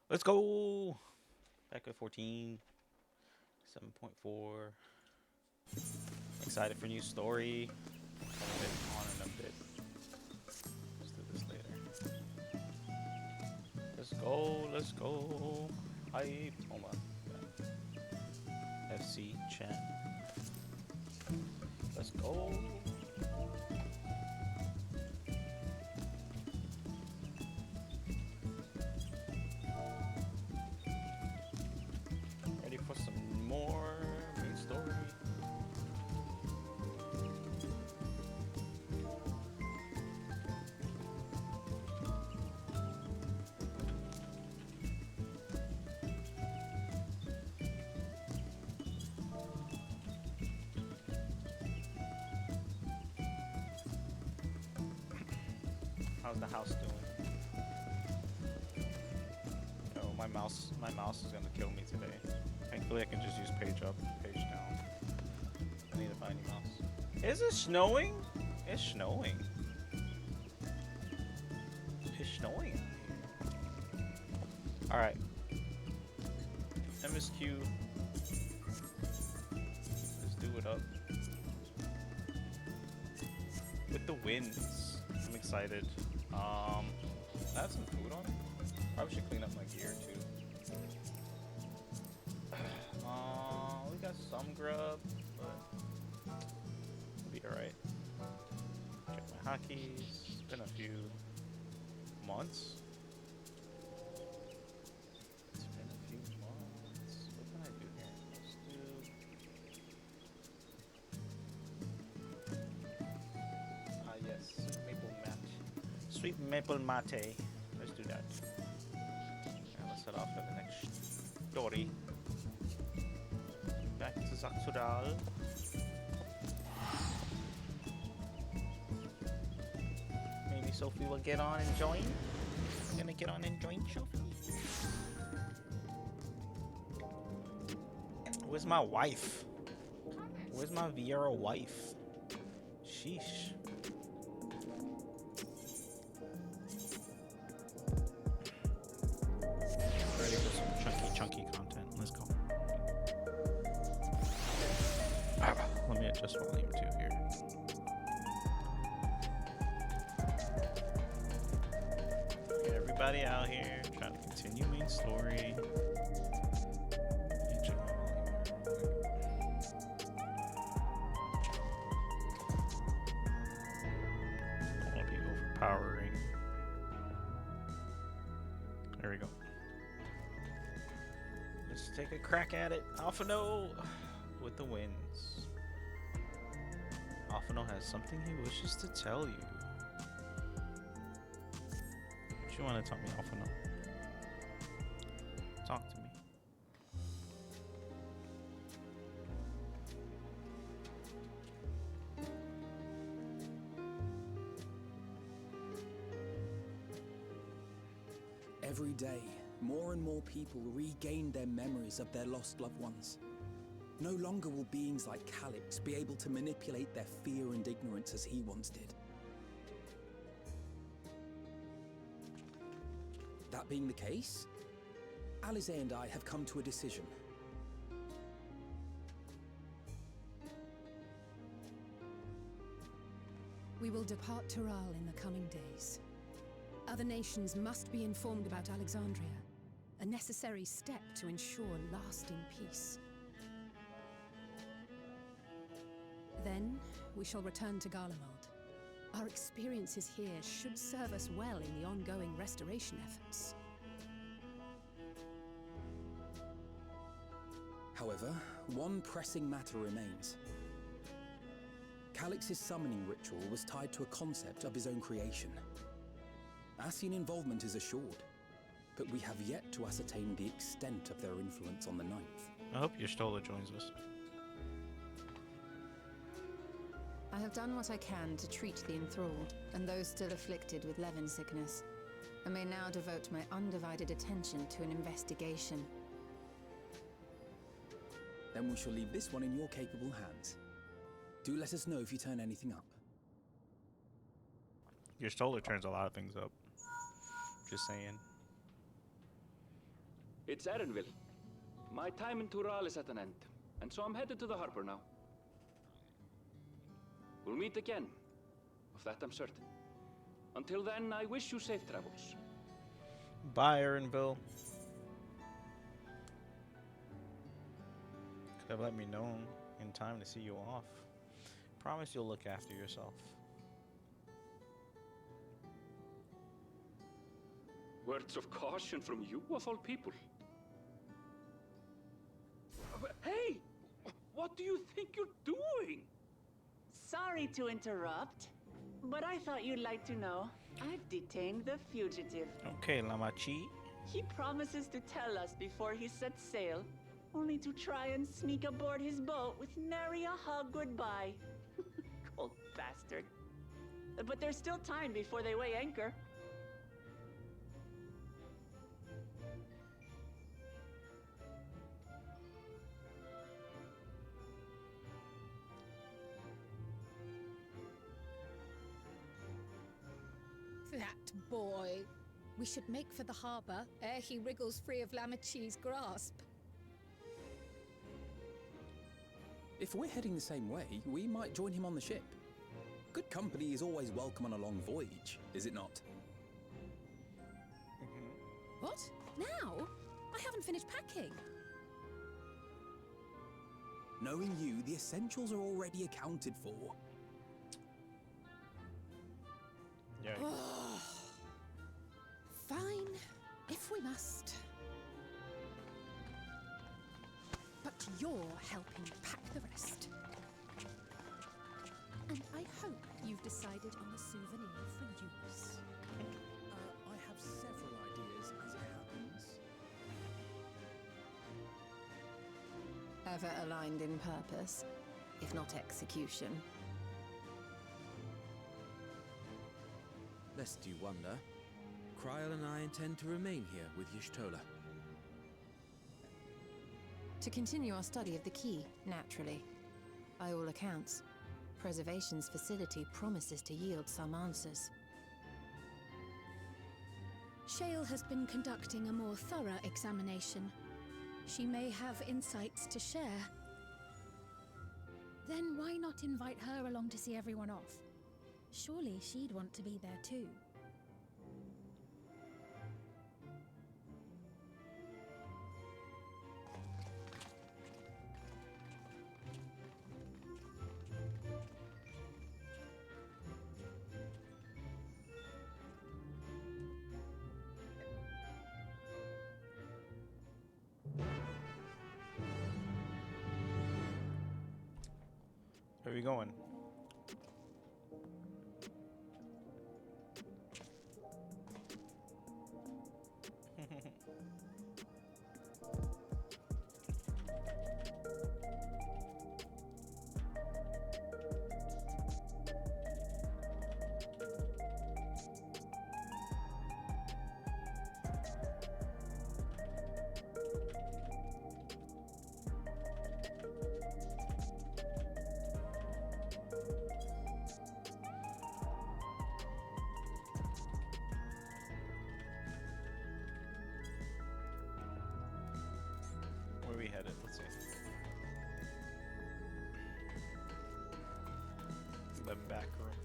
Let's go. Back at 14. 7.4. Excited for new story. Haven't been on in a bit. Let's do this later. Let's go. Let's go. Hype. Hold on. FC chat. Let's go. Ready for some more main story? How's the house doing? Oh, my mouse is gonna kill me today. Thankfully, I can just use page up, page down. I need to buy a new mouse. Is it snowing? It's snowing. It's snowing. All right. MSQ. Let's do it up. With the winds. I'm excited. I have some food on. Probably should clean up my gear too. We got some grub, but we'll be alright. Check my hotkeys. It's been a few months. It's been a few months. What can I do here? Let's do. Yes, sweet maple mate. Sweet maple mate. Let's do that. And let's head off to the next story. Back to Zaxudal. Maybe Sophie will get on and join. Gonna get on and join Sophie. Where's my wife? Where's my Vieira wife? Sheesh. Ready for some chunky content. Let's go. Let me adjust volume too here. Get everybody out here trying to continue main story. Check my volume here. Don't want to be overpowering. There we go. Let's take a crack at it. Alphano with the wins. Alphano has something he wishes to tell you. What you want to tell me, Alphano? Talk to me. Every day, more and more people regain their memories of their lost loved ones. No longer will beings like Calix be able to manipulate their fear and ignorance as he once did. That being the case, Alize and I have come to a decision. We will depart Tural in the coming days. Other nations must be informed about Alexandria, a necessary step to ensure lasting peace. Then, we shall return to Garlemald. Our experiences here should serve us well in the ongoing restoration efforts. However, one pressing matter remains. Calix's summoning ritual was tied to a concept of his own creation. Ascian involvement is assured, but we have yet to ascertain the extent of their influence on the Ninth. I hope your Stola joins us. I have done what I can to treat the enthralled and those still afflicted with Levin sickness, and may now devote my undivided attention to an investigation. Then we shall leave this one in your capable hands. Do let us know if you turn anything up. Your Stola turns a lot of things up. Just saying. It's Erenville. My time in Tural is at an end, and so I'm headed to the harbor now. We'll meet again. Of that I'm certain. Until then, I wish you safe travels. Bye, Erinville. Could have let me know in time to see you off. Promise you'll look after yourself. Words of caution from you, of all people. Hey! What do you think you're doing? Sorry to interrupt, but I thought you'd like to know. I've detained the fugitive. Okay, Lamachi. He promises to tell us before he sets sail, only to try and sneak aboard his boat with nary a hug goodbye. Cold bastard. But there's still time before they weigh anchor. That boy. We should make for the harbour ere he wriggles free of Lamachi's grasp. If we're heading the same way, we might join him on the ship. Good company is always welcome on a long voyage, is it not? What? Now? I haven't finished packing. Knowing you, the essentials are already accounted for. Yeah. Fine, if we must. But you're helping pack the rest. And I hope you've decided on a souvenir for use. I have several ideas as it happens. Ever aligned in purpose, if not execution. Lest you wonder, Kryl and I intend to remain here with Y'shtola. To continue our study of the key, naturally. By all accounts, Preservation's facility promises to yield some answers. Shale has been conducting a more thorough examination. She may have insights to share. Then why not invite her along to see everyone off? Surely she'd want to be there too. Where are we going? Where are we headed? Let's see. The back room.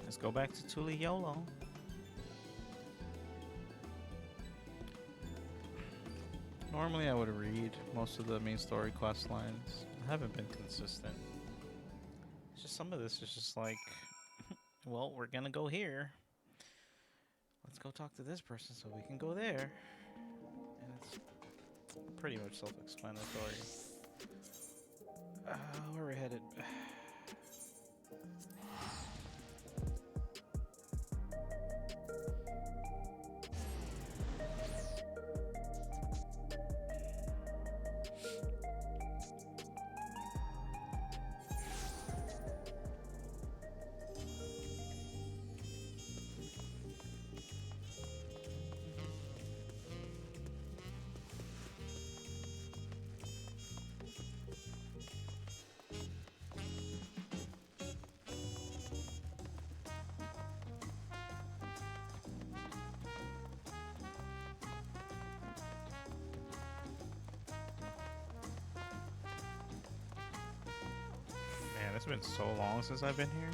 Let's go back to Tuliyola. Normally I would read most of the main story quest lines. I haven't been consistent. It's just some of this is just like, well, we're gonna go here. Let's go talk to this person so we can go there. And it's pretty much self-explanatory. Where are we headed? Man, it's been so long since I've been here.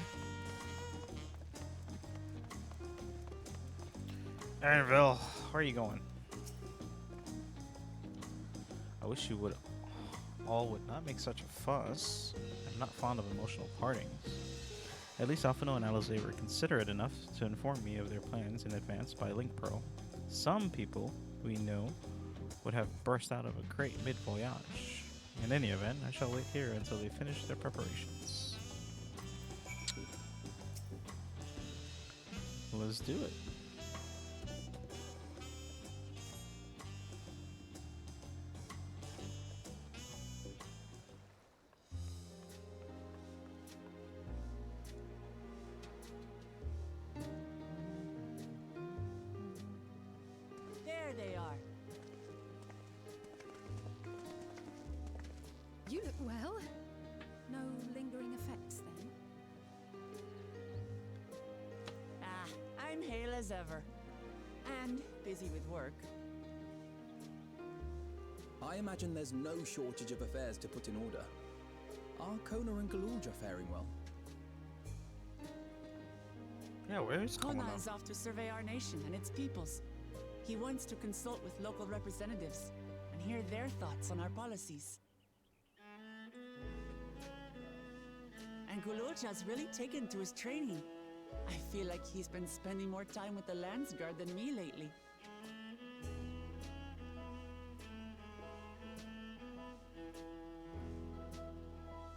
Aaronville, where are you going? I wish you would not make such a fuss. I'm not fond of emotional partings. At least Alphino and Alizé were considerate enough to inform me of their plans in advance by Link Pro. Some people we know would have burst out of a crate mid-voyage. In any event, I shall wait here until they finish their preparations. Let's do it. There they are. You look well. No lingering effects then? I'm hale as ever. And busy with work. I imagine there's no shortage of affairs to put in order. Are Kona and Galulja faring well? Yeah, where is Kona? Kona is off to survey our nation and its peoples. He wants to consult with local representatives and hear their thoughts on our policies. And Galulja's really taken to his training. I feel like he's been spending more time with the Landsguard than me lately.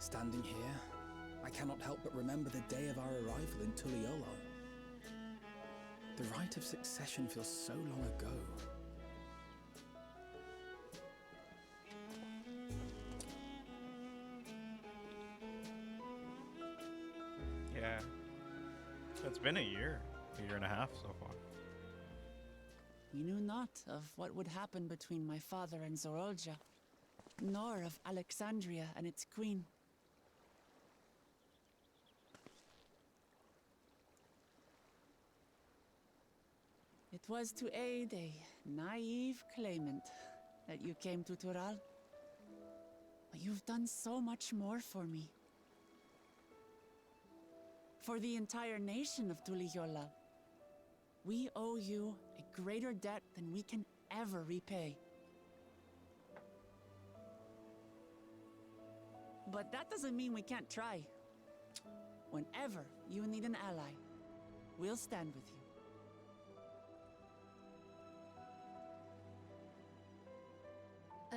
Standing here, I cannot help but remember the day of our arrival in Tuliyola. The rite of succession feels so long ago. Yeah. It's been a year and a half so far. We knew not of what would happen between my father and Zorolja, nor of Alexandria and its queen. It was to aid a naive claimant that you came to Tural. But you've done so much more for me. For the entire nation of Tuliyola. We owe you a greater debt than we can ever repay. But that doesn't mean we can't try. Whenever you need an ally, we'll stand with you.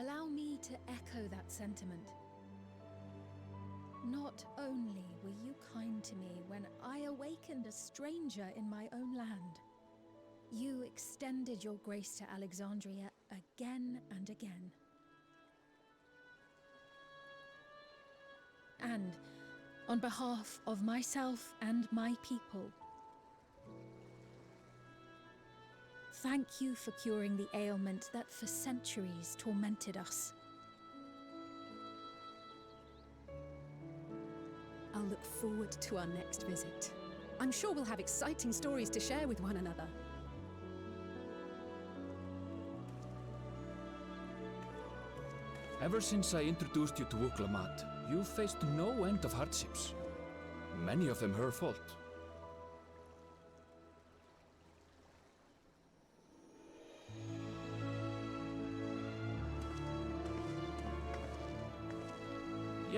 Allow me to echo that sentiment. Not only were you kind to me when I awakened a stranger in my own land, you extended your grace to Alexandria again and again. And on behalf of myself and my people, thank you for curing the ailment that for centuries tormented us. I'll look forward to our next visit. I'm sure we'll have exciting stories to share with one another. Ever since I introduced you to Uklamat, you've faced no end of hardships. Many of them her fault.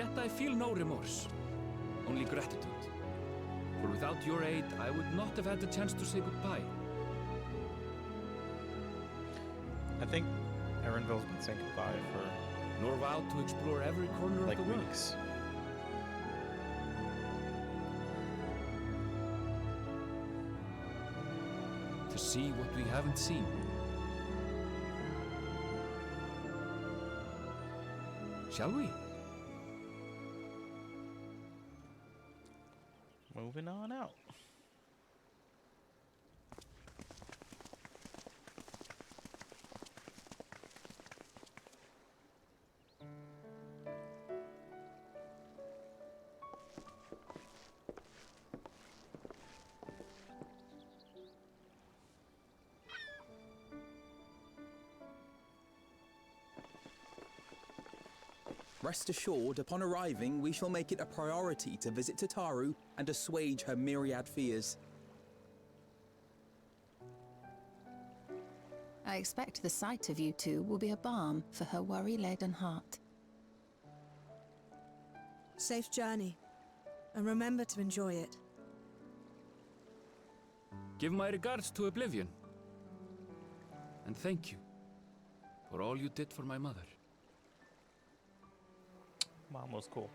yet I feel no remorse, only gratitude. For without your aid, I would not have had the chance to say goodbye. I think Erenville's been saying goodbye for Nor vowed to explore every corner like of the world. weeks. To see what we haven't seen. Shall we? Moving on out. Rest assured, upon arriving, we shall make it a priority to visit Tataru and assuage her myriad fears. I expect the sight of you two will be a balm for her worry-laden heart. Safe journey, and remember to enjoy it. Give my regards to Oblivion. And thank you for all you did for my mother. Mom was cool.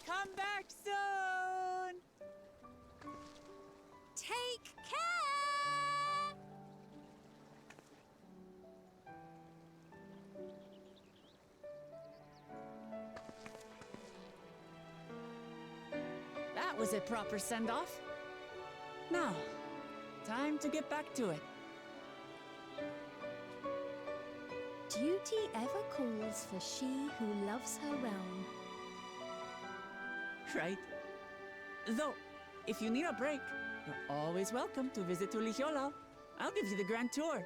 Come back soon! Take care! That was a proper send-off. Now, time to get back to it. Duty ever calls for she who loves her realm. Right? Though, if you need a break, you're always welcome to visit Tuligiola. I'll give you the grand tour.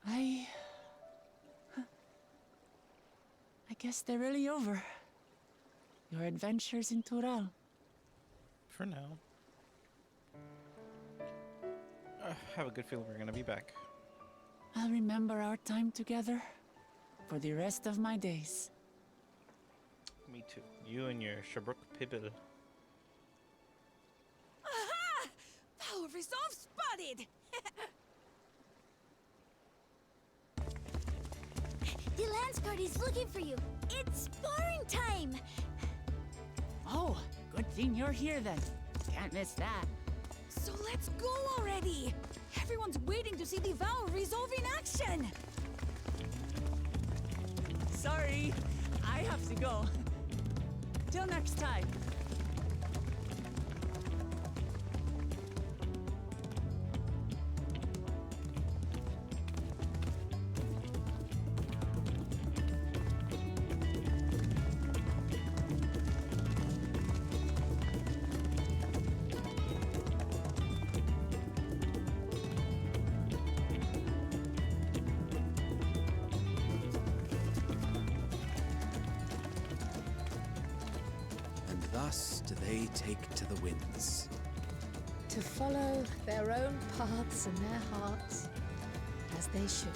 I guess they're really over. Your adventures in Tural. For now. I have a good feeling we're gonna be back. I'll remember our time together for the rest of my days. Me too. You and your Shabrook Pibble. Aha! Power resolve spotted! The Lance Party's looking for you. It's sparring time! Oh, good thing you're here then. Can't miss that. So let's go already! Everyone's waiting to see the vow resolve in action! Sorry, I have to go. Till next time. And thus do they take to the winds. To follow their own paths and their hearts, as they should.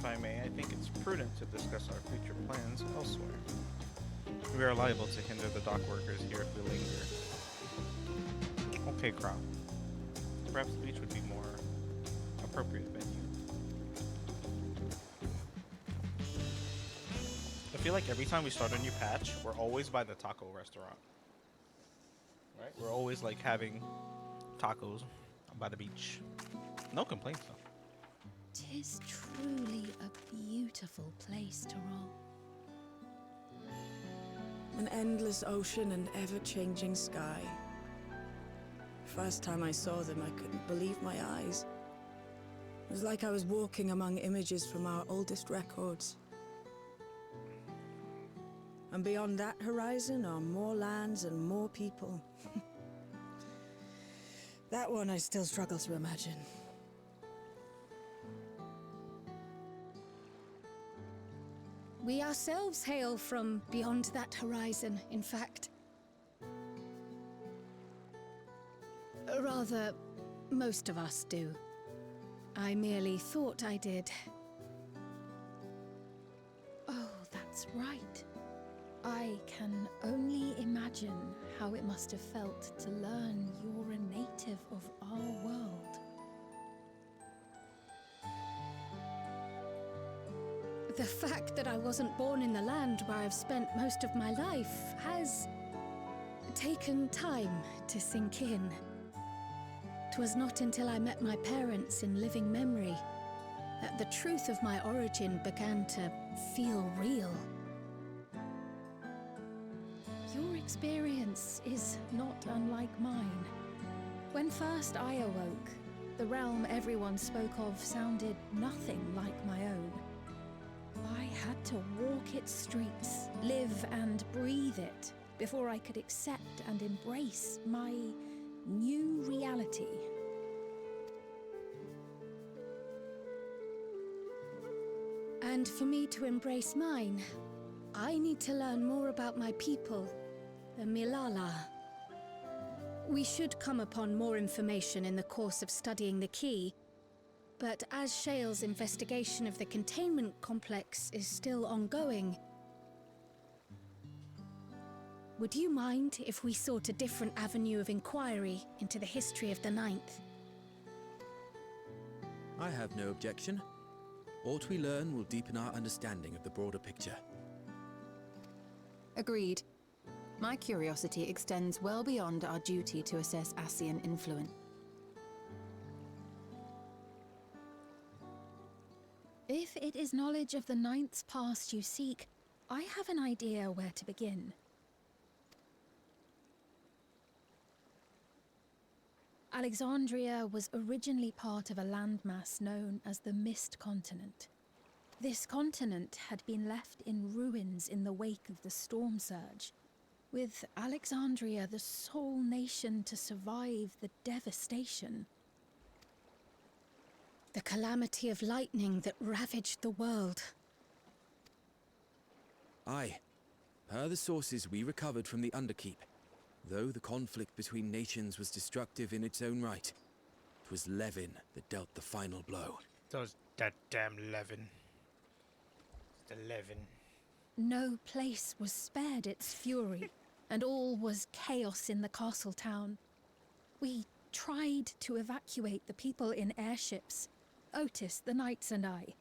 I may, I think it's prudent to discuss our future plans elsewhere. We are liable to hinder the dock workers here if we linger. Okay, Crow. Perhaps the beach would be more appropriate venue. I feel like every time we start a new patch, we're always by the taco restaurant. Right? We're always like having tacos by the beach. No complaints though. 'Tis truly a beautiful place to roll. An endless ocean and ever-changing sky. First time I saw them, I couldn't believe my eyes. It was like I was walking among images from our oldest records. And beyond that horizon are more lands and more people. That one I still struggle to imagine. We ourselves hail from beyond that horizon, in fact. Rather, most of us do. I merely thought I did. Oh, that's right. I can only imagine how it must have felt to learn you're a native of our world. The fact that I wasn't born in the land where I've spent most of my life has taken time to sink in. 'Twas not until I met my parents in living memory that the truth of my origin began to feel real. Your experience is not unlike mine. When first I awoke, the realm everyone spoke of sounded nothing like my own. I had to walk its streets, live and breathe it, before I could accept and embrace my new reality. And for me to embrace mine, I need to learn more about my people, the Milala. We should come upon more information in the course of studying the key, but as Shale's investigation of the containment complex is still ongoing, would you mind if we sought a different avenue of inquiry into the history of the Ninth? I have no objection. What we learn will deepen our understanding of the broader picture. Agreed. My curiosity extends well beyond our duty to assess Ascian influence. If it is knowledge of the Ninth's past you seek, I have an idea where to begin. Alexandria was originally part of a landmass known as the Mist Continent. This continent had been left in ruins in the wake of the storm surge, with Alexandria the sole nation to survive the devastation. The calamity of lightning that ravaged the world. Aye. Per the sources we recovered from the Underkeep, though the conflict between nations was destructive in its own right, it was Levin that dealt the final blow. That damn Levin. The Levin. No place was spared its fury, and all was chaos in the castle town. We tried to evacuate the people in airships, Otis, the knights and I,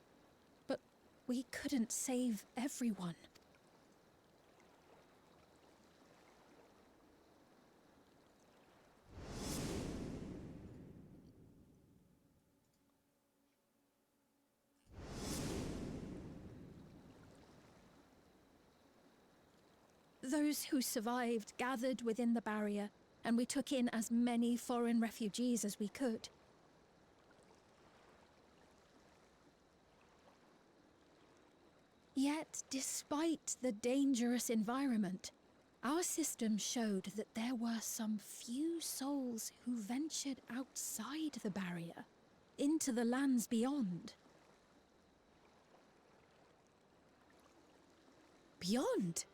but we couldn't save everyone. Those who survived gathered within the barrier, and we took in as many foreign refugees as we could. Yet, despite the dangerous environment, our system showed that there were some few souls who ventured outside the barrier, into the lands beyond. Beyond?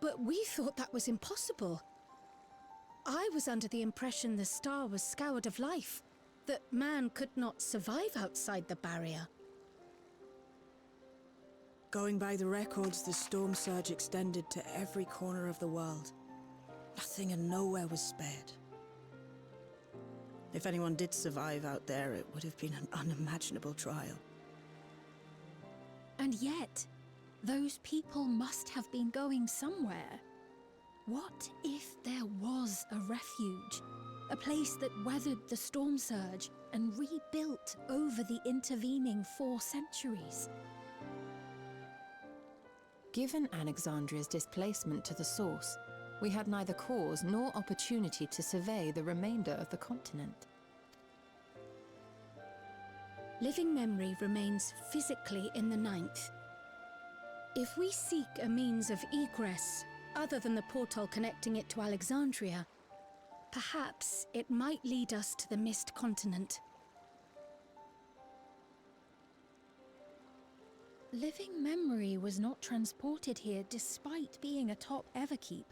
But we thought that was impossible. I was under the impression the star was scoured of life, that man could not survive outside the barrier. Going by the records, the storm surge extended to every corner of the world. Nothing and nowhere was spared. If anyone did survive out there, it would have been an unimaginable trial. And yet, those people must have been going somewhere. What if there was a refuge? A place that weathered the storm surge and rebuilt over the intervening 4 centuries? Given Alexandria's displacement to the source, we had neither cause nor opportunity to survey the remainder of the continent. Living memory remains physically in the 9th. If we seek a means of egress other than the portal connecting it to Alexandria, perhaps it might lead us to the Mist Continent. Living memory was not transported here despite being atop Everkeep.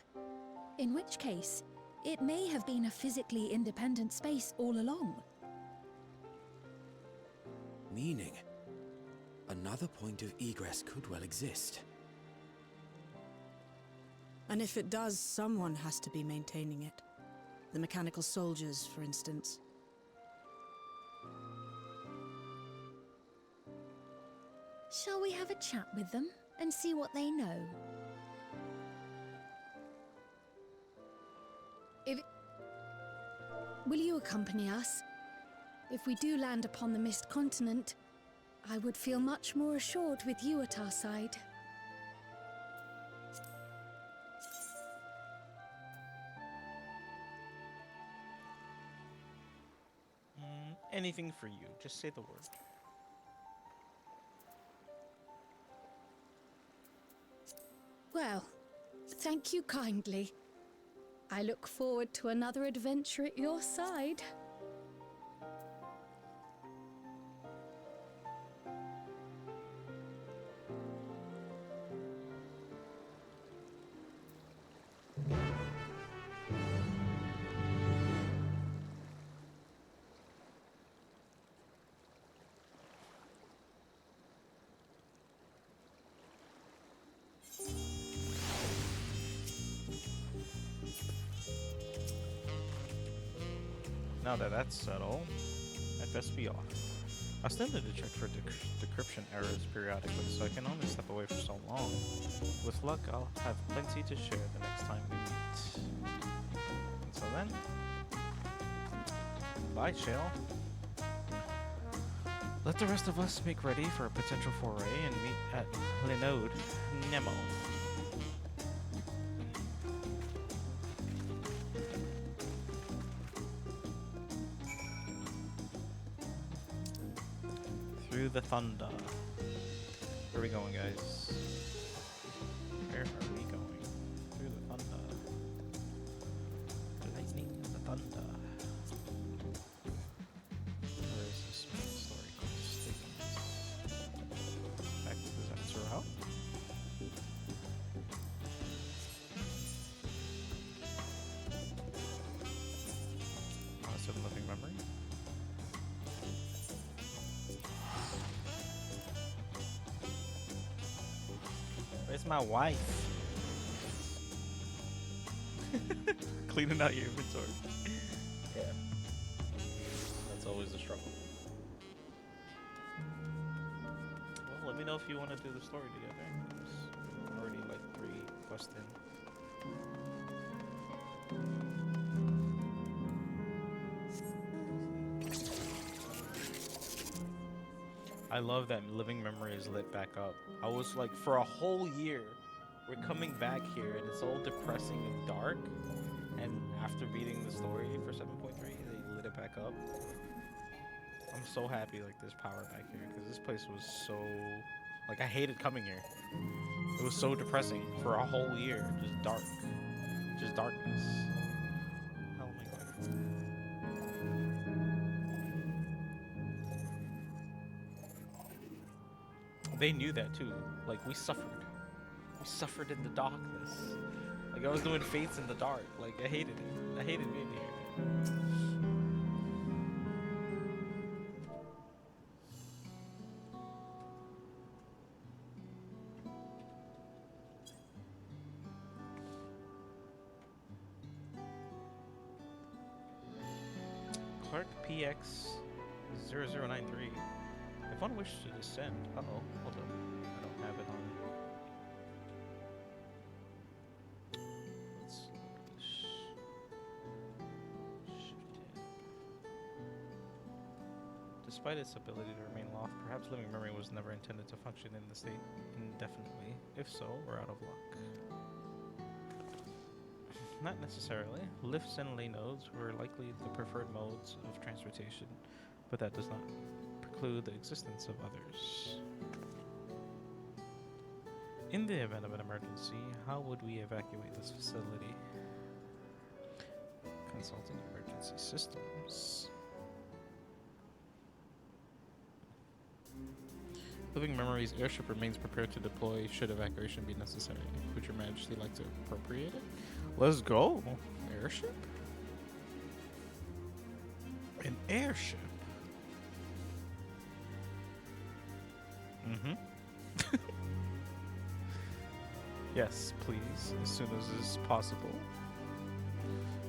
In which case, it may have been a physically independent space all along. Meaning, another point of egress could well exist. And if it does, someone has to be maintaining it. The mechanical soldiers, for instance. Shall we have a chat with them and see what they know? Will you accompany us? If we do land upon the Mist Continent, I would feel much more assured with you at our side. Anything for you. Just say the word. Well, thank you kindly. I look forward to another adventure at your side. Now that that's settled, FSB off. I still need to check for decryption errors periodically, so I can only step away for so long. With luck, I'll have plenty to share the next time we meet. Until then, bye, Shale. Let the rest of us make ready for a potential foray and meet at Linode Nemo. Through the thunder. Where are we going, guys? Where are we going? Through the thunder. The lightning and the thunder. Where is this main story quest taking us? Back to the Zenitsu route. Positive living memory. Where's my wife? Cleaning out your inventory. Yeah. That's always a struggle. Well, let me know if you want to do the story together. I'm already like 3 quests in. I love that living memory is lit back up. I was like, for a whole year, we're coming back here and it's all depressing and dark. And after beating the story for 7.3, they lit it back up. I'm so happy like there's power back here because this place was so, like I hated coming here. It was so depressing for a whole year, just dark, just darkness. Oh my god. They knew that too. Like we suffered. We suffered in the darkness. Like I was doing fates in the dark. Like I hated it. I hated being here. PX0093. If one wishes to descend, hold up. I don't have it on. Let's Despite its ability to remain loft, perhaps living memory was never intended to function in the state indefinitely. If so, we're out of luck. Not necessarily. Lifts and lay nodes were likely the preferred modes of transportation, but that does not preclude the existence of others. In the event of an emergency, how would we evacuate this facility? Consulting emergency systems. Living Memory's airship remains prepared to deploy should evacuation be necessary. Would Your Majesty like to appropriate it? Let's go! Airship? An airship? Mm-hmm. Yes, please, as soon as is possible.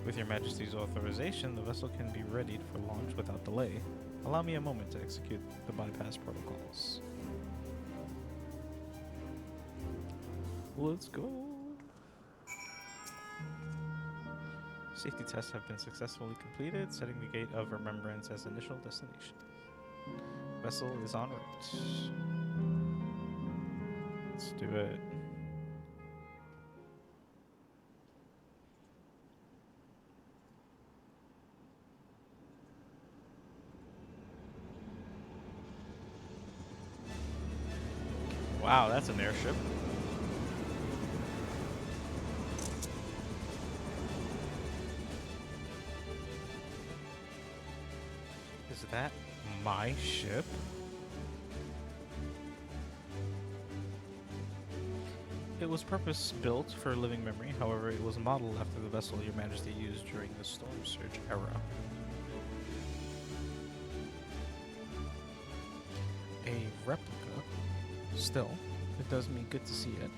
With Your Majesty's authorization, the vessel can be readied for launch without delay. Allow me a moment to execute the bypass protocols. Let's go. Safety tests have been successfully completed, setting the Gate of Remembrance as initial destination. Vessel is en route. Let's do it. Wow, that's an airship. Is that my ship? It was purpose-built for living memory, however, it was modeled after the vessel Your Majesty used during the Storm Surge era. A replica. Still, it does me good to see it.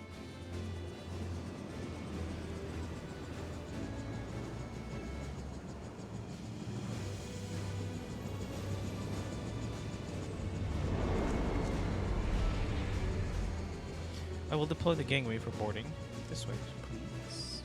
I will deploy the gangway for boarding. This way, please.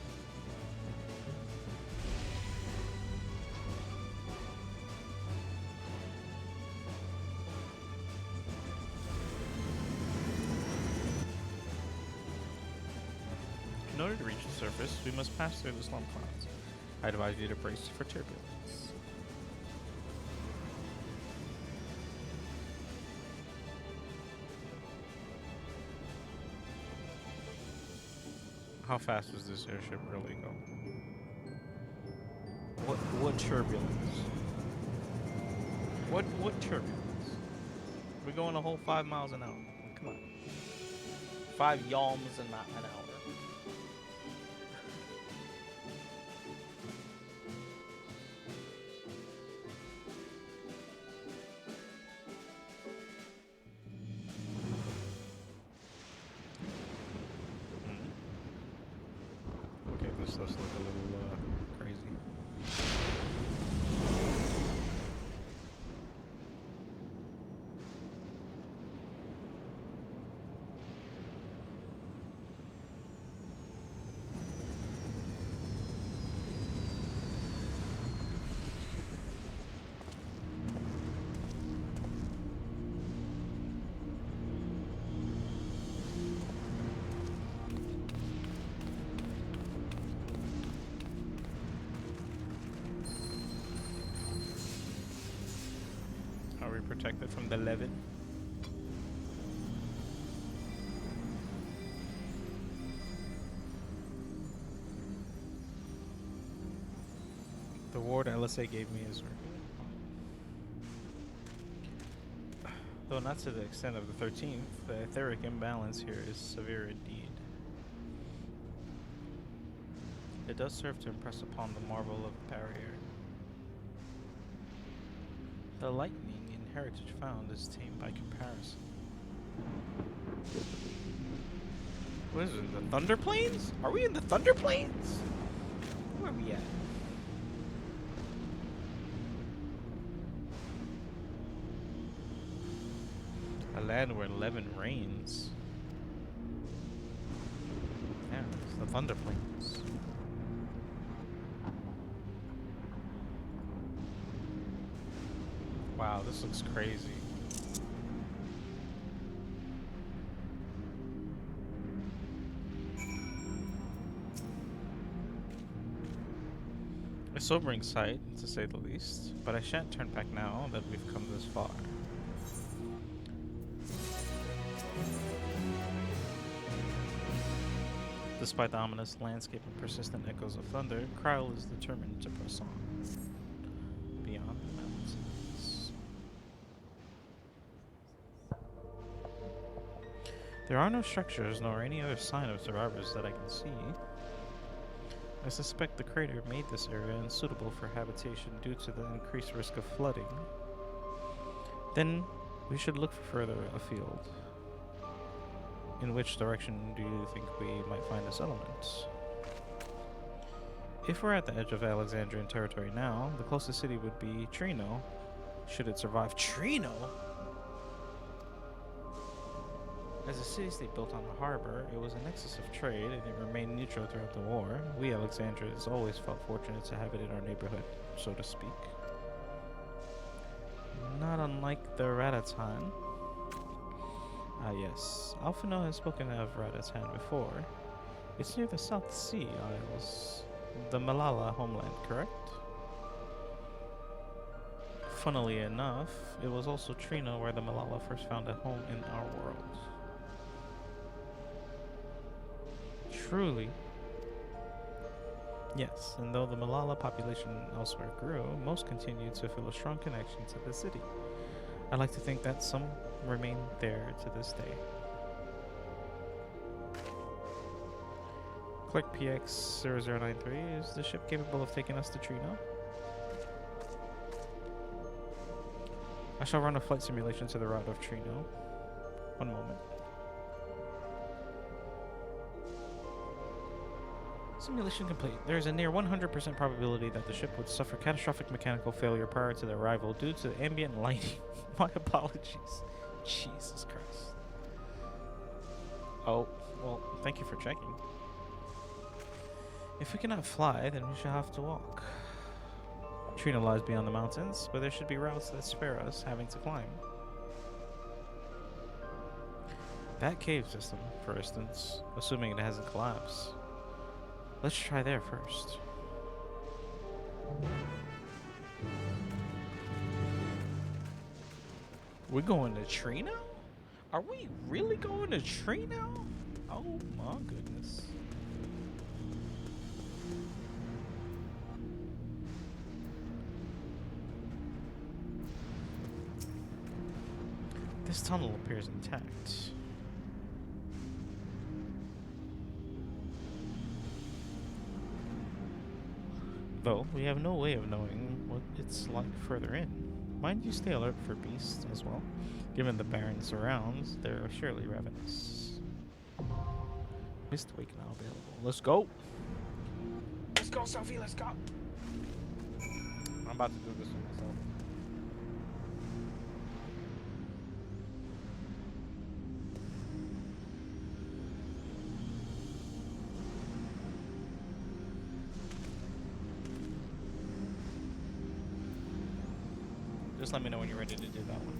In order to reach the surface, we must pass through the storm clouds. I advise you to brace for turbulence. How fast does this airship really go? What turbulence? What turbulence? We're going a whole 5 miles an hour. Come on. 5 yalms an hour. This does look a little crazy. Are we protected from the levin? The ward LSA gave me is though not to the extent of the 13th, the etheric imbalance here is severe indeed. It does serve to impress upon the marvel of the barrier. The lightning in heritage found is tame by comparison. What is it, the Thunder Plains? Are we in the Thunder Plains? Where are we at? land where Levin reigns. Yeah, it's the Thunder Plains. Wow, this looks crazy. A sobering sight, to say the least, but I shan't turn back now that we've come this far. Despite the ominous landscape and persistent echoes of thunder, Kryle is determined to press on. Beyond the mountains. There are no structures nor any other sign of survivors that I can see. I suspect the crater made this area unsuitable for habitation due to the increased risk of flooding. Then we should look further afield. In which direction do you think we might find a settlement? If we're at the edge of Alexandrian territory now, the closest city would be Trino, should it survive. Trino? As a city-state built on a harbor, it was a nexus of trade and it remained neutral throughout the war. We Alexandrians always felt fortunate to have it in our neighborhood, so to speak. Not unlike the Ratatan. Ah yes, Alphino has spoken of Ratatan before. It's near the South Sea Isles, the Malala homeland, correct? Funnily enough, it was also Trino where the Malala first found a home in our world. Truly. Yes, and though the Malala population elsewhere grew, most continued to feel a strong connection to the city. I like to think that some remain there to this day. Click PX0093. Is the ship capable of taking us to Trino? I shall run a flight simulation to the route of Trino. One moment. Simulation complete. There is a near 100% probability that the ship would suffer catastrophic mechanical failure prior to the arrival due to ambient lighting. My apologies. Jesus Christ. Oh, well, thank you for checking. If we cannot fly, then we shall have to walk. Trino lies beyond the mountains, but there should be routes that spare us having to climb. That cave system, for instance, assuming it hasn't collapsed. Let's try there first. We're going to Trino? Are we really going to Trino? Oh my goodness. This tunnel appears intact. Though, we have no way of knowing what it's like further in. Mind you stay alert for beasts as well. Given the barren surrounds, they are surely ravenous. Mist Wake now available. Let's go! Let's go, Sophie, let's go! I'm about to do this one myself. Just let me know when you're ready to do that one.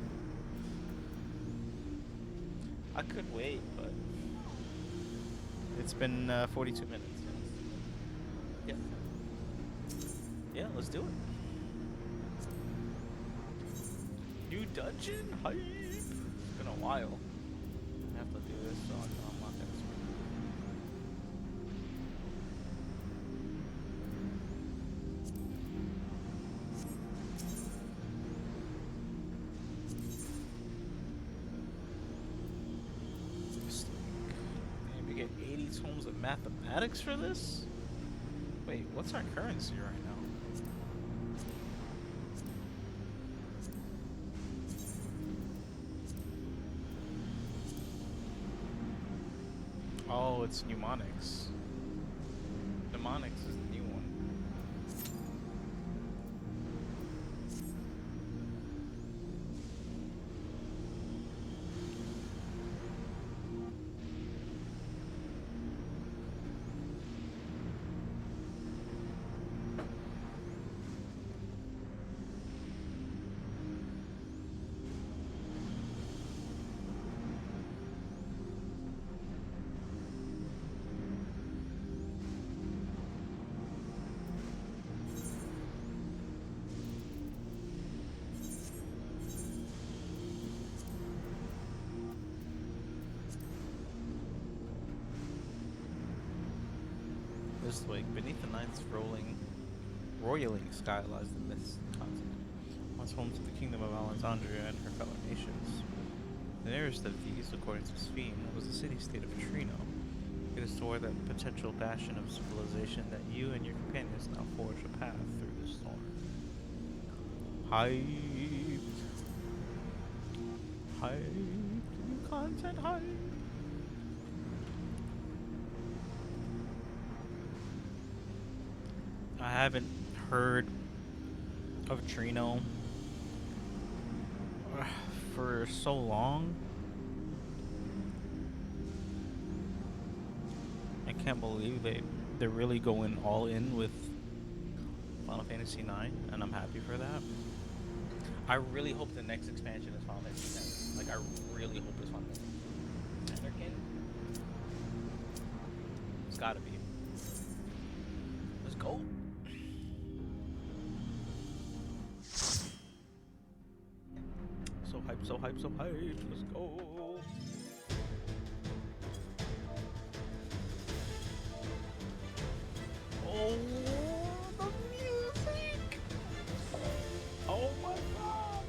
I could wait, but it's been 42 minutes. Yeah. Yeah, let's do it. New dungeon? Hype! It's been a while. I have to do this, so I'm not gonna swing. Tomes of mathematics for this? Wait, what's our currency right now? Oh, it's mnemonics. Mnemonics is the new one. This week, beneath the night's roiling skylines in this continent, once home to the kingdom of Alexandria and her fellow nations. The nearest of these, according to Sphene, was the city-state of Trino. It is toward that potential bastion of civilization that you and your companions now forge a path through the storm. Hyped. New content, hype. I haven't heard of Trino for so long. I can't believe they're really going all in with Final Fantasy IX, and I'm happy for that. I really hope the next expansion is Final Fantasy X. Like, I really hope it's Final Fantasy X. It's gotta be. Let's go. So hype, so hype, so hype. Let's go. Oh, the music! Oh my god!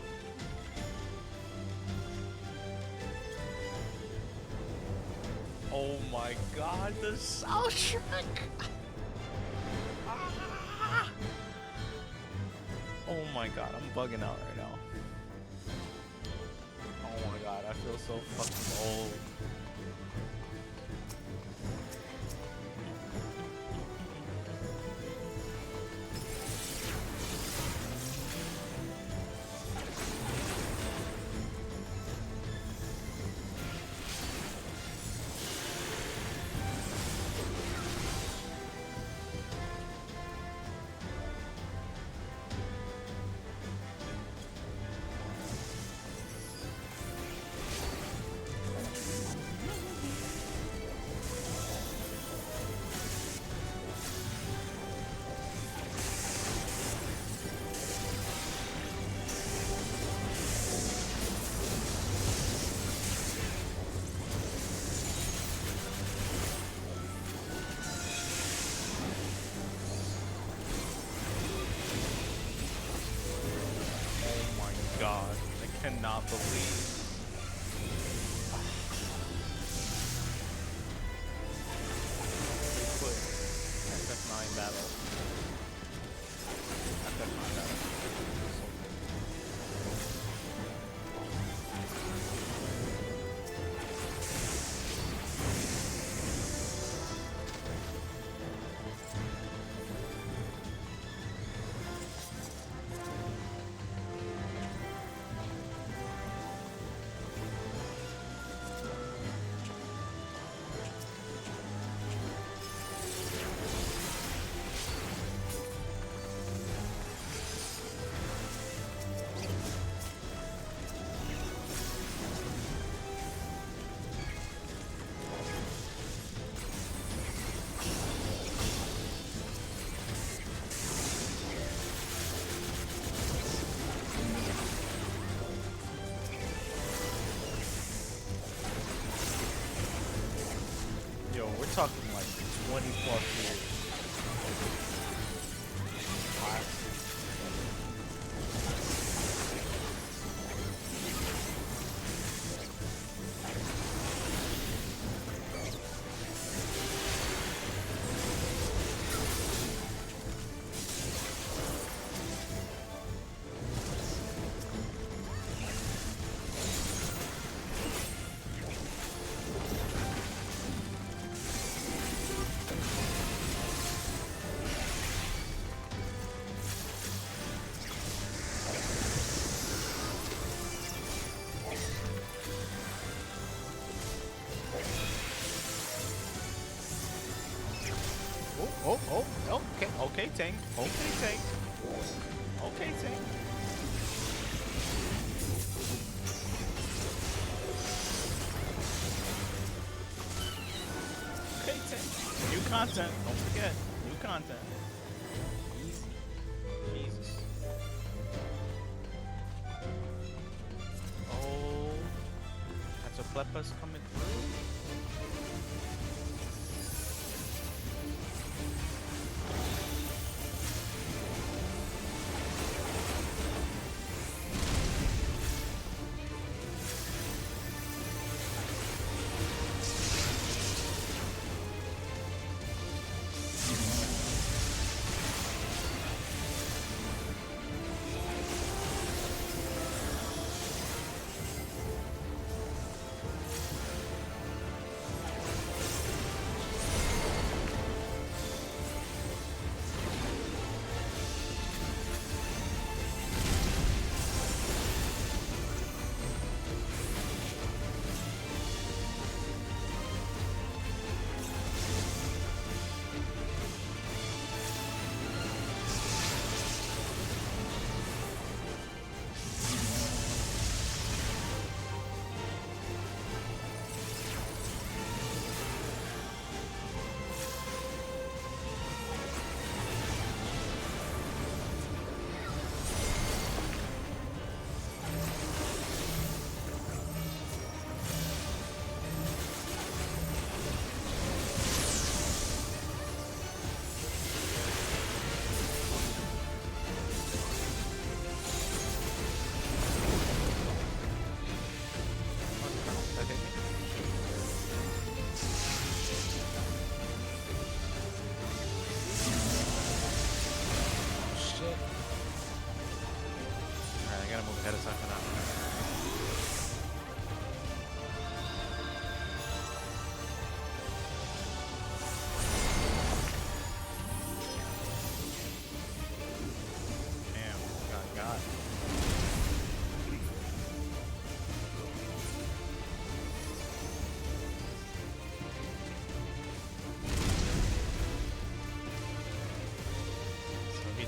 Oh my god, the soundtrack! Ah! Oh my god, I'm bugging out right now. Oh my god, I feel so fucking old. God, I cannot believe. They put FF9 battle. FF9 battle. Yo, we're talking like 20 plus years. Okay, Tank. Okay, Tank. Okay, Tank. Okay, Tank. New content. Don't forget. New content. Easy. Jesus. Oh. That's a Plepus coming through.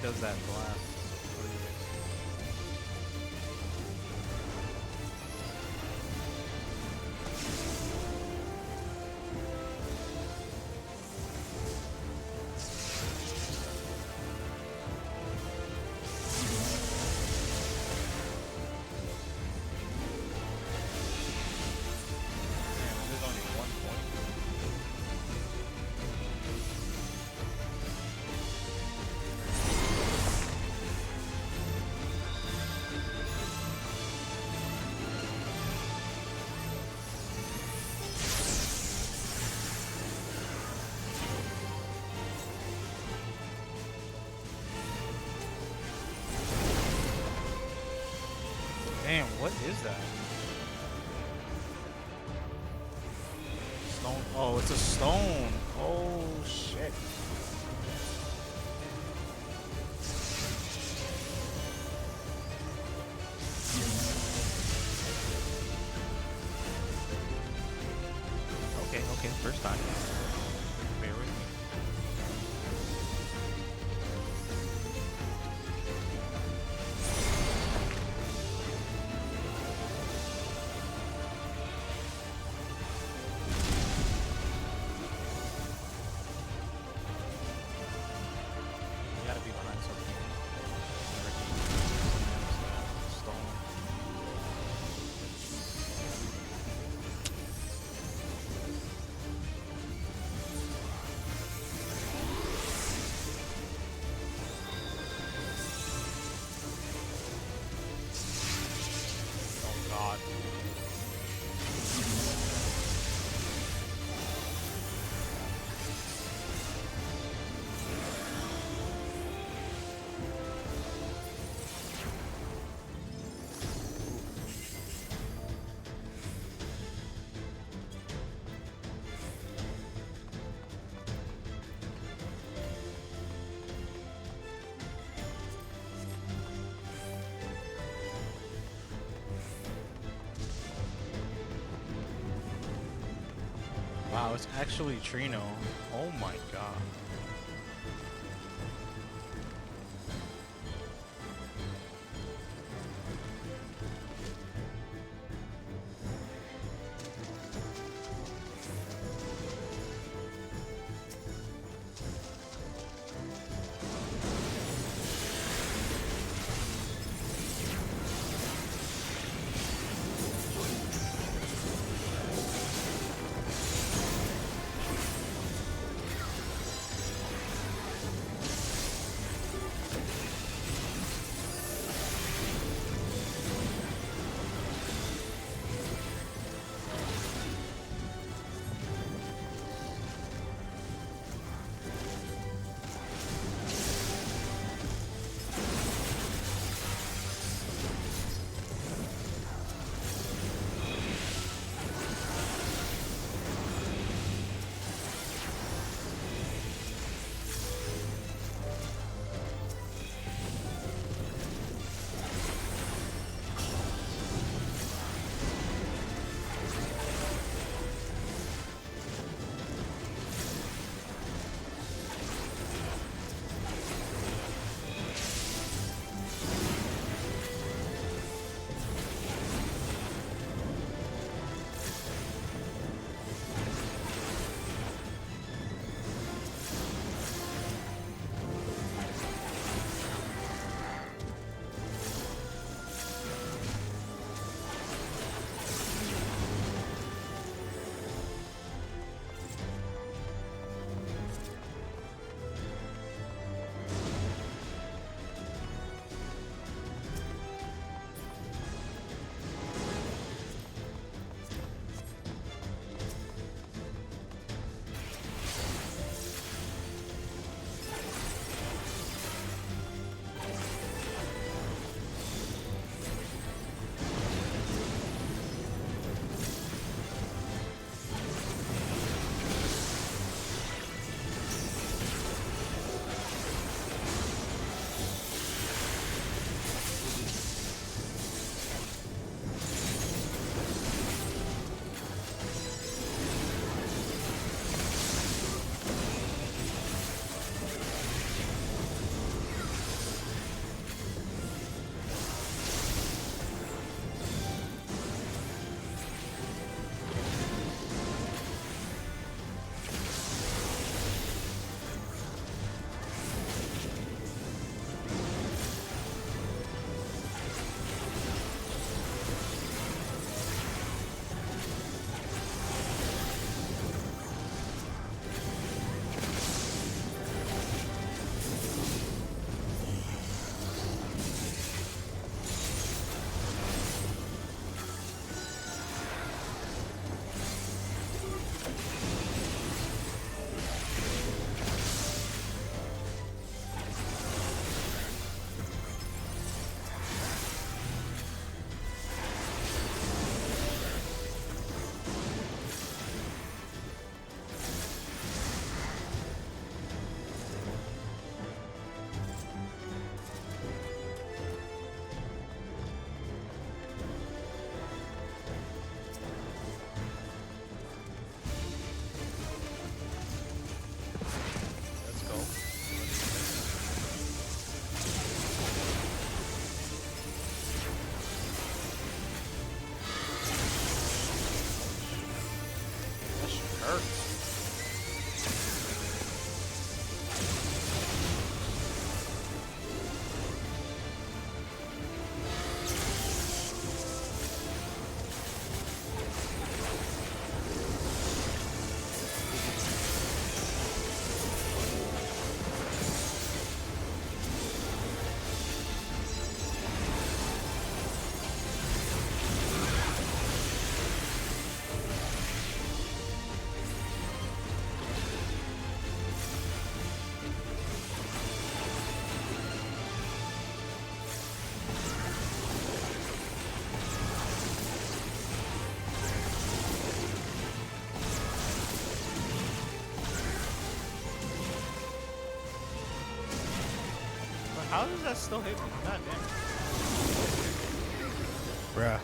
does that blast? What do you guys think? Damn, there's only 1 point. Damn, what is that? Stone. Oh, it's a stone. Oh, shit. Okay, okay, first time. Bear with me. You gotta be behind something. Stone. Oh god. Wow, it's actually Trino. Oh my god. How does that still hit me? God damn it. Bruh.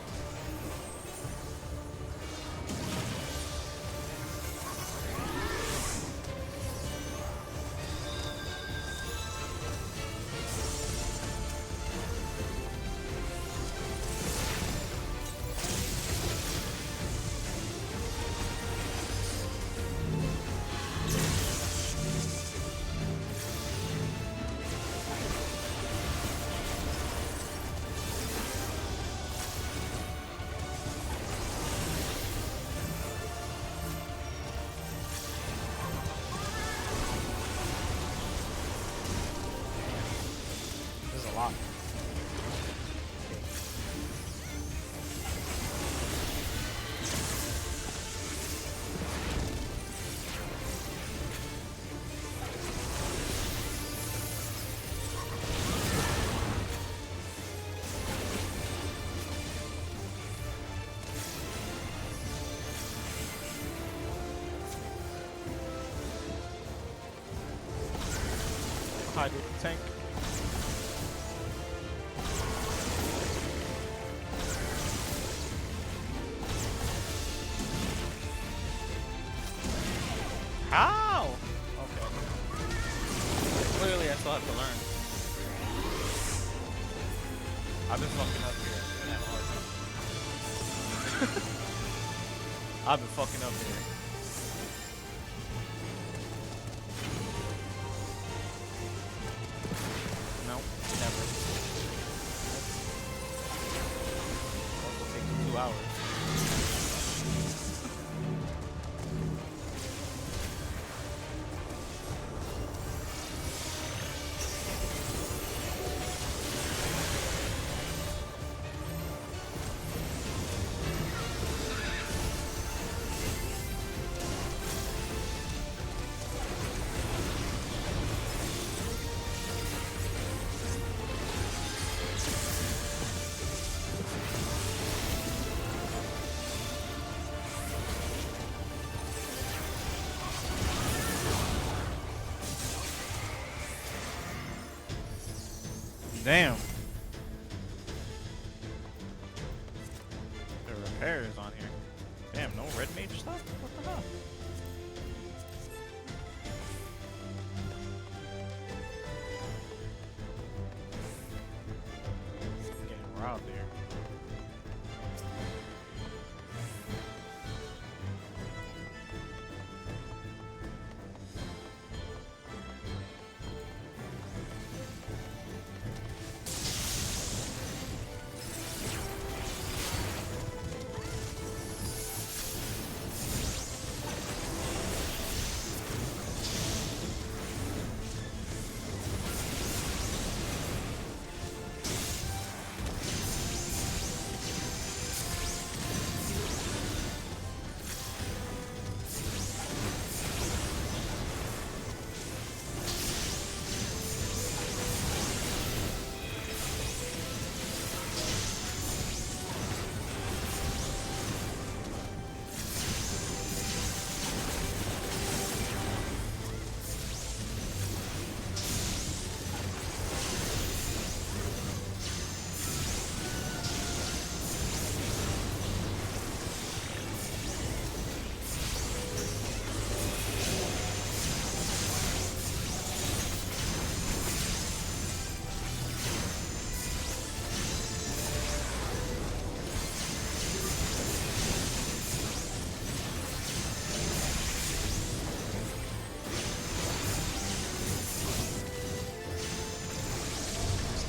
This is a lot. Hydrate the tank. How? Okay. Clearly, I still have to learn. I've been fucking up here. I've been fucking up here. No, never. Also takes 2 hours. Damn. The repairs on here. Damn, no red mage stuff? What the hell? Getting robbed here.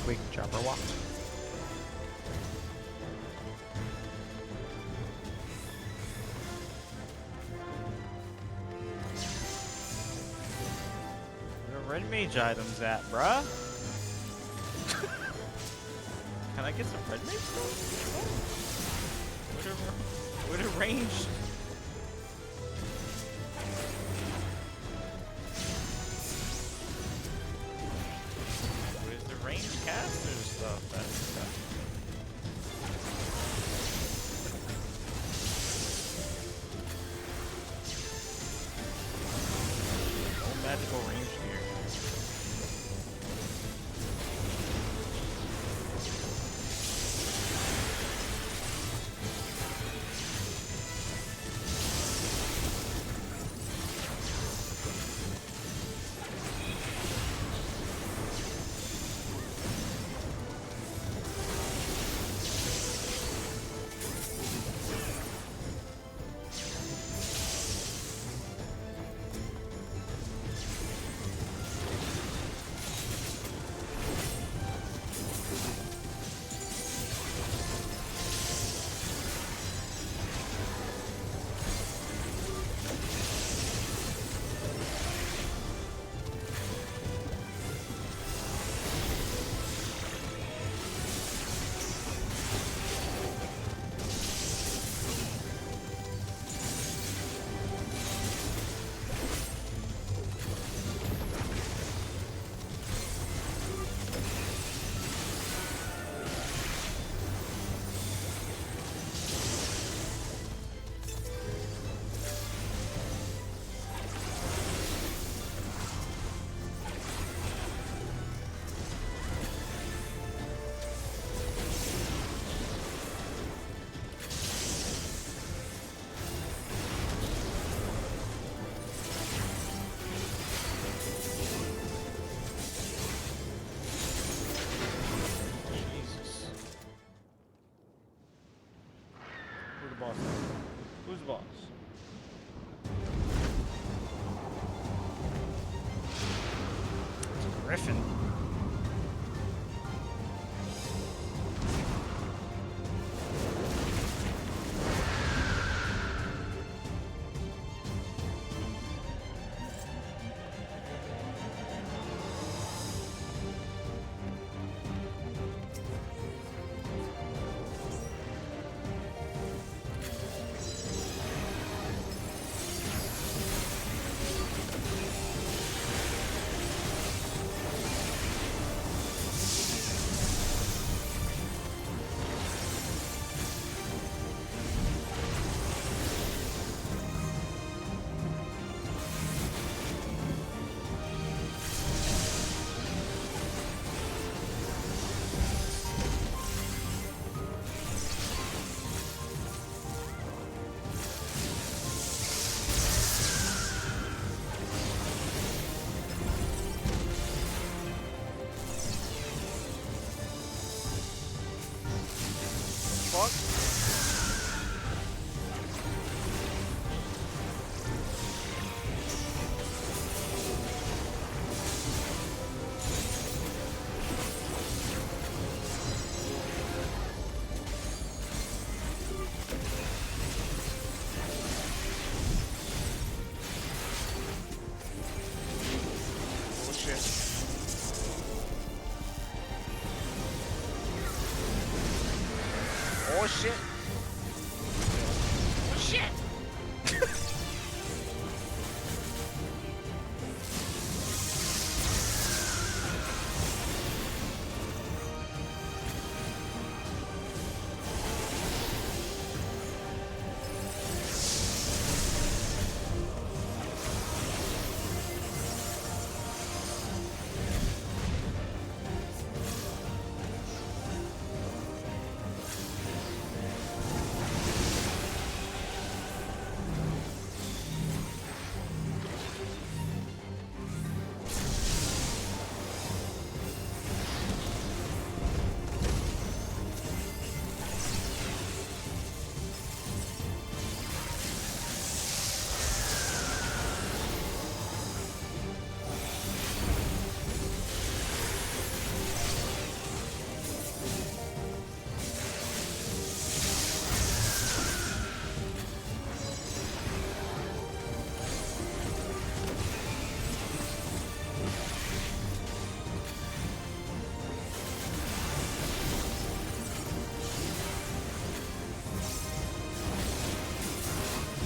Quick chopper walk. Where the red mage items at, bruh? Can I get some red mage stuff? Where the range? Where's the range caster stuff? That's stuff. No magical range gear. Griffin. Fuck. Oh shit. Oh shit. Oh shit.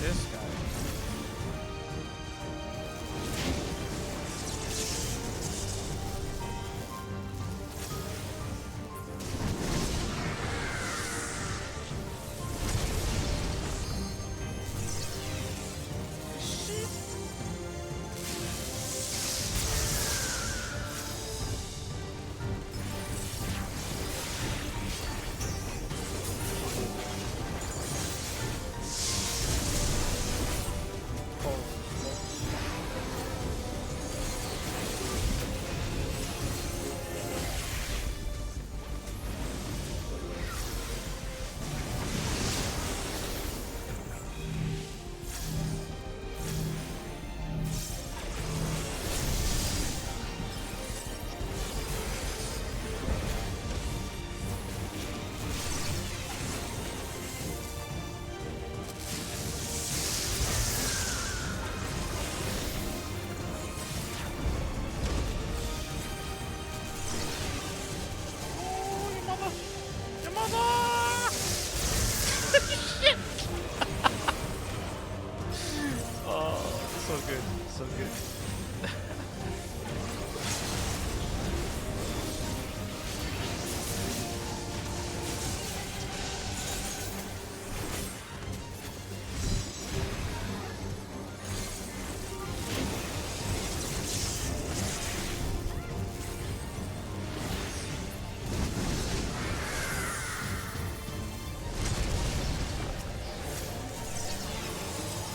This guy. So good, so good.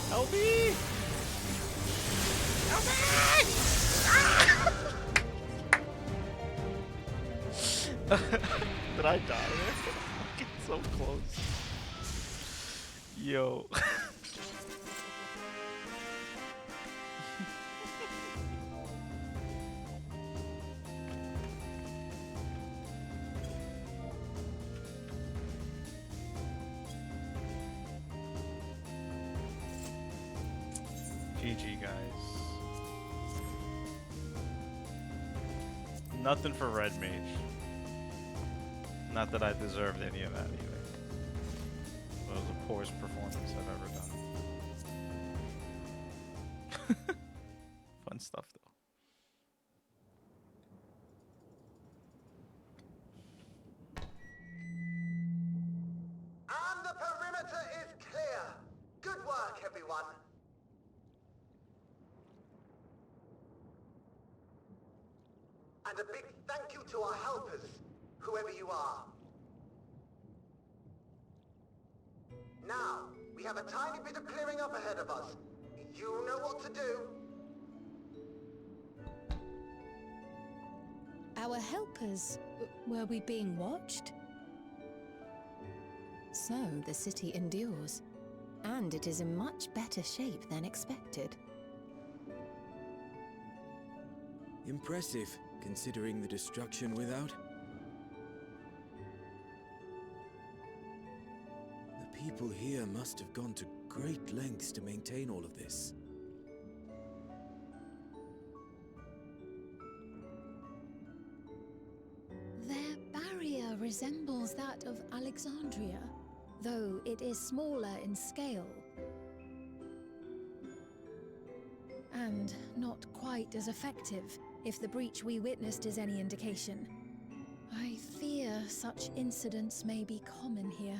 Help me! Help me! Ah! Did I die there? Fucking so close. Yo. GG, guys. Nothing for Red Mage. Not that I deserved any of that either. It was the poorest performance I've ever done. Fun stuff, though. And the perimeter is clear. Good work, everyone. And a big thank you to our helpers, whoever you are. Now, we have a tiny bit of clearing up ahead of us. You know what to do. Our helpers, were we being watched? So, the city endures. And it is in much better shape than expected. Impressive, considering the destruction without. The people here must have gone to great lengths to maintain all of this. Their barrier resembles that of Alexandria, though it is smaller in scale. And not quite as effective, if the breach we witnessed is any indication. I fear such incidents may be common here.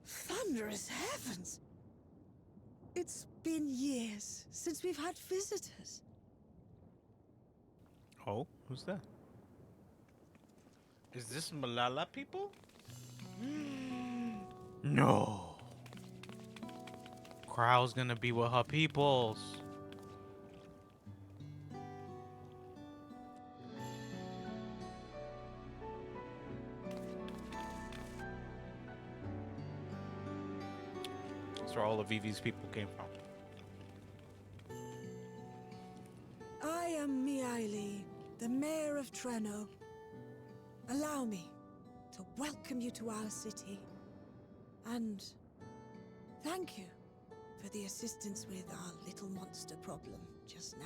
Thunderous heavens! It's been years since we've had visitors. Oh, who's that? Is this Malala people? No. Crow's gonna be with her peoples. That's where all of Vivi's people came from. I am Miaili, the mayor of Treno. Allow me to welcome you to our city. And thank you for the assistance with our little monster problem just now.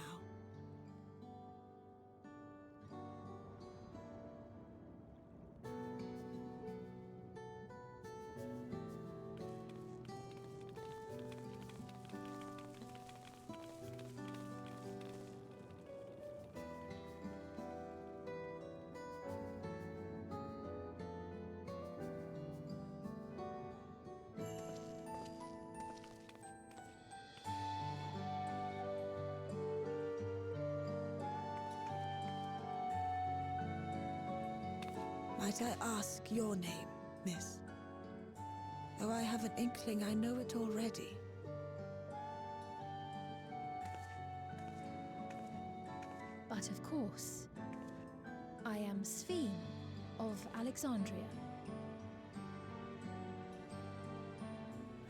Might I ask your name, miss? Though I have an inkling I know it already. But of course, I am Sphene of Alexandria.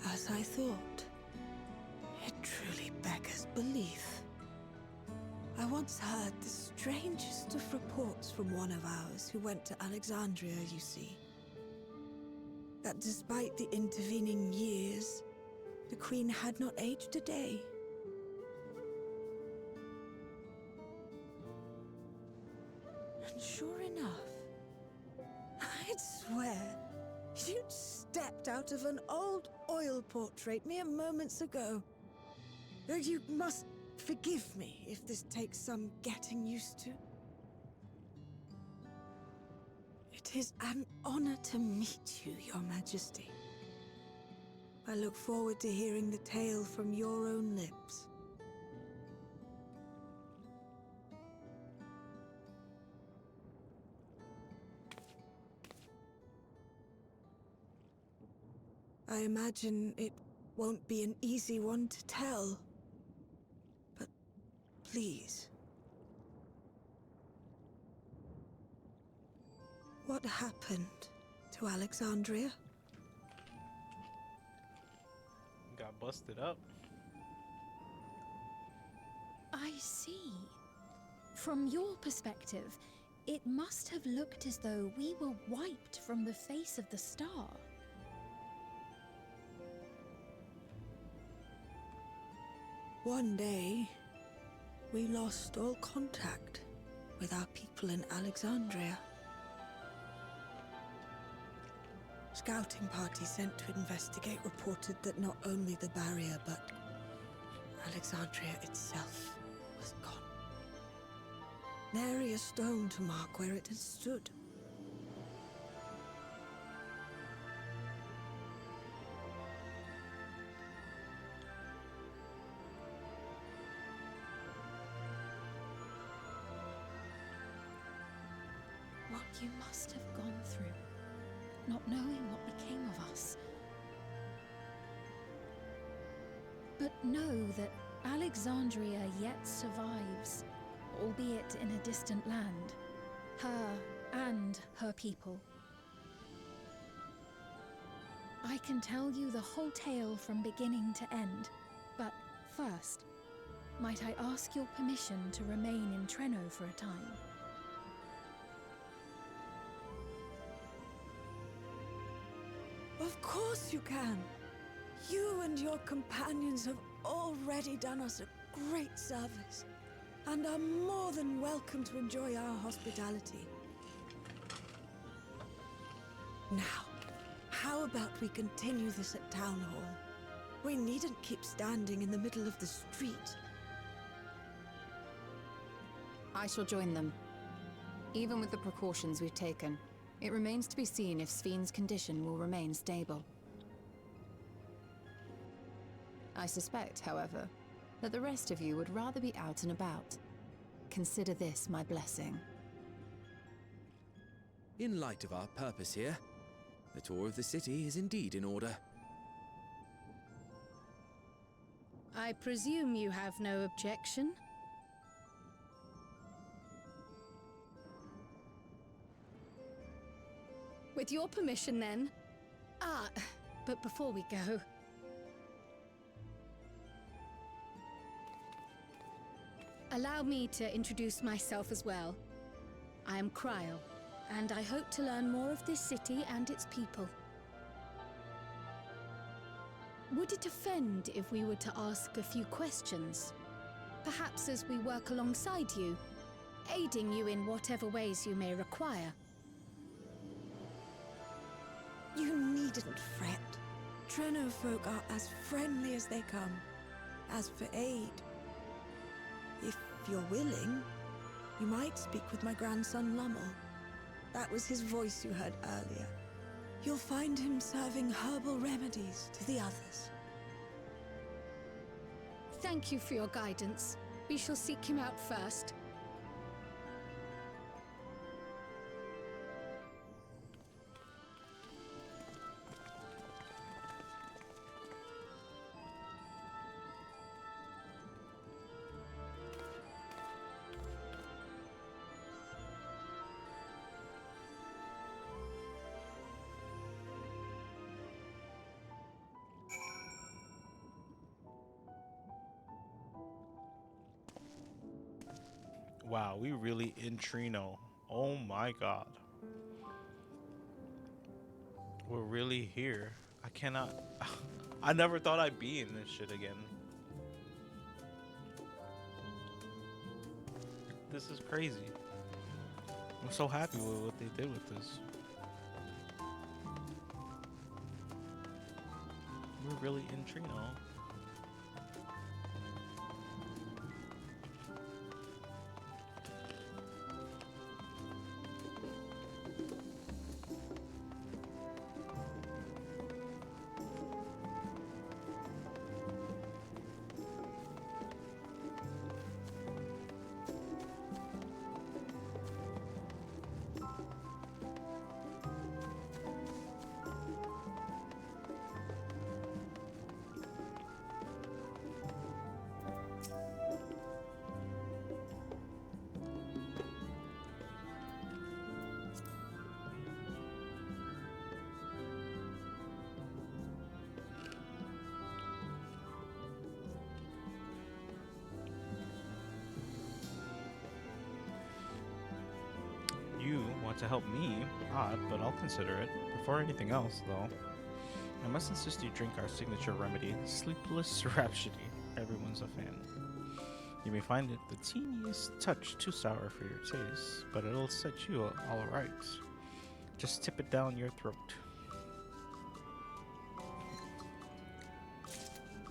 As I thought. It truly beggars belief. I once heard the strangest of reports from one of ours who went to Alexandria, you see. That despite the intervening years, the Queen had not aged a day. And sure enough, I'd swear you'd stepped out of an old oil portrait mere moments ago. Though you must forgive me if this takes some getting used to. It is an honor to meet you, Your Majesty. I look forward to hearing the tale from your own lips. I imagine it won't be an easy one to tell. But please. What happened to Alexandria? Got busted up. I see. From your perspective, it must have looked as though we were wiped from the face of the star. One day, we lost all contact with our people in Alexandria. Scouting party sent to investigate reported that not only the barrier, but Alexandria itself was gone. Nary a stone to mark where it had stood. What you must have gone through, not knowing what became of us. But know that Alexandria yet survives, albeit in a distant land. Her and her people. I can tell you the whole tale from beginning to end, but first, might I ask your permission to remain in Treno for a time? Of course you can. You and your companions have already done us a great service, and are more than welcome to enjoy our hospitality. Now, how about we continue this at Town Hall? We needn't keep standing in the middle of the street. I shall join them. Even with the precautions we've taken, it remains to be seen if Sven's condition will remain stable. I suspect, however, that the rest of you would rather be out and about. Consider this my blessing. In light of our purpose here, the tour of the city is indeed in order. I presume you have no objection? With your permission, then. But before we go... allow me to introduce myself as well. I am Cryle, and I hope to learn more of this city and its people. Would it offend if we were to ask a few questions? Perhaps as we work alongside you, aiding you in whatever ways you may require. You needn't fret. Treno folk are as friendly as they come. As for aid, if you're willing, you might speak with my grandson Lummel. That was his voice you heard earlier. You'll find him serving herbal remedies to the others. Thank you for your guidance. We shall seek him out first. Wow, we really in Treno. Oh my god. We're really here. I cannot... I never thought I'd be in this shit again. This is crazy. I'm so happy with what they did with this. We're really in Treno. You want to help me? Odd, but I'll consider it. Before anything else, though, I must insist you drink our signature remedy, Sleepless Rhapsody. everyone's a fan. You may find it the teeniest touch too sour for your taste, but it'll set you all right. Just tip it down your throat.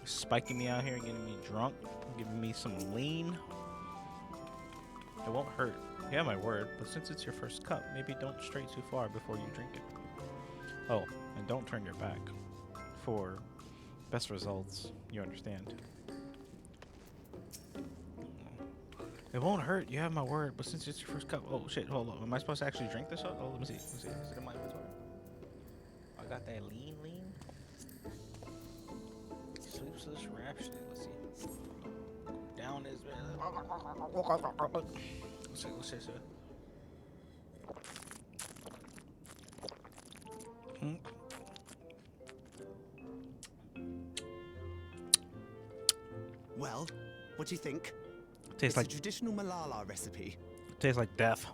Spiking me out here, getting me drunk, giving me some lean. It won't hurt. You have my word, but since it's your first cup, maybe don't stray too far before you drink it. Oh, and don't turn your back. For best results, you understand. It won't hurt. You have my word, but since it's your first cup, oh shit! Hold on. Am I supposed to actually drink this? Oh, let me see. Is it in my inventory? I got that lean. Sleepless Rhapsody. Let's see. Down is. Let's see. Well, what do you think? Tastes like a traditional Malala recipe. Tastes like death.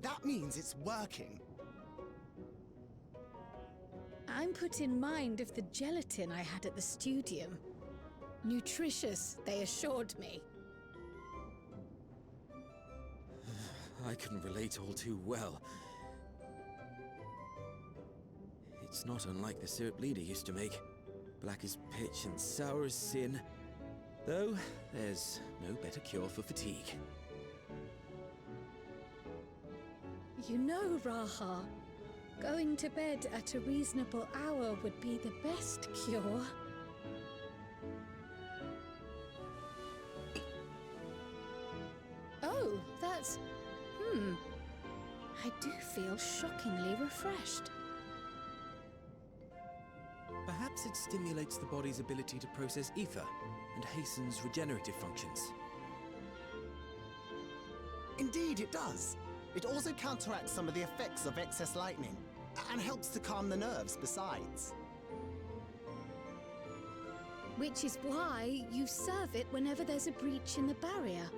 That means it's working. I'm put in mind of the gelatin I had at the studium. Nutritious, they assured me. I can relate all too well. It's not unlike the syrup Leader used to make. Black as pitch and sour as sin. Though, there's no better cure for fatigue. You know, Raha, going to bed at a reasonable hour would be the best cure. Oh, that's... I do feel shockingly refreshed. Perhaps it stimulates the body's ability to process ether and hastens regenerative functions. Indeed, it does. It also counteracts some of the effects of excess lightning, and helps to calm the nerves besides. Which is why you serve it whenever there's a breach in the barrier.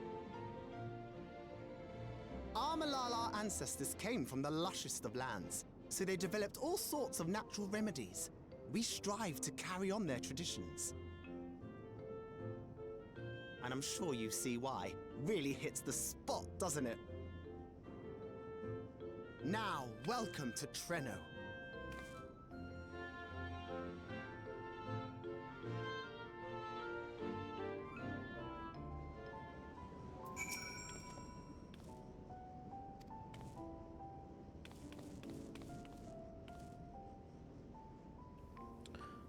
Our Malala ancestors came from the lushest of lands, so they developed all sorts of natural remedies. We strive to carry on their traditions. And I'm sure you see why. Really hits the spot, doesn't it? Now, welcome to Treno.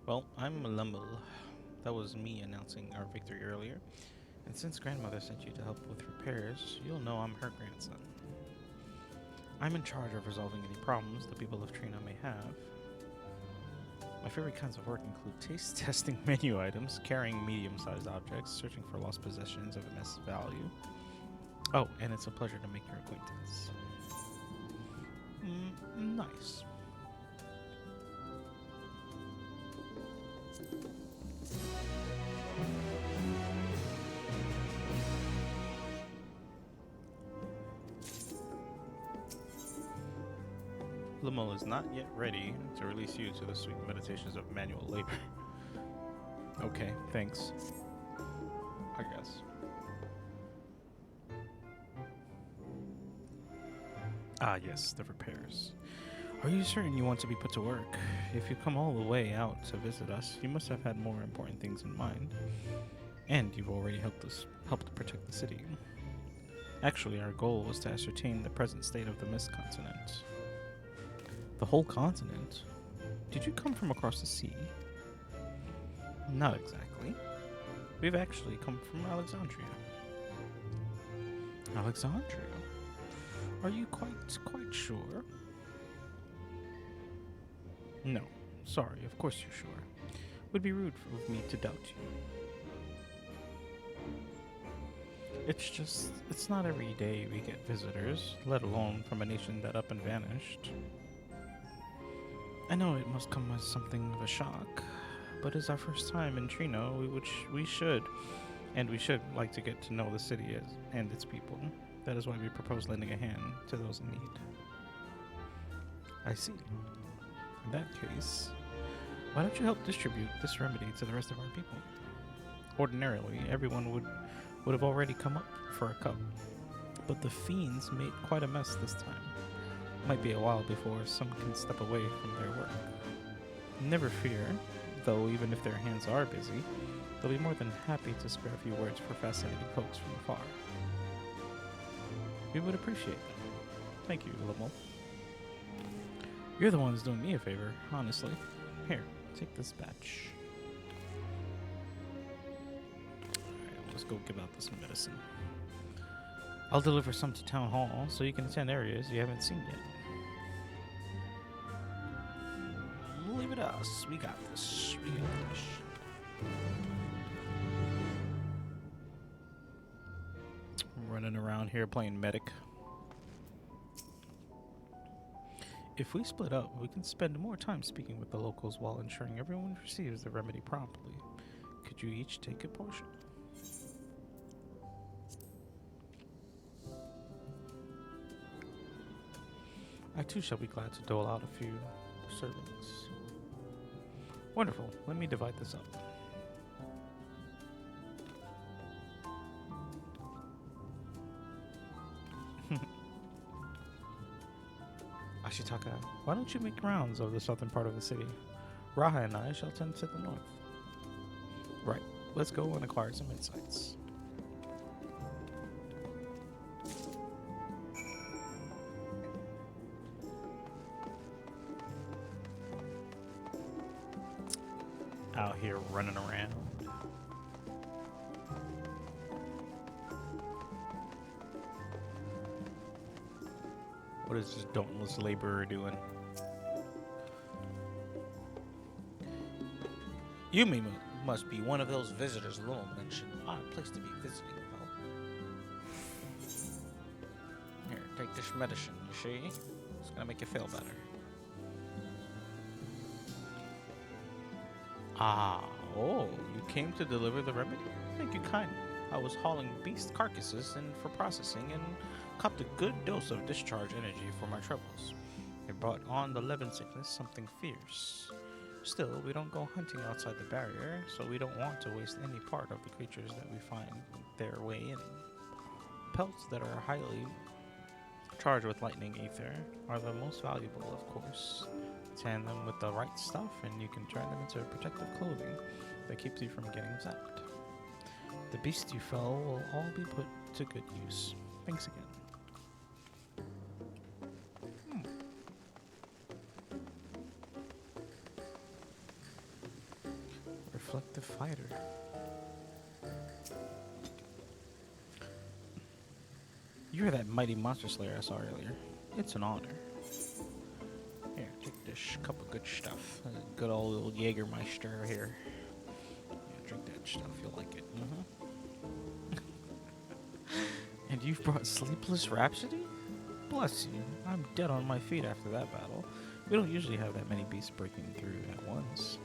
Well, I'm Lummel. That was me announcing our victory earlier. And since grandmother sent you to help with repairs, you'll know I'm her grandson. I'm in charge of resolving any problems the people of Trina may have. My favorite kinds of work include taste testing menu items, carrying medium-sized objects, searching for lost possessions of immense value. Oh, and it's a pleasure to make your acquaintance. Nice. Lummel is not yet ready to release you to the sweet meditations of manual labor. Okay, thanks. I guess. Ah, yes, the repairs. Are you certain you want to be put to work? If you come all the way out to visit us, you must have had more important things in mind. And you've already helped protect the city. Actually, our goal was to ascertain the present state of the Mist Continent. The whole continent? Did you come from across the sea? Not exactly. We've actually come from Alexandria. Alexandria? Are you quite sure? No. Sorry, of course you're sure. Would be rude of me to doubt you. It's just, it's not every day we get visitors, let alone from a nation that up and vanished. I know it must come as something of a shock, but it's our first time in Trino, we should like to get to know the city and its people. That is why we propose lending a hand to those in need. I see. In that case, why don't you help distribute this remedy to the rest of our people? Ordinarily, everyone would have already come up for a cup, but the fiends made quite a mess this time. Might be a while before some can step away from their work. Never fear, though even if their hands are busy, they'll be more than happy to spare a few words for fascinating folks from afar. We would appreciate that. Thank you, Limel. You're the one who's doing me a favor, honestly. Here, take this batch. Alright, let's go give out this medicine. I'll deliver some to Town Hall so you can attend areas you haven't seen yet. Leave it to us. We got this. We got this. Running around here playing medic. If we split up, we can spend more time speaking with the locals while ensuring everyone receives the remedy promptly. Could you each take a portion? I too shall be glad to dole out a few servings. Wonderful. Let me divide this up. Ashitaka, why don't you make rounds of the southern part of the city? Raha and I shall tend to the north. Right. Let's go and acquire some insights. Out here running around. What is this dauntless laborer doing? You must be one of those visitors Lowell mentioned. Odd place to be visiting, though. Here, take this medicine, you see? It's gonna make you feel better. Oh, you came to deliver the remedy? Thank you kindly. I was hauling beast carcasses in for processing and copped a good dose of discharge energy for my troubles. It brought on the Levin sickness, something fierce. Still, we don't go hunting outside the barrier, so we don't want to waste any part of the creatures that we find their way in. Pelts that are highly charged with lightning ether are the most valuable, of course. Tan them with the right stuff and you can turn them into protective clothing that keeps you from getting zapped. The beast you fell will all be put to good use. Thanks again. Reflective fighter. You're that mighty monster slayer I saw earlier. It's an honor. Here, take this cup of good stuff. Good old Jägermeister here. Yeah, drink that stuff, you'll like it. And you've brought Sleepless Rhapsody? Bless you. I'm dead on my feet after that battle. We don't usually have that many beasts breaking through at once.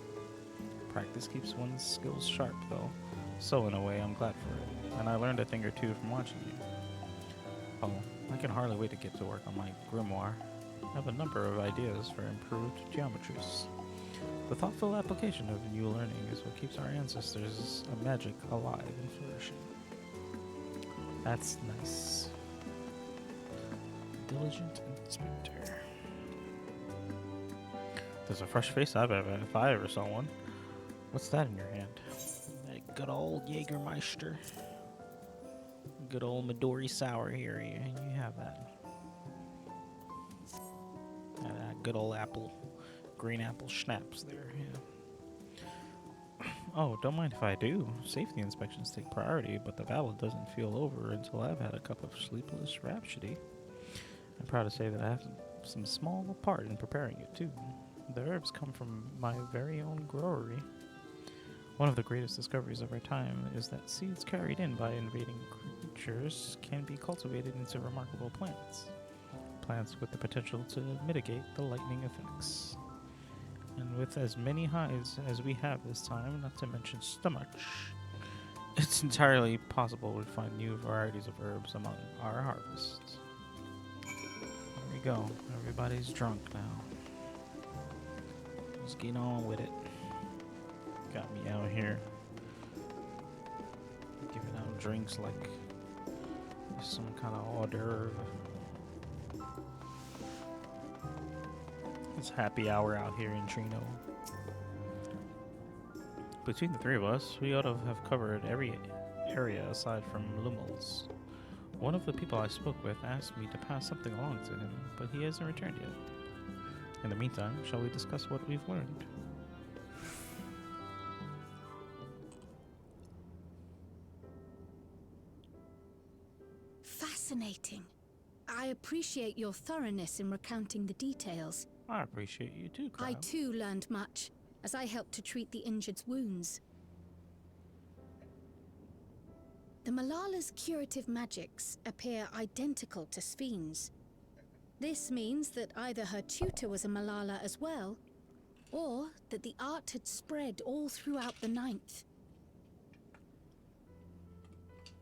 Practice keeps one's skills sharp, though. So, in a way, I'm glad for it. And I learned a thing or two from watching you. Oh, I can hardly wait to get to work on my grimoire. I have a number of ideas for improved geometries. The thoughtful application of new learning is what keeps our ancestors' magic alive and flourishing. That's nice. Diligent inspector. There's a fresh face if I ever saw one. What's that in your hand? That good old Jägermeister. Good old Midori Sour here. You have that. That good old apple. Green apple schnapps there, yeah. Oh, don't mind if I do. Safety inspections take priority, but the battle doesn't feel over until I've had a cup of Sleepless Rhapsody. I'm proud to say that I have some small part in preparing it, too. The herbs come from my very own growery. One of the greatest discoveries of our time is that seeds carried in by invading creatures can be cultivated into remarkable plants. Plants with the potential to mitigate the lightning effects. And with as many hives as we have this time, not to mention stomach, it's entirely possible we'd find new varieties of herbs among our harvests. There we go. Everybody's drunk now. Let's get on with it. Got me out here giving out drinks like some kind of hors d'oeuvre. It's happy hour out here in Trino. Between the three of us, we ought to have covered every area aside from Lummel's. One of the people I spoke with asked me to pass something along to him, but he hasn't returned yet. In the meantime, shall we discuss what we've learned? Fascinating. I appreciate your thoroughness in recounting the details. I appreciate you too, Crab. I too learned much, as I helped to treat the injured's wounds. The Malala's curative magics appear identical to Spheen's. This means that either her tutor was a Malala as well, or that the art had spread all throughout the Ninth.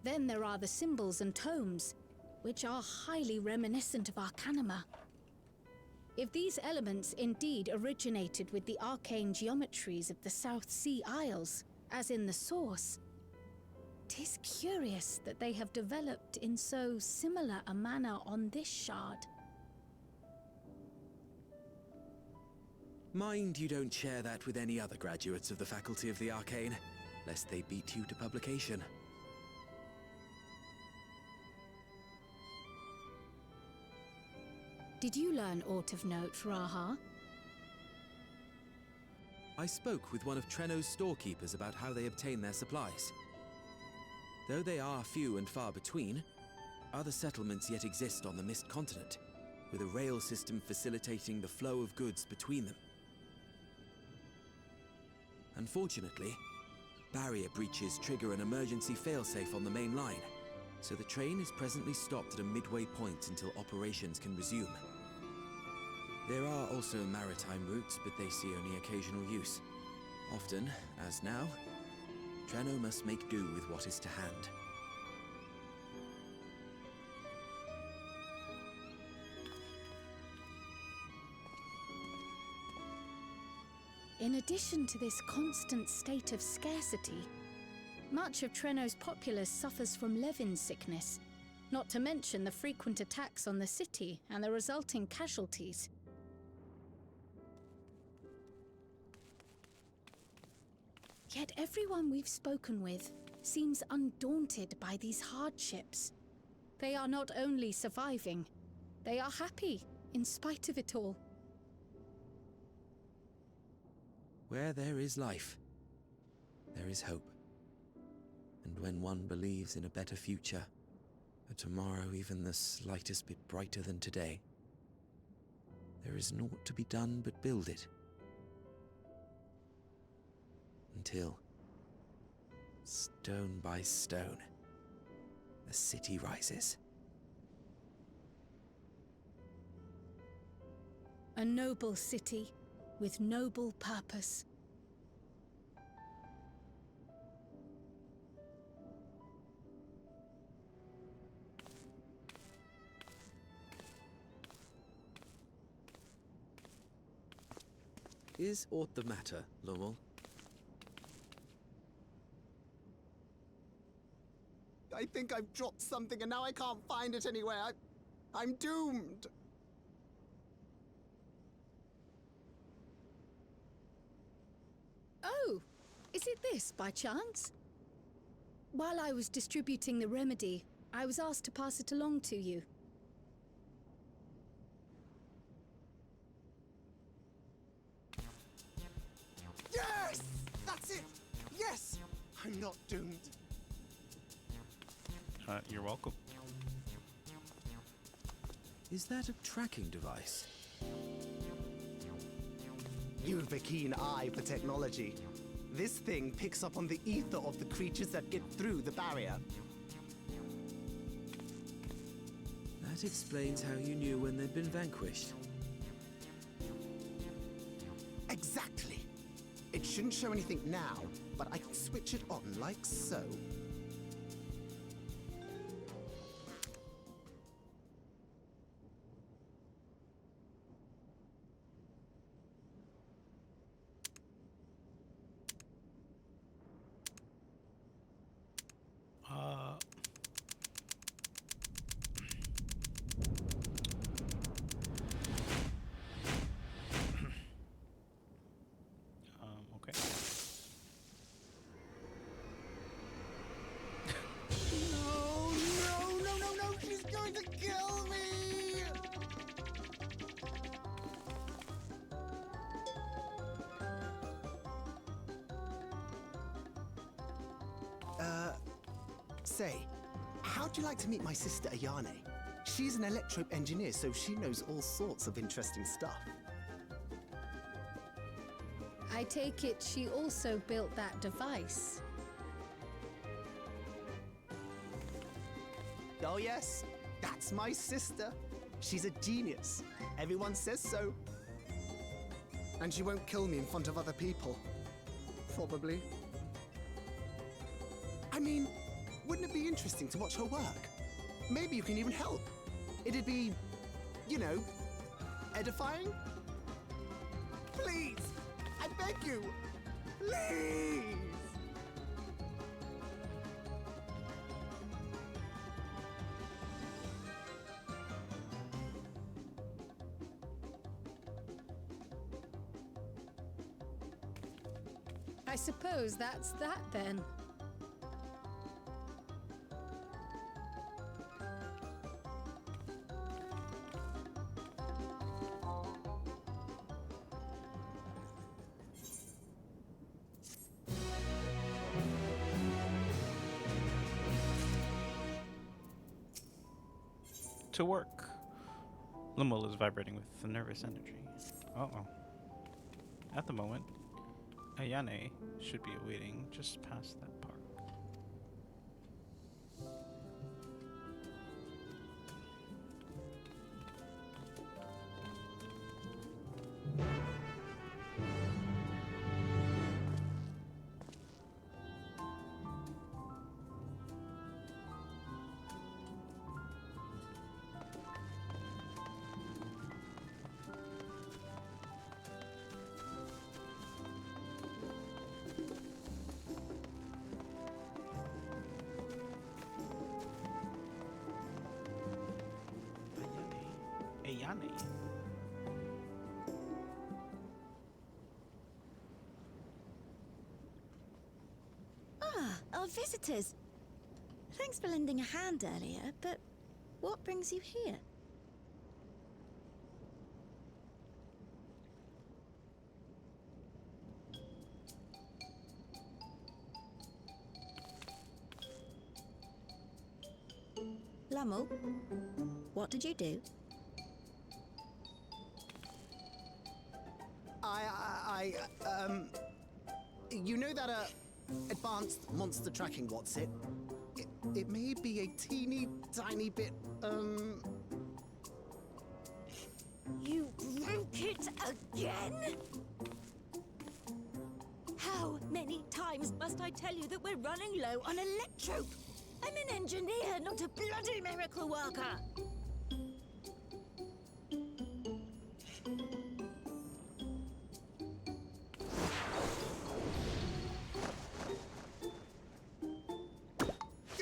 Then there are the symbols and tomes, which are highly reminiscent of Arcanima. If these elements indeed originated with the arcane geometries of the South Sea Isles, as in the source, 'tis curious that they have developed in so similar a manner on this shard. Mind you don't share that with any other graduates of the Faculty of the Arcane, lest they beat you to publication. Did you learn aught of note, Raha? I spoke with one of Treno's storekeepers about how they obtain their supplies. Though they are few and far between, other settlements yet exist on the Mist Continent, with a rail system facilitating the flow of goods between them. Unfortunately, barrier breaches trigger an emergency failsafe on the main line, so the train is presently stopped at a midway point until operations can resume. There are also maritime routes, but they see only occasional use. Often, as now, Treno must make do with what is to hand. In addition to this constant state of scarcity, much of Treno's populace suffers from Levin sickness, not to mention the frequent attacks on the city and the resulting casualties. Yet everyone we've spoken with seems undaunted by these hardships. They are not only surviving, they are happy in spite of it all. Where there is life, there is hope. And when one believes in a better future, a tomorrow even the slightest bit brighter than today, there is naught to be done but build it. Until, stone by stone, a city rises. A noble city with noble purpose. Is aught the matter, Lummel? I think I've dropped something and now I can't find it anywhere. I'm doomed. Oh, is it this by chance? While I was distributing the remedy, I was asked to pass it along to you. Yes! That's it! Yes! I'm not doomed. You're welcome. Is that a tracking device? You've a keen eye for technology. This thing picks up on the ether of the creatures that get through the barrier. That explains how you knew when they'd been vanquished. Exactly. It shouldn't show anything now, but I can switch it on like so. Okay. No, she's going to kill me! Say, how'd you like to meet my sister Ayane? She's an electrope engineer, so she knows all sorts of interesting stuff. I take it she also built that device. Oh yes, that's my sister. She's a genius. Everyone says so. And she won't kill me in front of other people. Probably. I mean, wouldn't it be interesting to watch her work? Maybe you can even help. It'd be, you know, edifying? Please! I beg you! Please! I suppose that's that then. To work. Limol is vibrating with the nervous energy. Uh-oh. At the moment, Ayane should be awaiting just past that park. Ayane. Ah, our visitors. Thanks for lending a hand earlier, but what brings you here? Lamel, what did you do? You know that, advanced monster tracking, what's it? It may be a teeny tiny bit, You broke it again? How many times must I tell you that we're running low on electrope? I'm an engineer, not a bloody miracle worker.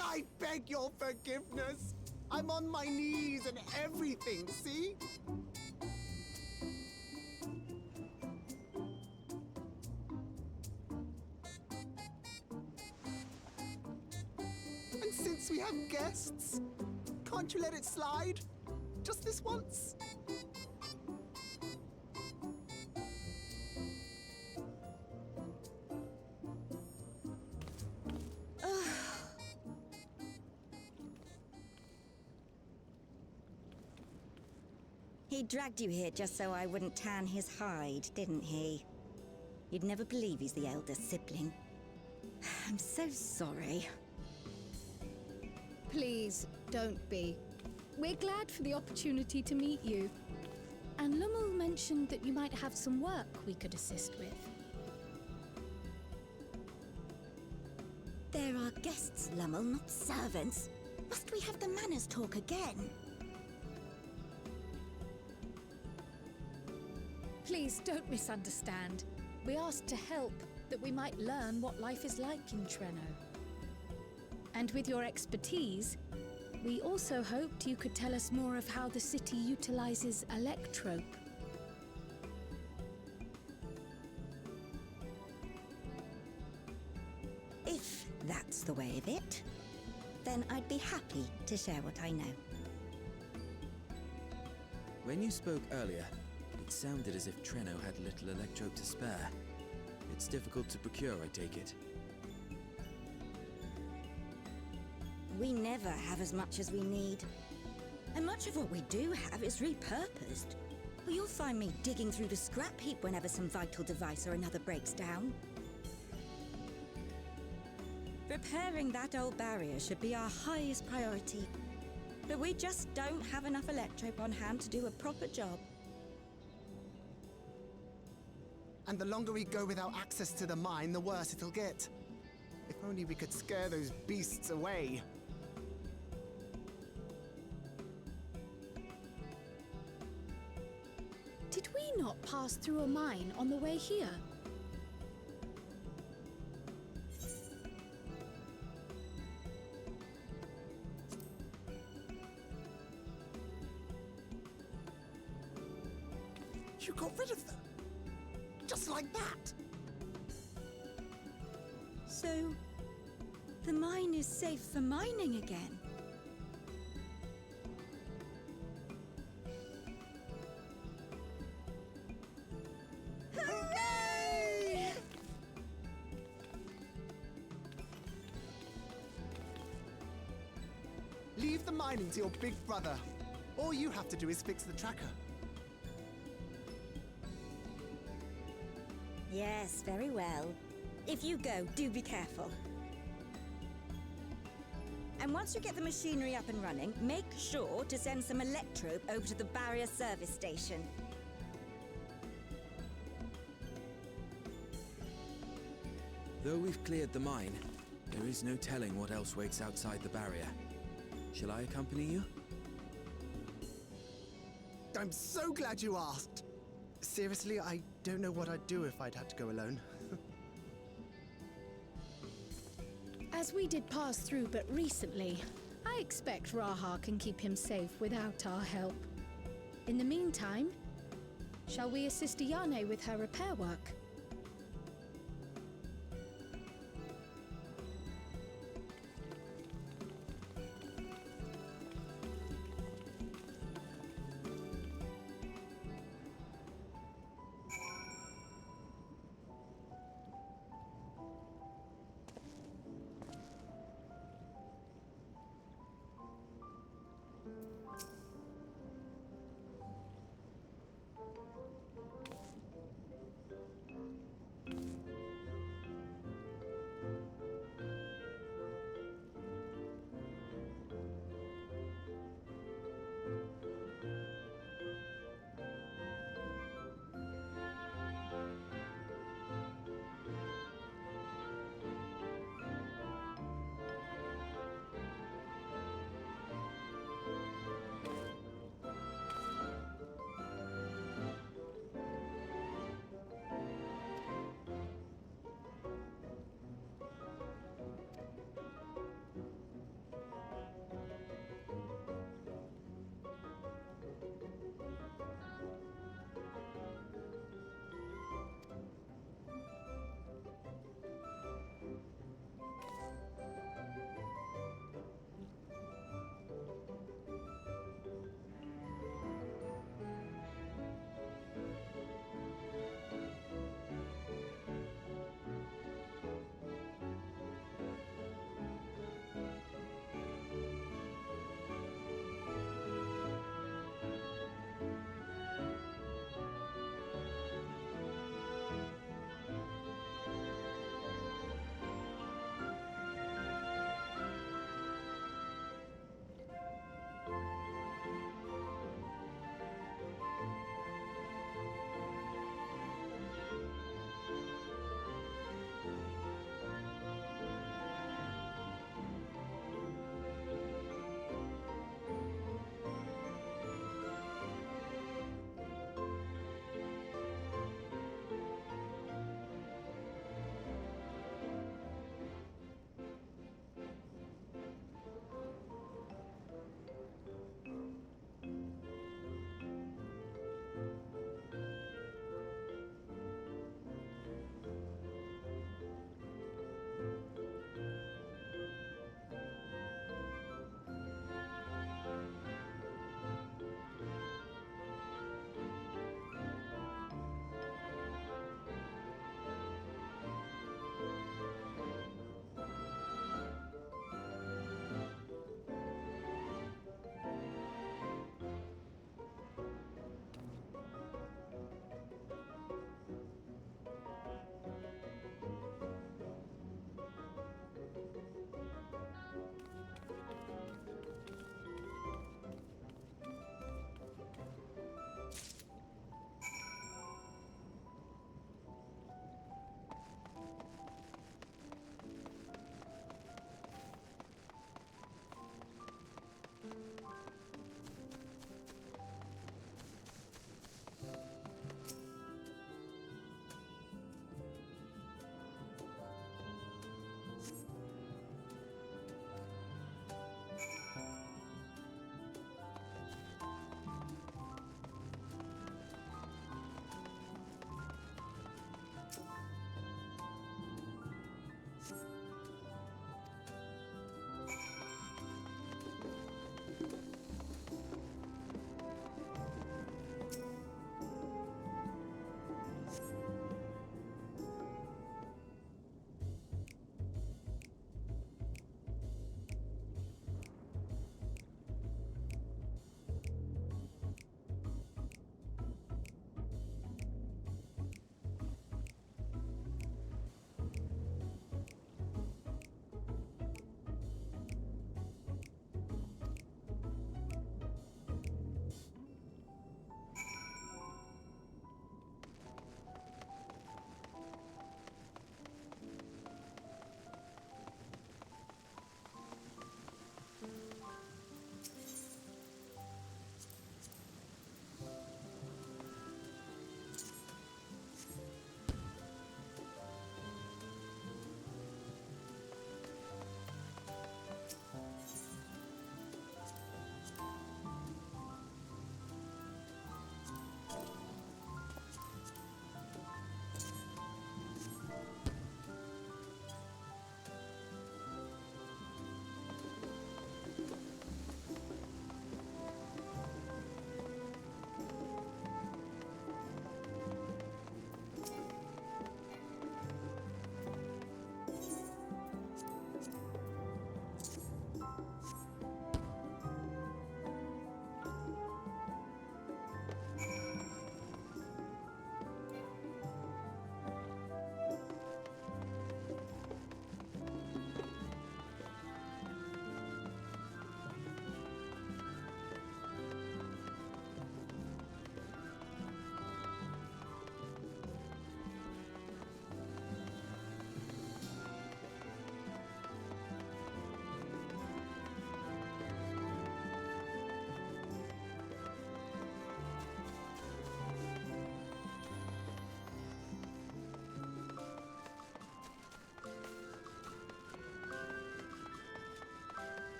I beg your forgiveness. I'm on my knees and everything, see? And since we have guests, can't you let it slide? Just this once? He dragged you here just so I wouldn't tan his hide, didn't he? You'd never believe he's the elder sibling. I'm so sorry. Please, don't be. We're glad for the opportunity to meet you. And Lummel mentioned that you might have some work we could assist with. There are guests, Lummel, not servants. Must we have the manners talk again? Please don't misunderstand. We asked to help, that we might learn what life is like in Treno. And with your expertise, we also hoped you could tell us more of how the city utilizes Electrope. If that's the way of it, then I'd be happy to share what I know. When you spoke earlier, it sounded as if Treno had little electrope to spare. It's difficult to procure, I take it. We never have as much as we need. And much of what we do have is repurposed. Well, you'll find me digging through the scrap heap whenever some vital device or another breaks down. Repairing that old barrier should be our highest priority. But we just don't have enough electrope on hand to do a proper job. And the longer we go without access to the mine, the worse it'll get. If only we could scare those beasts away. Did we not pass through a mine on the way here? You got rid of them? Just like that? So, the mine is safe for mining again? Hooray! Leave the mining to your big brother. All you have to do is fix the tracker. Yes, very well. If you go, do be careful. And once you get the machinery up and running, make sure to send some electrope over to the barrier service station. Though we've cleared the mine, there is no telling what else waits outside the barrier. Shall I accompany you? I'm so glad you asked. Seriously, I don't know what I'd do if I'd had to go alone. As we did pass through but recently, I expect Raha can keep him safe without our help. In the meantime, shall we assist Ayane with her repair work?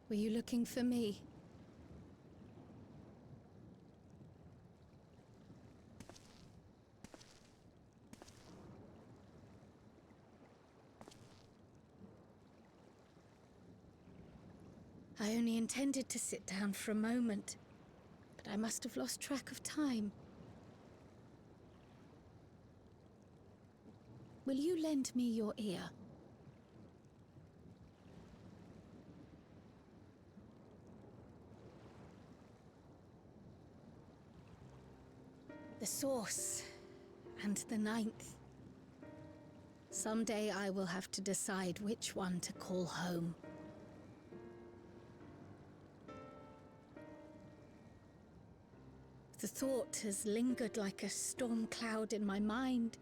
Were you looking for me? I only intended to sit down for a moment, but I must have lost track of time. Will you lend me your ear? The Source and the Ninth. Someday I will have to decide which one to call home. The thought has lingered like a storm cloud in my mind.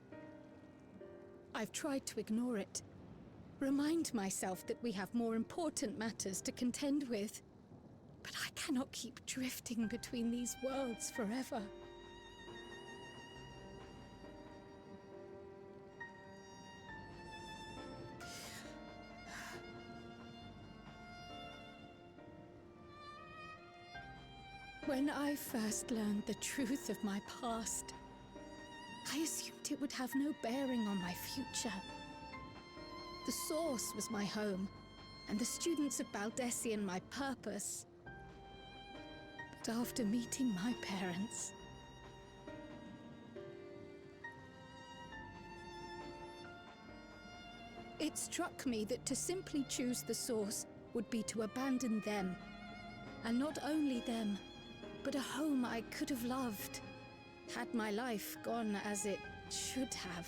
I've tried to ignore it, remind myself that we have more important matters to contend with. But I cannot keep drifting between these worlds forever. When I first learned the truth of my past, I assumed it would have no bearing on my future. The Source was my home, and the students of Baldessian my purpose. But after meeting my parents, it struck me that to simply choose the Source would be to abandon them. And not only them, but a home I could have loved, had my life gone as it should have.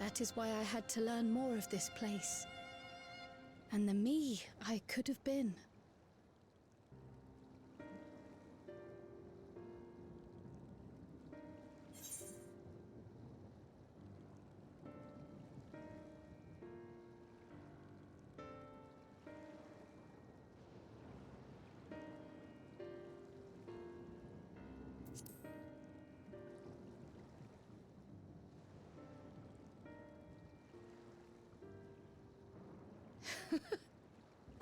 That is why I had to learn more of this place, and the me I could have been.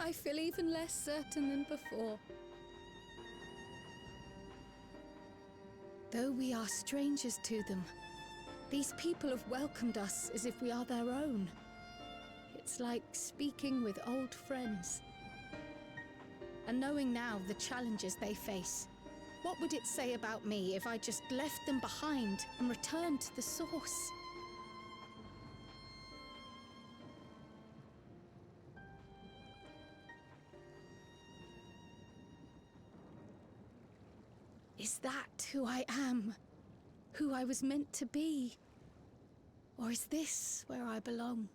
I feel even less certain than before. Though we are strangers to them, these people have welcomed us as if we are their own. It's like speaking with old friends. And knowing now the challenges they face, what would it say about me if I just left them behind and returned to the Source? Is that who I am? Who I was meant to be? Or is this where I belong?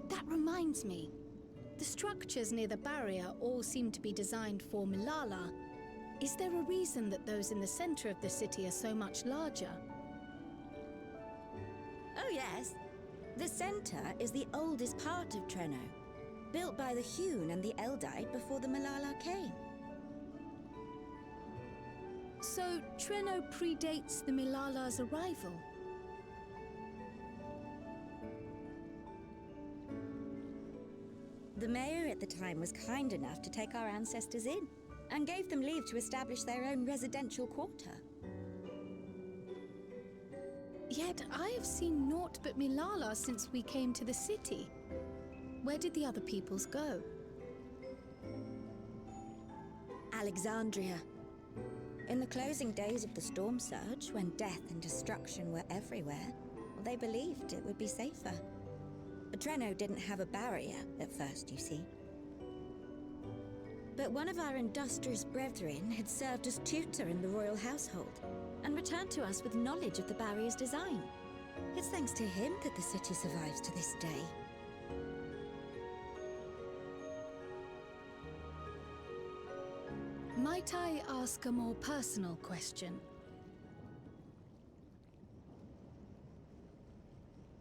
That reminds me. The structures near the barrier all seem to be designed for Milala. Is there a reason that those in the center of the city are so much larger? Oh yes. The center is the oldest part of Treno, built by the Hewn and the Eldite before the Milala came. So Treno predates the Milala's arrival? The mayor at the time was kind enough to take our ancestors in, and gave them leave to establish their own residential quarter. Yet I have seen naught but Milala since we came to the city. Where did the other peoples go? Alexandria. In the closing days of the storm surge, when death and destruction were everywhere, they believed it would be safer. Treno didn't have a barrier at first, you see. But one of our industrious brethren had served as tutor in the royal household and returned to us with knowledge of the barrier's design. It's thanks to him that the city survives to this day. Might I ask a more personal question?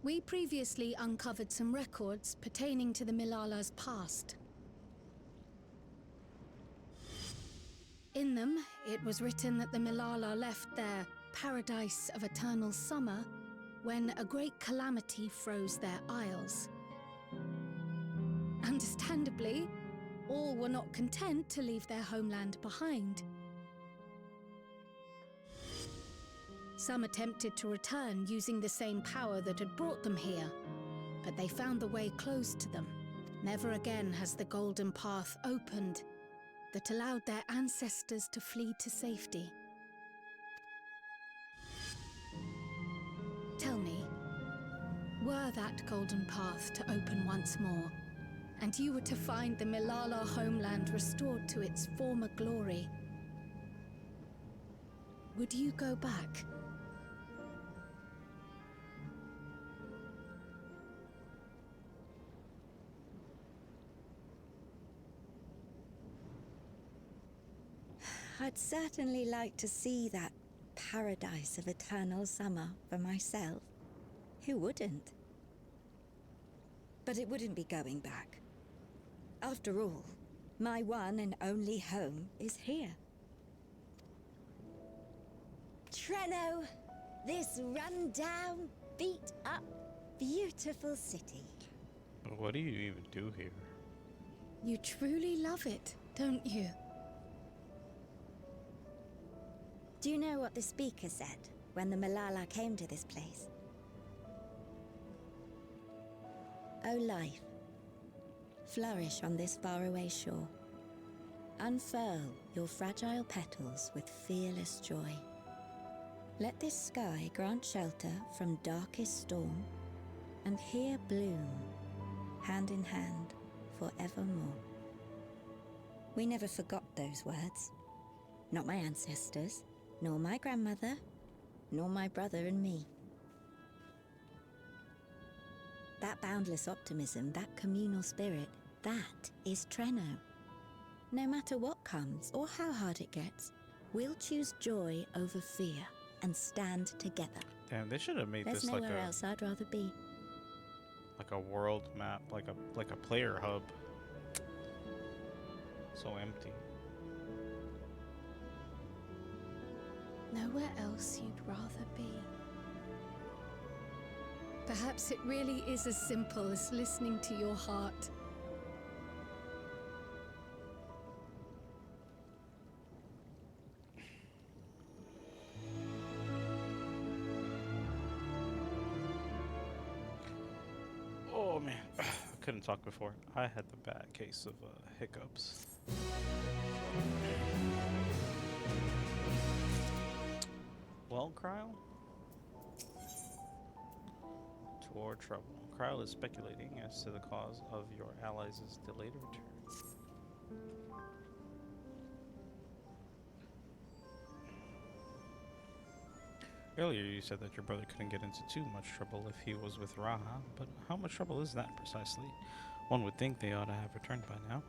We previously uncovered some records pertaining to the Milala's past. In them, it was written that the Milala left their paradise of eternal summer when a great calamity froze their isles. Understandably, all were not content to leave their homeland behind. Some attempted to return using the same power that had brought them here, but they found the way closed to them. Never again has the golden path opened that allowed their ancestors to flee to safety. Tell me, were that golden path to open once more, and you were to find the Milala homeland restored to its former glory, would you go back? I'd certainly like to see that paradise of eternal summer for myself. Who wouldn't? But it wouldn't be going back. After all, my one and only home is here. Treno, this run-down, beat-up, beautiful city. What do you even do here? You truly love it, don't you? Do you know what the speaker said when the Milala came to this place? O life, flourish on this faraway shore. Unfurl your fragile petals with fearless joy. Let this sky grant shelter from darkest storm, and here bloom, hand in hand, forevermore. We never forgot those words. Not my ancestors, nor my grandmother, nor my brother and me. That boundless optimism, that communal spirit, that is Treno. No matter what comes or how hard it gets, we'll choose joy over fear and stand together. Damn, they should have made There's this like nowhere else I'd rather be. a world map, like a player hub. So empty. Nowhere else you'd rather be. Perhaps it really is as simple as listening to your heart. Oh man, I couldn't talk before. I had the bad case of hiccups. Well, Kryle? Toward trouble. Kryle is speculating as to the cause of your allies' delayed return. Earlier you said that your brother couldn't get into too much trouble if he was with Raha, but how much trouble is that precisely? One would think they ought to have returned by now.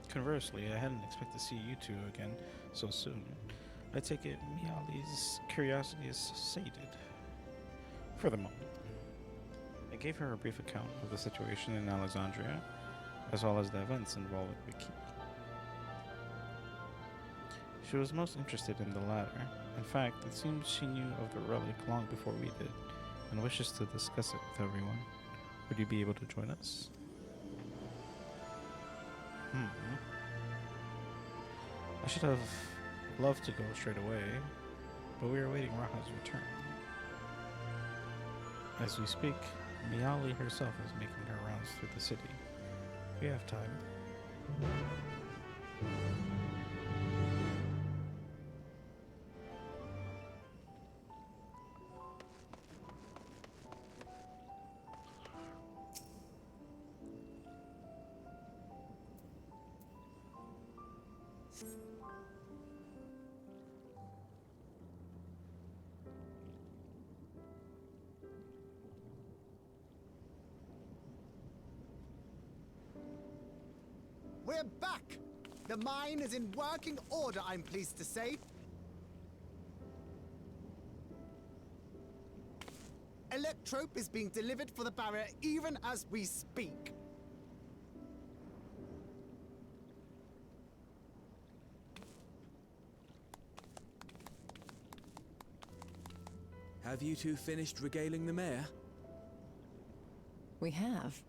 Conversely, I hadn't expected to see you two again so soon. I take it Miali's curiosity is sated. For the moment. I gave her a brief account of the situation in Alexandria, as well as the events involving Wiki. She was most interested in the latter. In fact, it seems she knew of the relic long before we did, and wishes to discuss it with everyone. Would you be able to join us? I should have loved to go straight away, but we are awaiting Raha's return. As we speak, Miali herself is making her rounds through the city. We have time. We're back! The mine is in working order, I'm pleased to say. Electrope is being delivered for the barrier even as we speak. Have you two finished regaling the mayor? We have.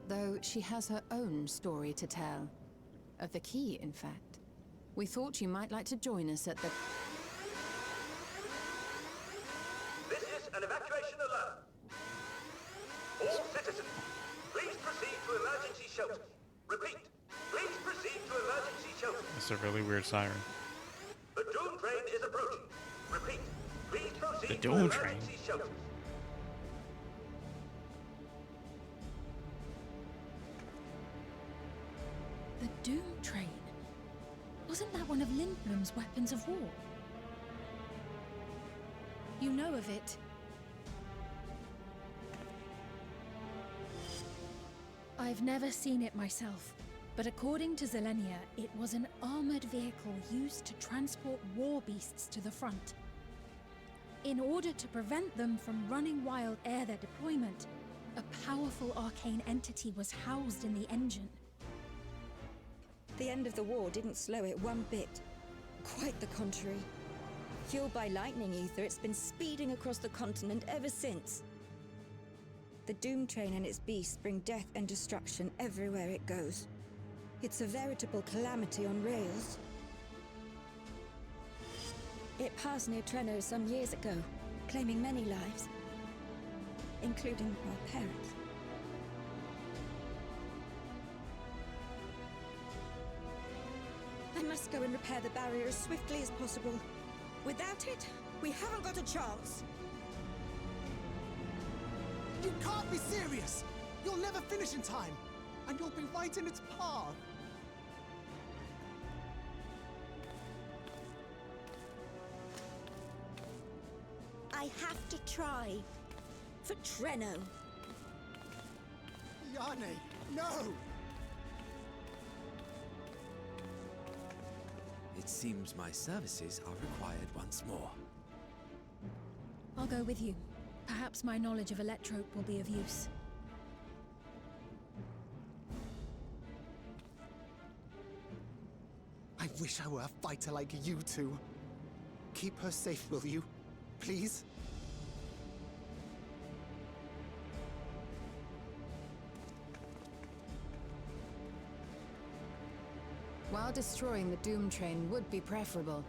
Though she has her own story to tell. Of the key, in fact. We thought you might like to join us at the... This is an evacuation alert. All citizens, please proceed to emergency shelters. Repeat, please proceed to emergency shelters. It's a really weird siren. The Doom train is approaching. Repeat, please proceed The to Doom train? emergency shelters. The Doom train? Wasn't that one of Lindblom's weapons of war? You know of it. I've never seen it myself, but according to Zelenia, it was an armored vehicle used to transport war beasts to the front. In order to prevent them from running wild ere their deployment, a powerful arcane entity was housed in the engine. The end of the war didn't slow it one bit. Quite the contrary. Fueled by lightning ether, it's been speeding across the continent ever since. The Doom train and its beasts bring death and destruction everywhere it goes. It's a veritable calamity on rails. It passed near Trenno some years ago, claiming many lives, including our parents. I must go and repair the barrier as swiftly as possible. Without it, we haven't got a chance. You can't be serious! You'll never finish in time, and you'll be right in its path. I have to try. For Trenno. Yane, no! It seems my services are required once more. I'll go with you. Perhaps my knowledge of Electrope will be of use. I wish I were a fighter like you two. Keep her safe, will you? Please? While destroying the Doom train would be preferable,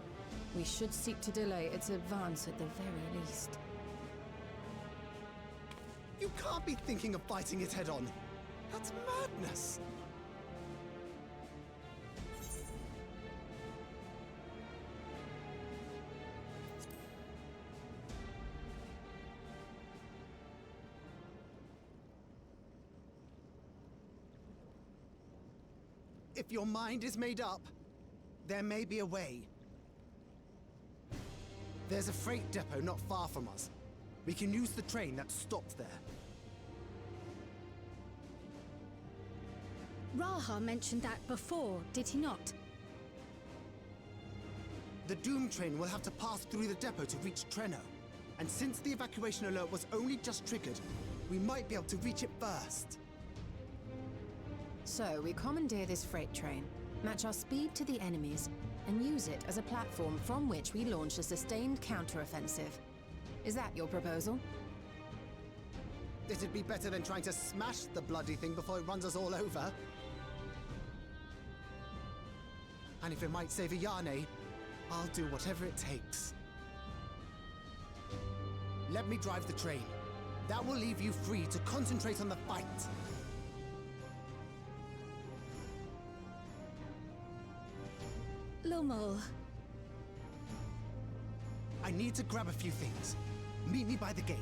we should seek to delay its advance at the very least. You can't be thinking of fighting it head-on. That's madness! If your mind is made up, there may be a way. There's a freight depot not far from us. We can use the train that stopped there. Raha mentioned that before, did he not? The Doom train will have to pass through the depot to reach Trenno. And since the evacuation alert was only just triggered, we might be able to reach it first. So, we commandeer this freight train, match our speed to the enemy's, and use it as a platform from which we launch a sustained counteroffensive. Is that your proposal? It'd be better than trying to smash the bloody thing before it runs us all over. And if it might save Ayane, I'll do whatever it takes. Let me drive the train. That will leave you free to concentrate on the fight. Lumul. I need to grab a few things. Meet me by the gate.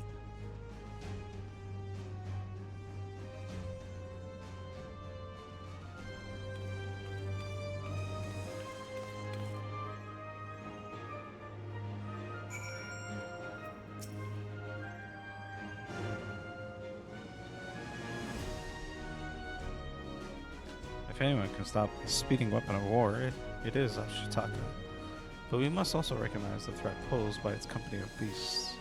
If anyone can stop the speeding weapon of war, it is Ashitaka. But we must also recognize the threat posed by its company of beasts.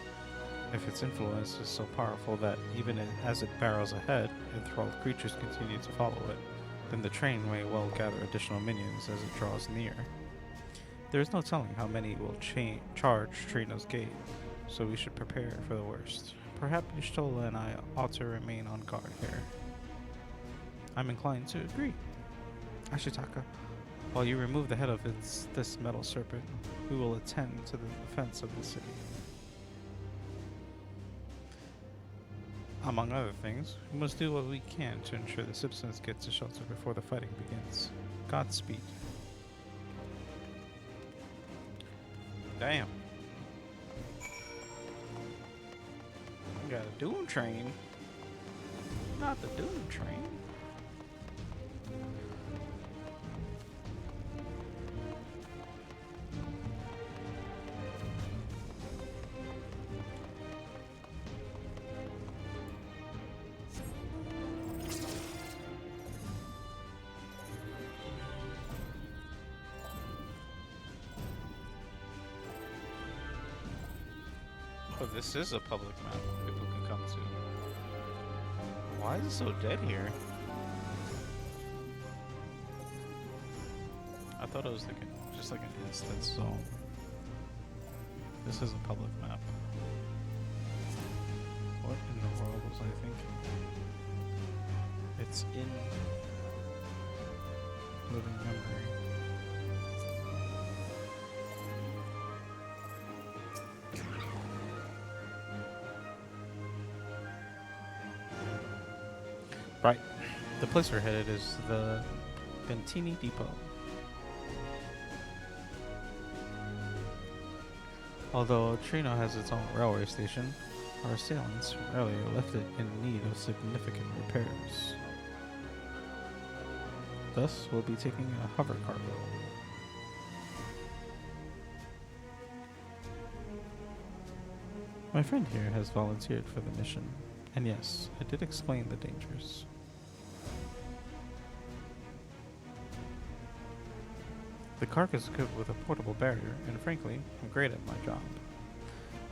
If its influence is so powerful that even as it barrels ahead, enthralled creatures continue to follow it, then the train may well gather additional minions as it draws near. There is no telling how many will charge Trino's gate, so we should prepare for the worst. Perhaps Y'shtola and I ought to remain on guard here. I'm inclined to agree. Ashitaka, while you remove the head of this metal serpent, we will attend to the defense of the city. Among other things, we must do what we can to ensure the citizens get to shelter before the fighting begins. Godspeed. Damn. I got a Doom train. Not the Doom train. Oh, this is a public map people can come to. Why is it so dead here? I thought it was like just like an instance zone. This is a public map. What in the world was I thinking? It's in living memory. Right. The place we're headed is the Bentini Depot. Although Trino has its own railway station, our assailants earlier left it in need of significant repairs. Thus, we'll be taking a hover cargo. My friend here has volunteered for the mission, and yes, I did explain the dangers. The Kark is equipped with a portable barrier, and frankly, I'm great at my job.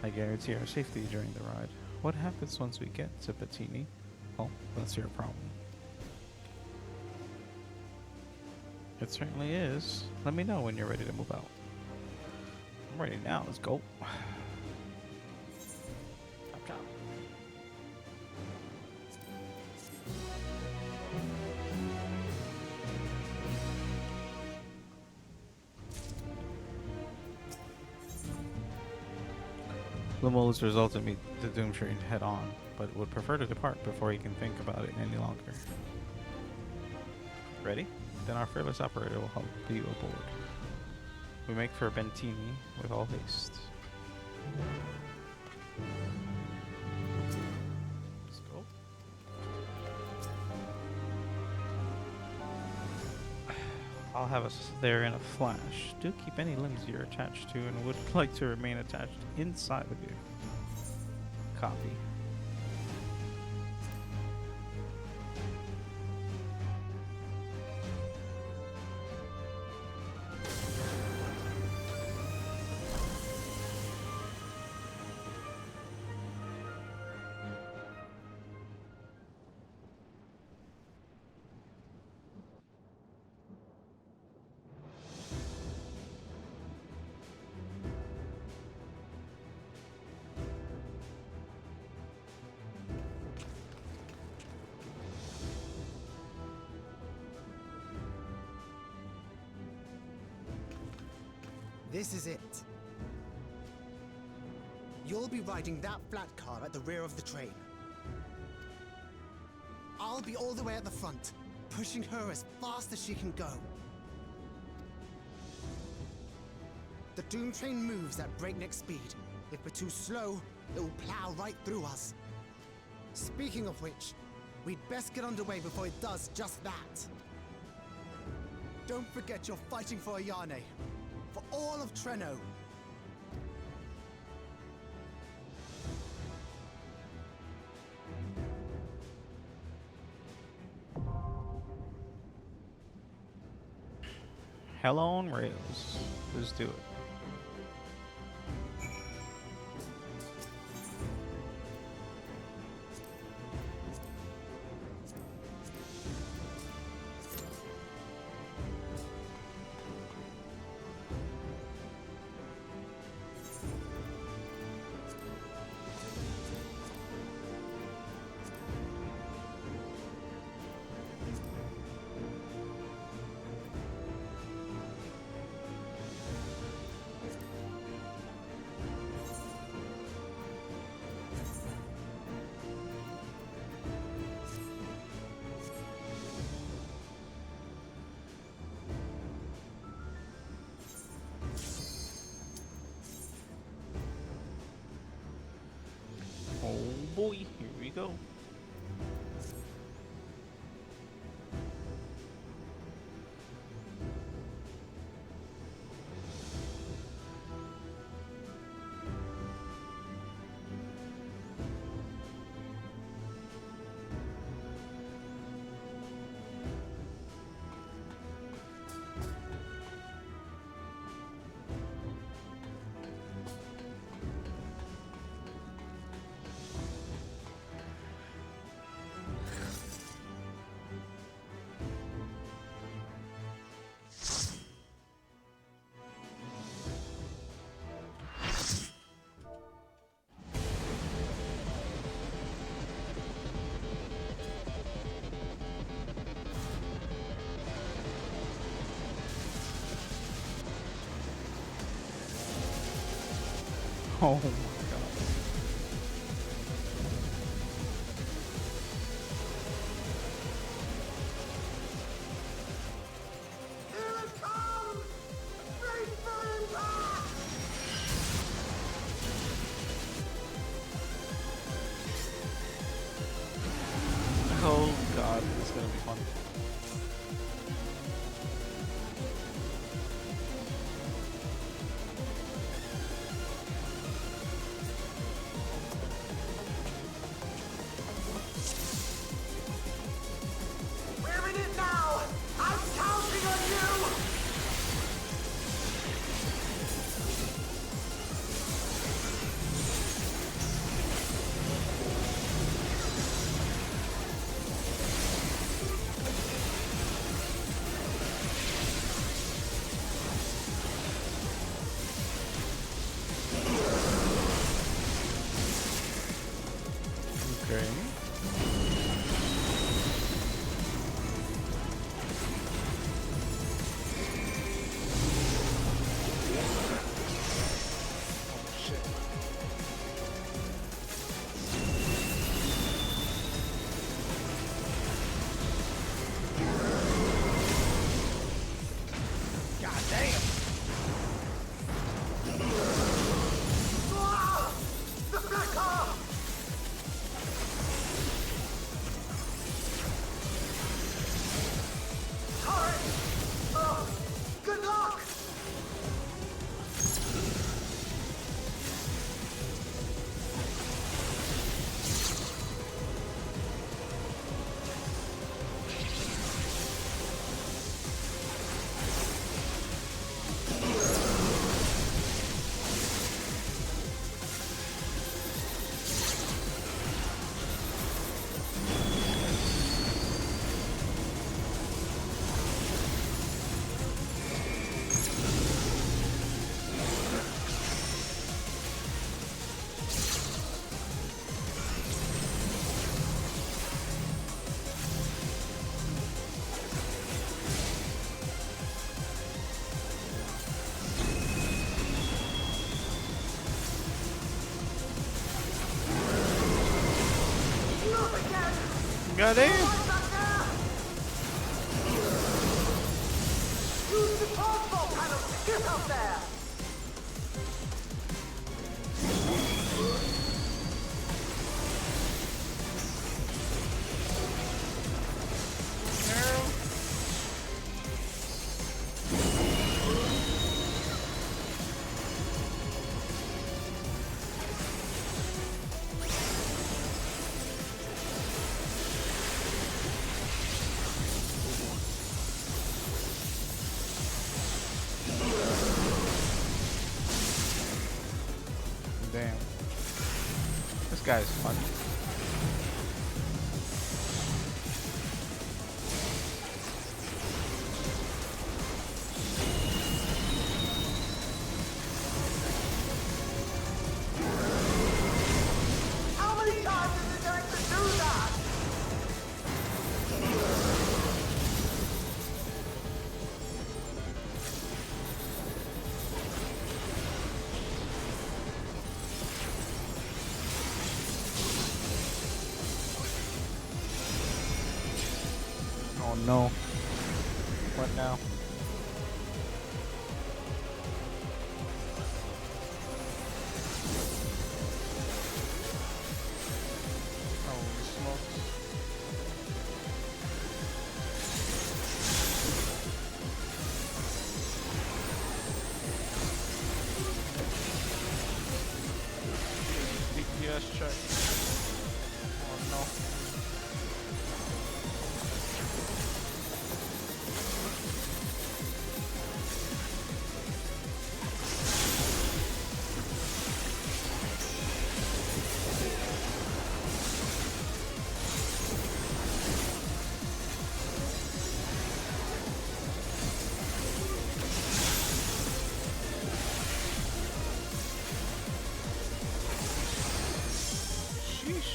I guarantee our safety during the ride. What happens once we get to Bettini? Well, that's your problem. It certainly is. Let me know when you're ready to move out. I'm ready now, let's go. Chop chop. Lumul has resolved to meet the Doom Train head on, but would prefer to depart before he can think about it any longer. Ready? Then our fearless operator will help you aboard. We make for Bentini with all haste. Let's go. I'll have us there in a flash. Do keep any limbs you're attached to and would like to remain attached inside of you. Copy. This is it. You'll be riding that flat car at the rear of the train. I'll be all the way at the front, pushing her as fast as she can go. The Doom train moves at breakneck speed. If we're too slow, it will plow right through us. Speaking of which, we'd best get underway before it does just that. Don't forget you're fighting for Ayane, for all of Treno. Hell on rails. Let's do it. Oh boy, here we go. Oh my god. Here it comes! Great impact! Oh god, this is gonna be fun. We're in it now! I'm counting on you! Okay. God damn! Ah! The black car! Goddamn. Use the transport panel to get up there! Damn. This guy's funny. How many times is it going to do that? Oh no. What now? Holy smokes. DPS check. Oh no. Sheesh.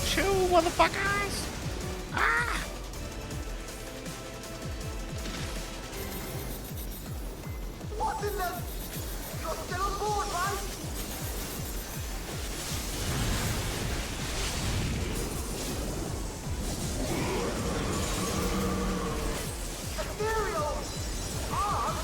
Chill, motherfuckers! Ah! What's in the... You're still on board, right? Ethereal! Arm?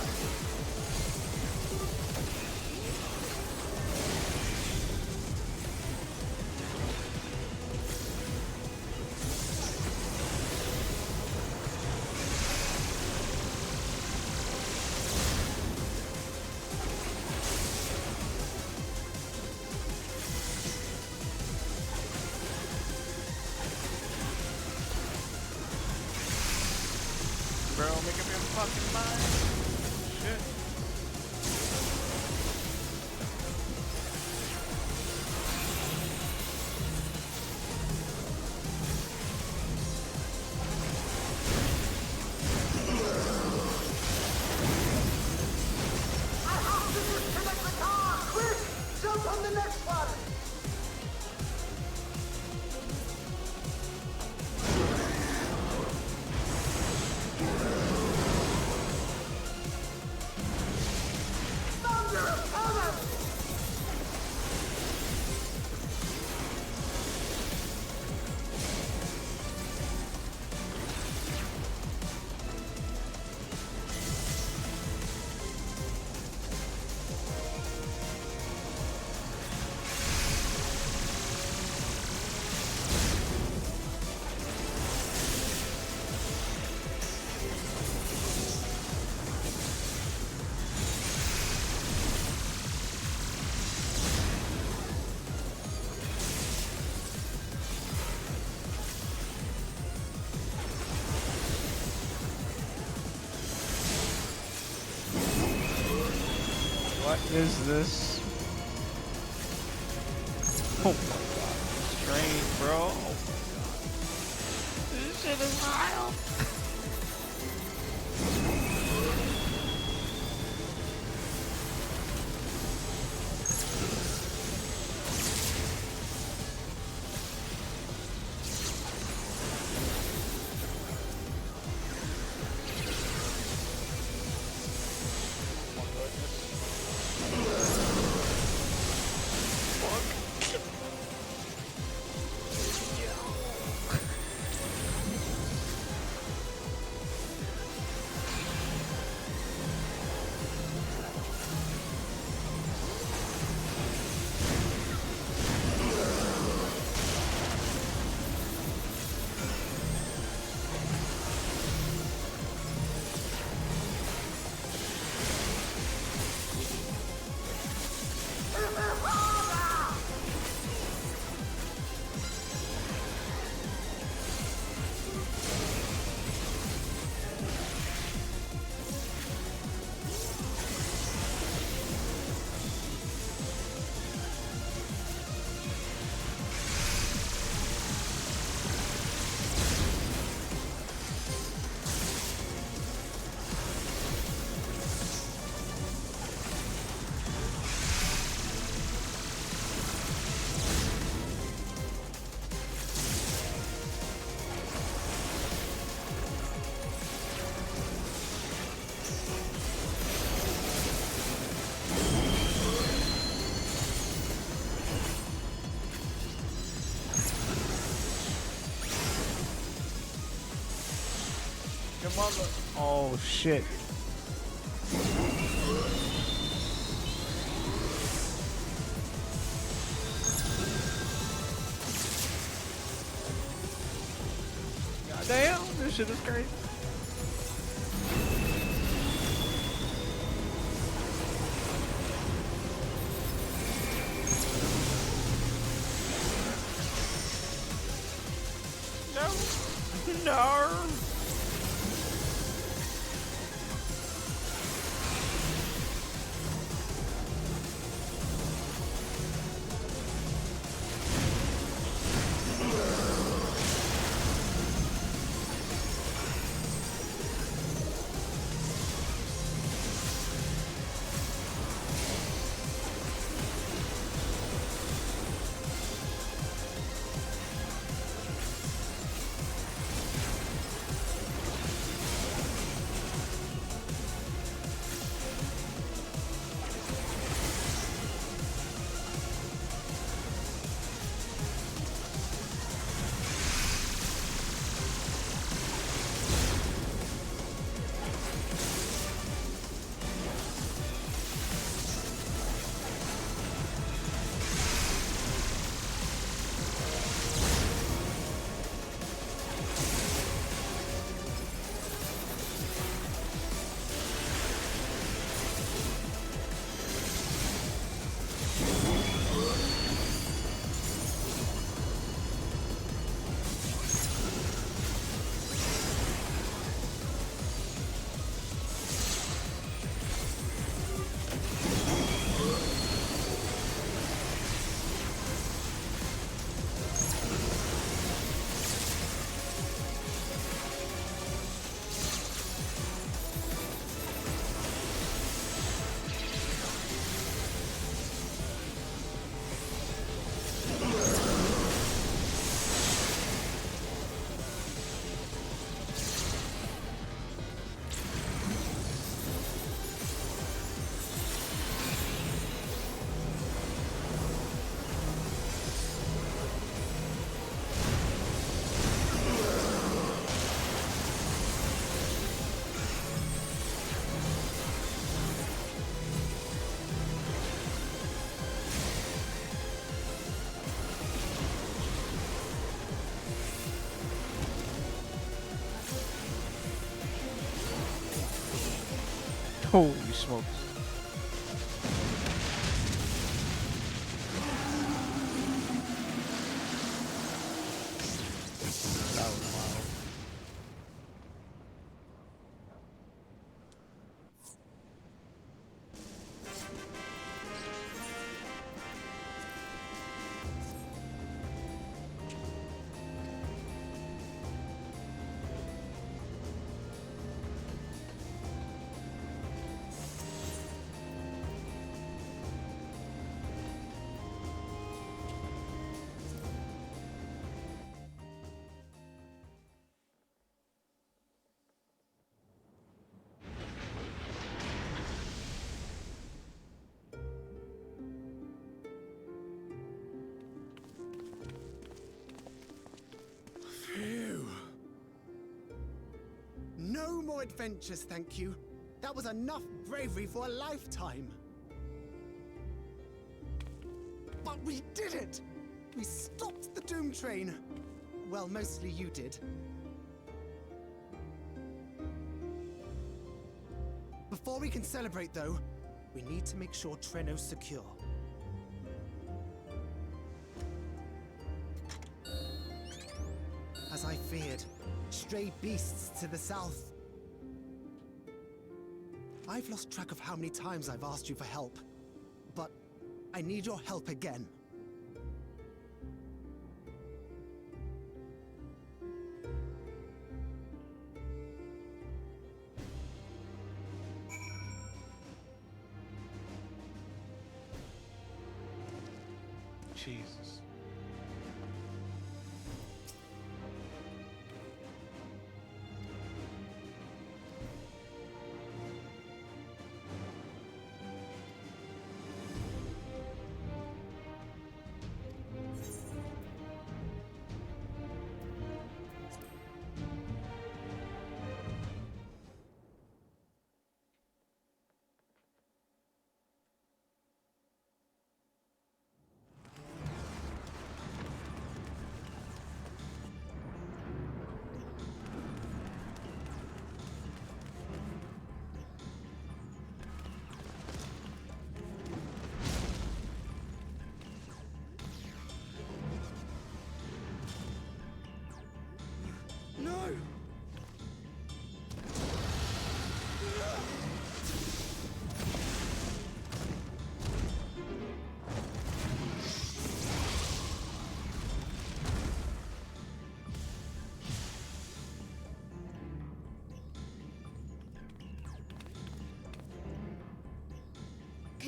Bro, make up your fucking mind. Shit. I have to disconnect the car! Quick! Jump on the next one! Thunder of heaven! What is this? Oh my god. Strange, bro. This shit is wild. mother. Oh shit. God damn, this shit is crazy. No. No. Holy smokes. That was wild. Phew. No more adventures, thank you. That was enough bravery for a lifetime. But we did it! We stopped the Doom Train. Well, mostly you did. Before we can celebrate, though, we need to make sure Treno's secure. As I feared, stray beasts to the south. I've lost track of how many times I've asked you for help, but I need your help again. Jesus.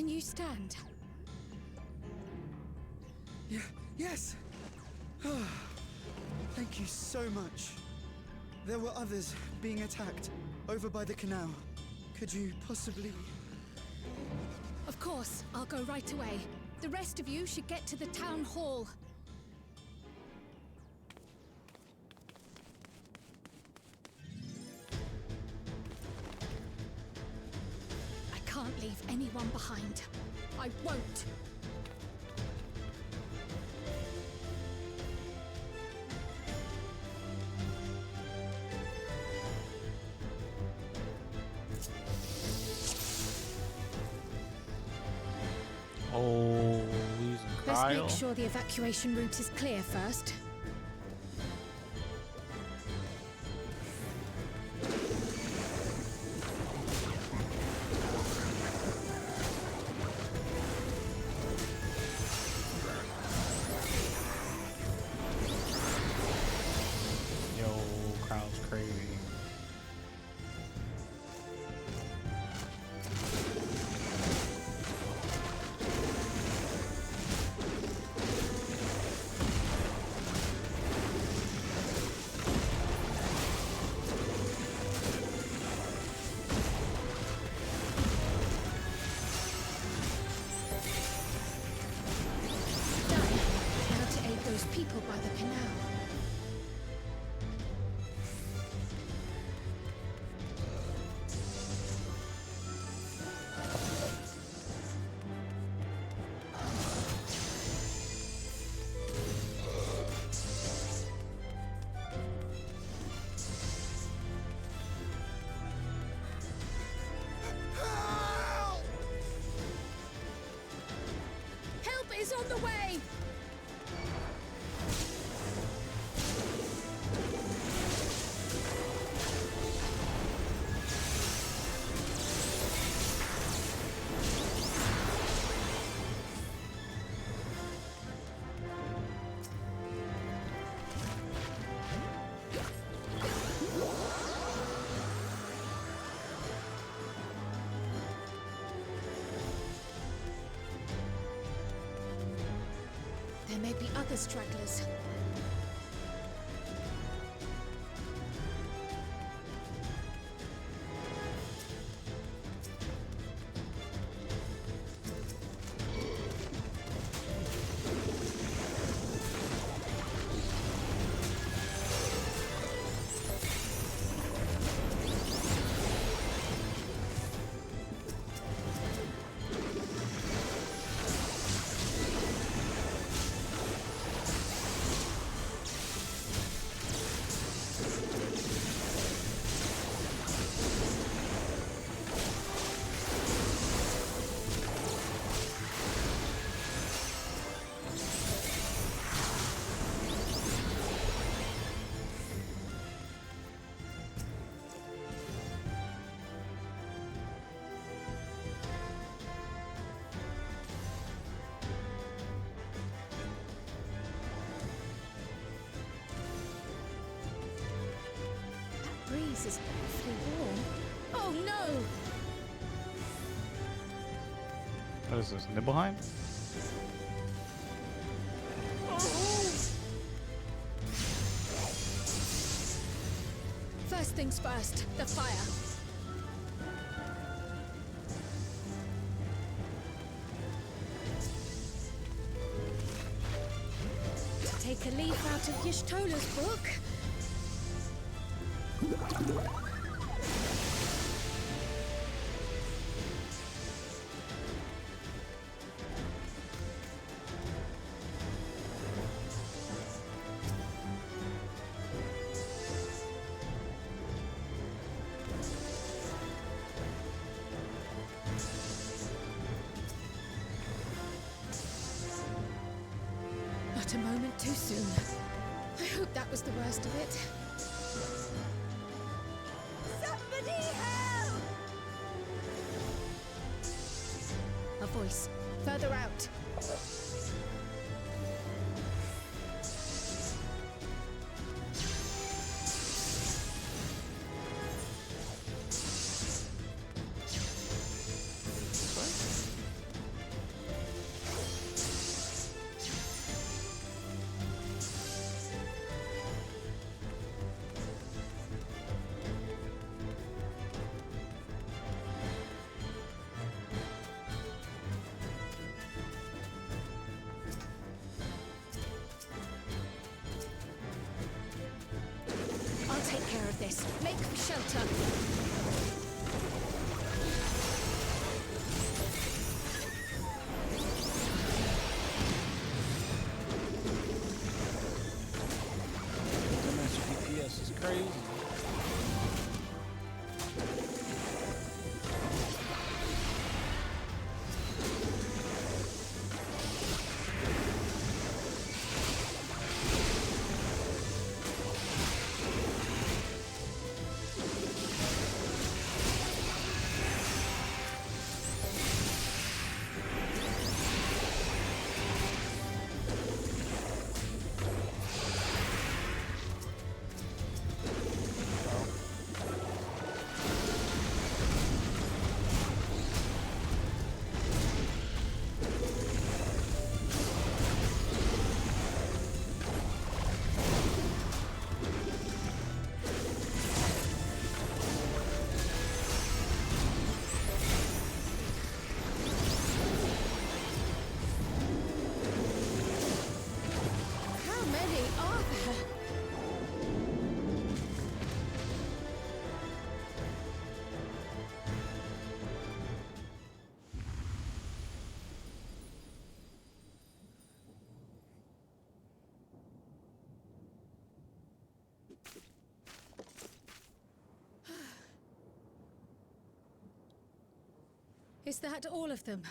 Can you stand? Yes! Thank you so much. There were others being attacked over by the canal. Could you possibly... Of course, I'll go right away. The rest of you should get to the town hall. I can't leave anyone behind. I won't. Oh, using Let's cryo. make sure the evacuation route is clear first. Yo, crowd's crazy. Now to aid those people by the canal. Help is on the way! There may be other stragglers. That breeze is awfully warm. Oh no! What is this, Nibelheim? First things first, the fire. To take a leaf out of Y'shtola's book. Not a moment too soon. I hope that was the worst of it. Somebody help! A voice. Further out. this. Make for shelter. DPS is crazy. Is that all of them?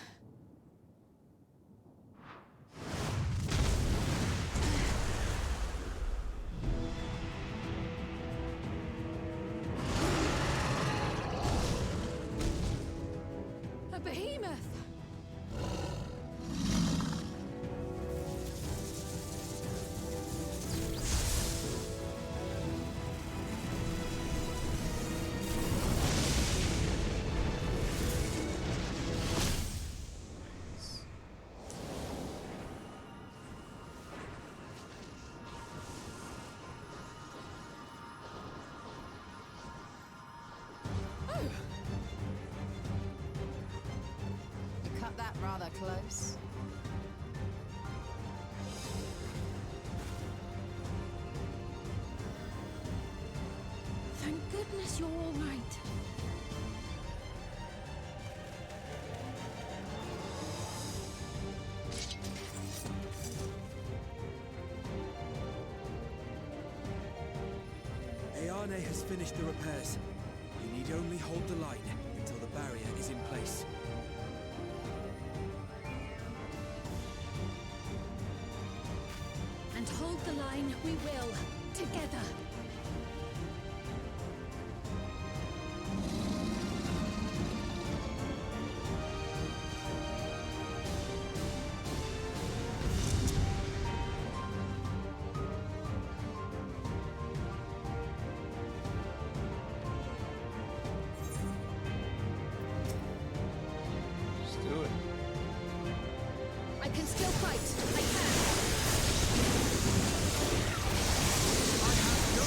A behemoth! Cut that rather close. Thank goodness you're all right. Ayane has finished the repairs. You need only hold the line until the barrier is in place. And hold the line we will, together. Let's do it. I can still fight. I can. I have no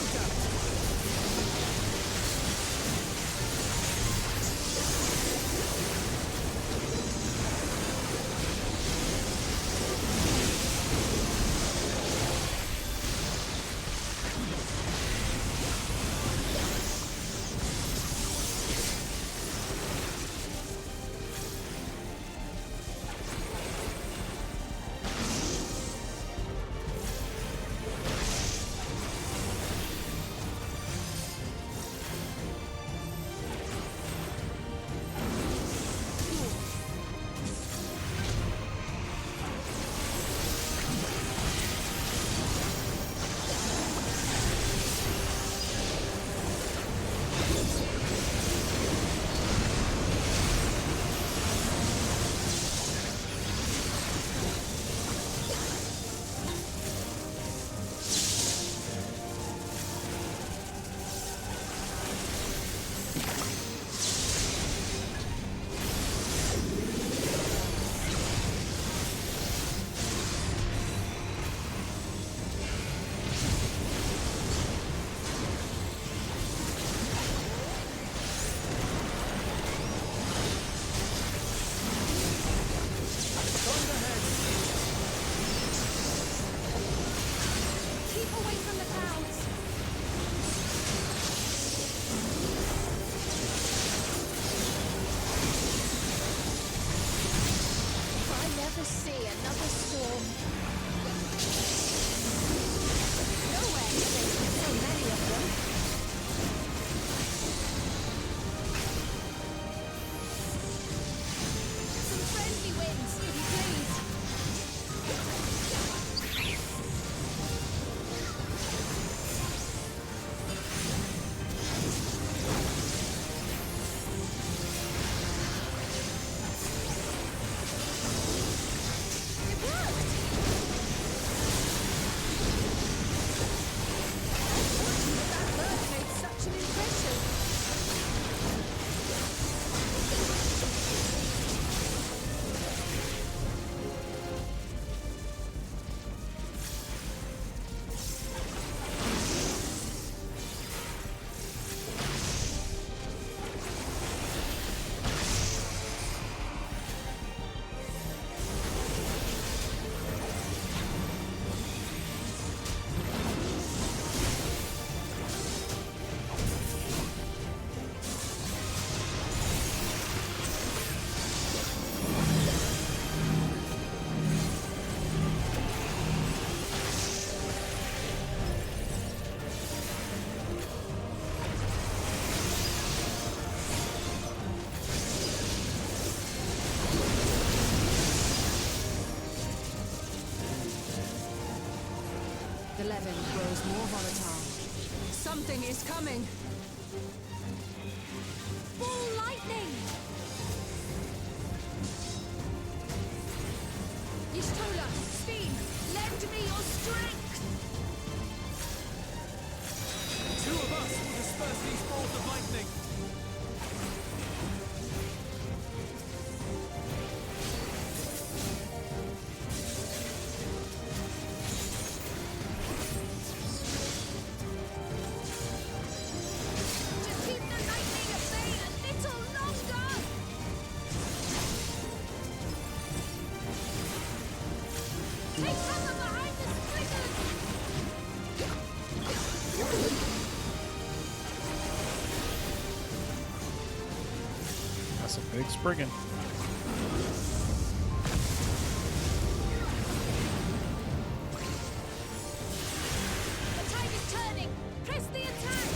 The Levin grows more volatile. Something is coming! Ball lightning! Yishtola, Steam, lend me your strength! Two of us will disperse these balls of lightning. Just keep the lightning at bay a little longer! Take cover behind the spriggers! That's a big spriggin'. The tide is turning! Press the attack!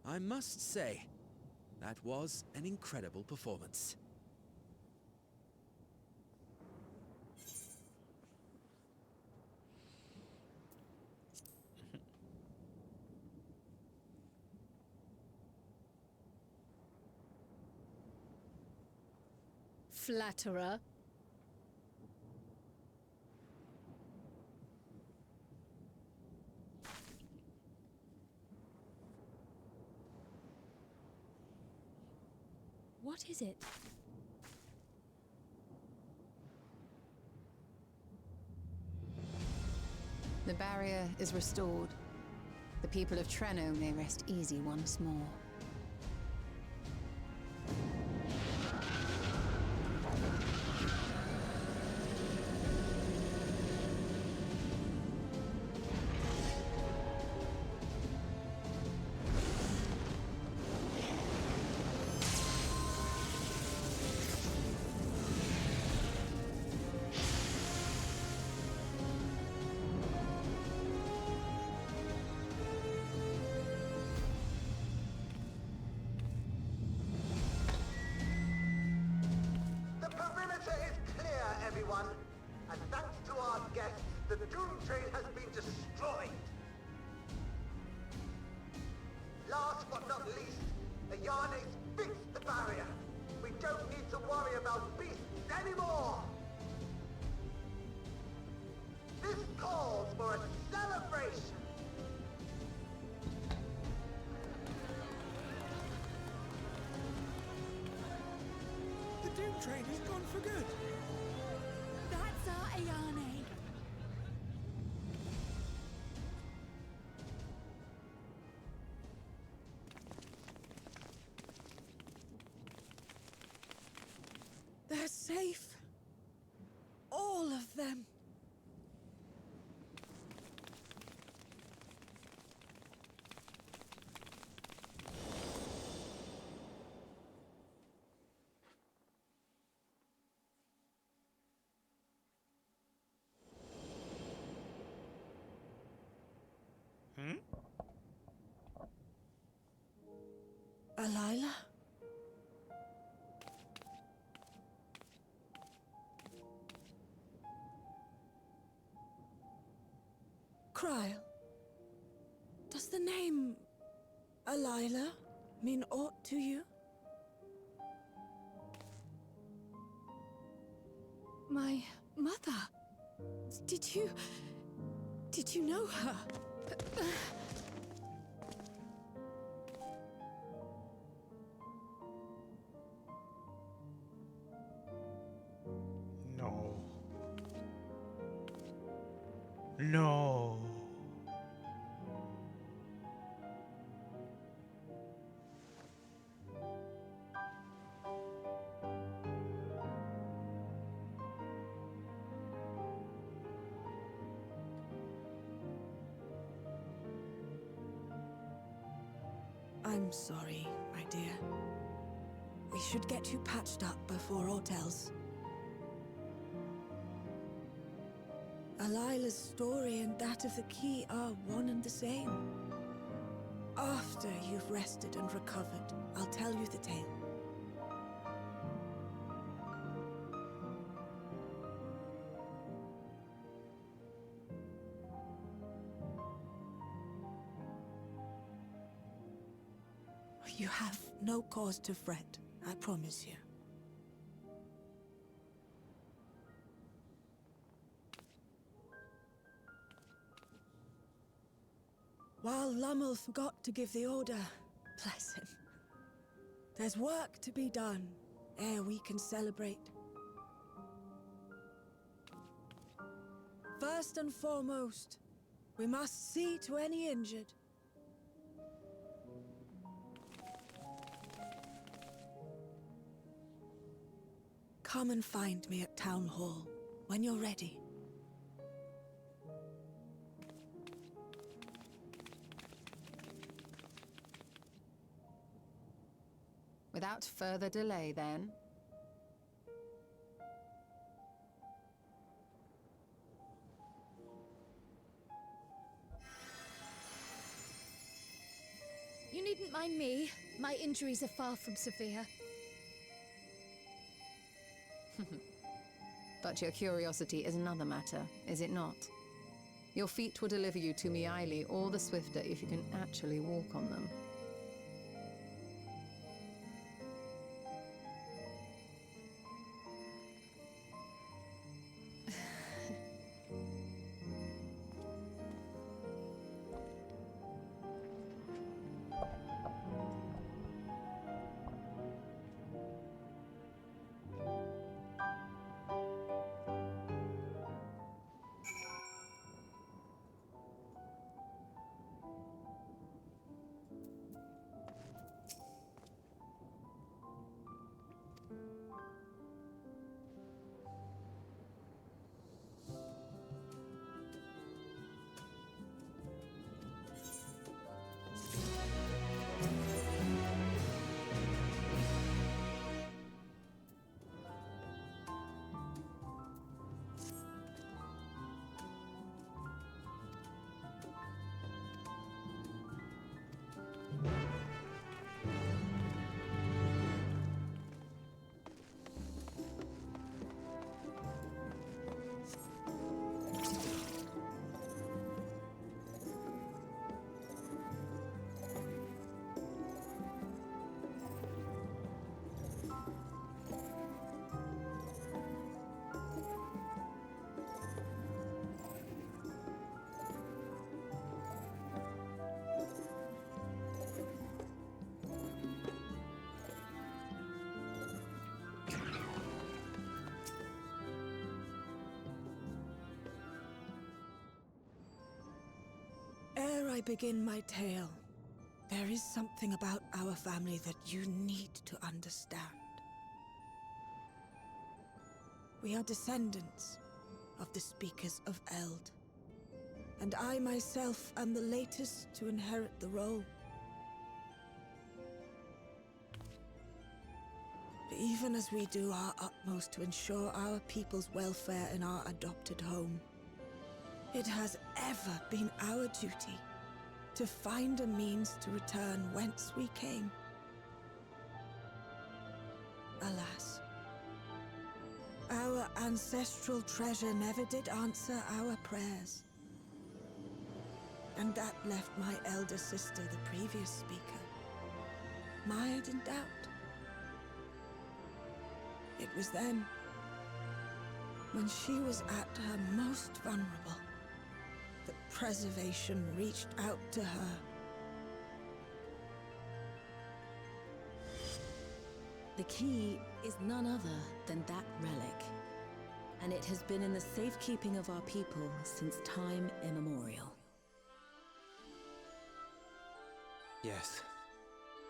I must say, that was an incredible performance. Flatterer. What is it? The barrier is restored. The people of Treno may rest easy once more. The perimeter is clear, everyone. And thanks to our guests, the Doom Train has been destroyed. Last but not least, Ayane's fixed the barrier. We don't need to worry about beasts anymore. This calls for a celebration. The Doom Train is gone for good. That's our Ayane. They're safe. All of them. Alila? Kryl. Does the name Alila mean aught to you? My mother. Did you know her? No. No. I'm sorry, my dear. We should get you patched up before aught else. Alila's story and that of the key are one and the same. After you've rested and recovered, I'll tell you the tale. You have no cause to fret, I promise you. While Lummel forgot to give the order, bless him, there's work to be done ere we can celebrate. First and foremost, we must see to any injured. Come and find me at Town Hall when you're ready. Without further delay, then. You needn't mind me. My injuries are far from severe. But your curiosity is another matter, is it not? Your feet will deliver you to Meili all the swifter if you can actually walk on them. Ere I begin my tale, there is something about our family that you need to understand. We are descendants of the Speakers of Eld, and I myself am the latest to inherit the role. Even as we do our utmost to ensure our people's welfare in our adopted home, it has ever been our duty to find a means to return whence we came. Alas, our ancestral treasure never did answer our prayers. And that left my elder sister, the previous speaker, mired in doubt. It was then, when she was at her most vulnerable, that preservation reached out to her. The key is none other than that relic, and it has been in the safekeeping of our people since time immemorial. Yes.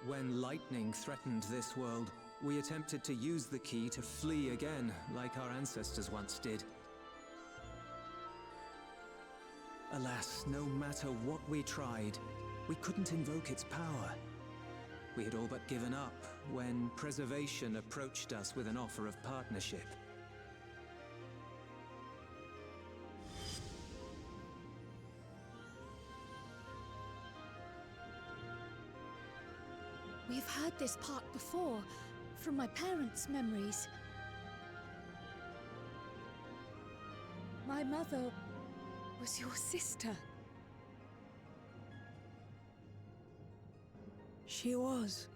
When lightning threatened this world, we attempted to use the key to flee again, like our ancestors once did. Alas, no matter what we tried, we couldn't invoke its power. We had all but given up when Preservation approached us with an offer of partnership. We've heard this part before, from my parents' memories. My mother was your sister. She was,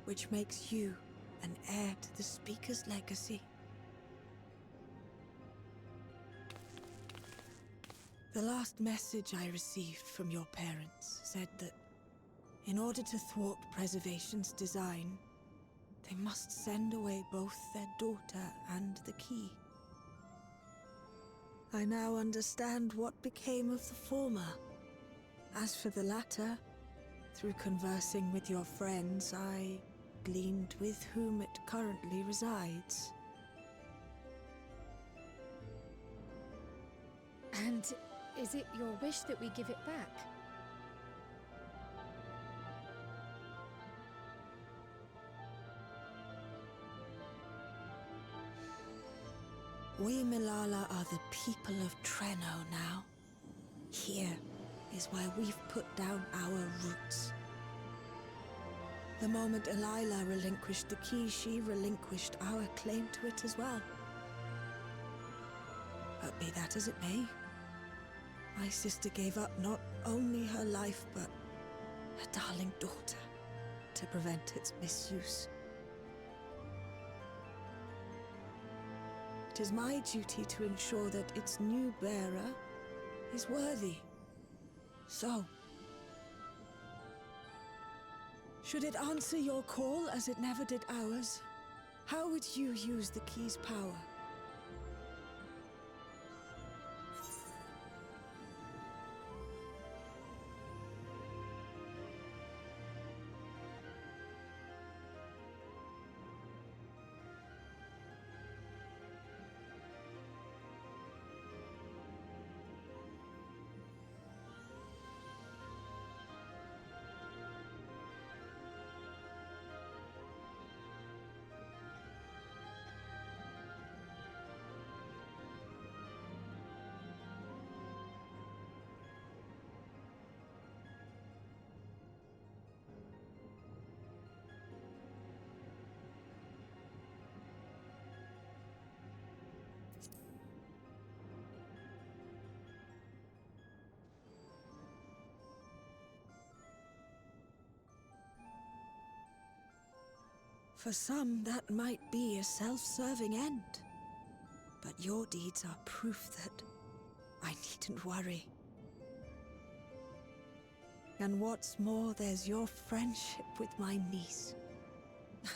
which makes you an heir to the Speaker's legacy. The last message I received from your parents said that in order to thwart Preservation's design, they must send away both their daughter and the key. I now understand what became of the former. As for the latter, through conversing with your friends, I gleaned with whom it currently resides. And is it your wish that we give it back? We Milala are the people of Treno now. Here is where we've put down our roots. The moment Elila relinquished the key, she relinquished our claim to it as well. But be that as it may, my sister gave up not only her life, but her darling daughter to prevent its misuse. It is my duty to ensure that its new bearer is worthy. So, should it answer your call as it never did ours, how would you use the key's power? For some, that might be a self-serving end. But your deeds are proof that I needn't worry. And what's more, there's your friendship with my niece.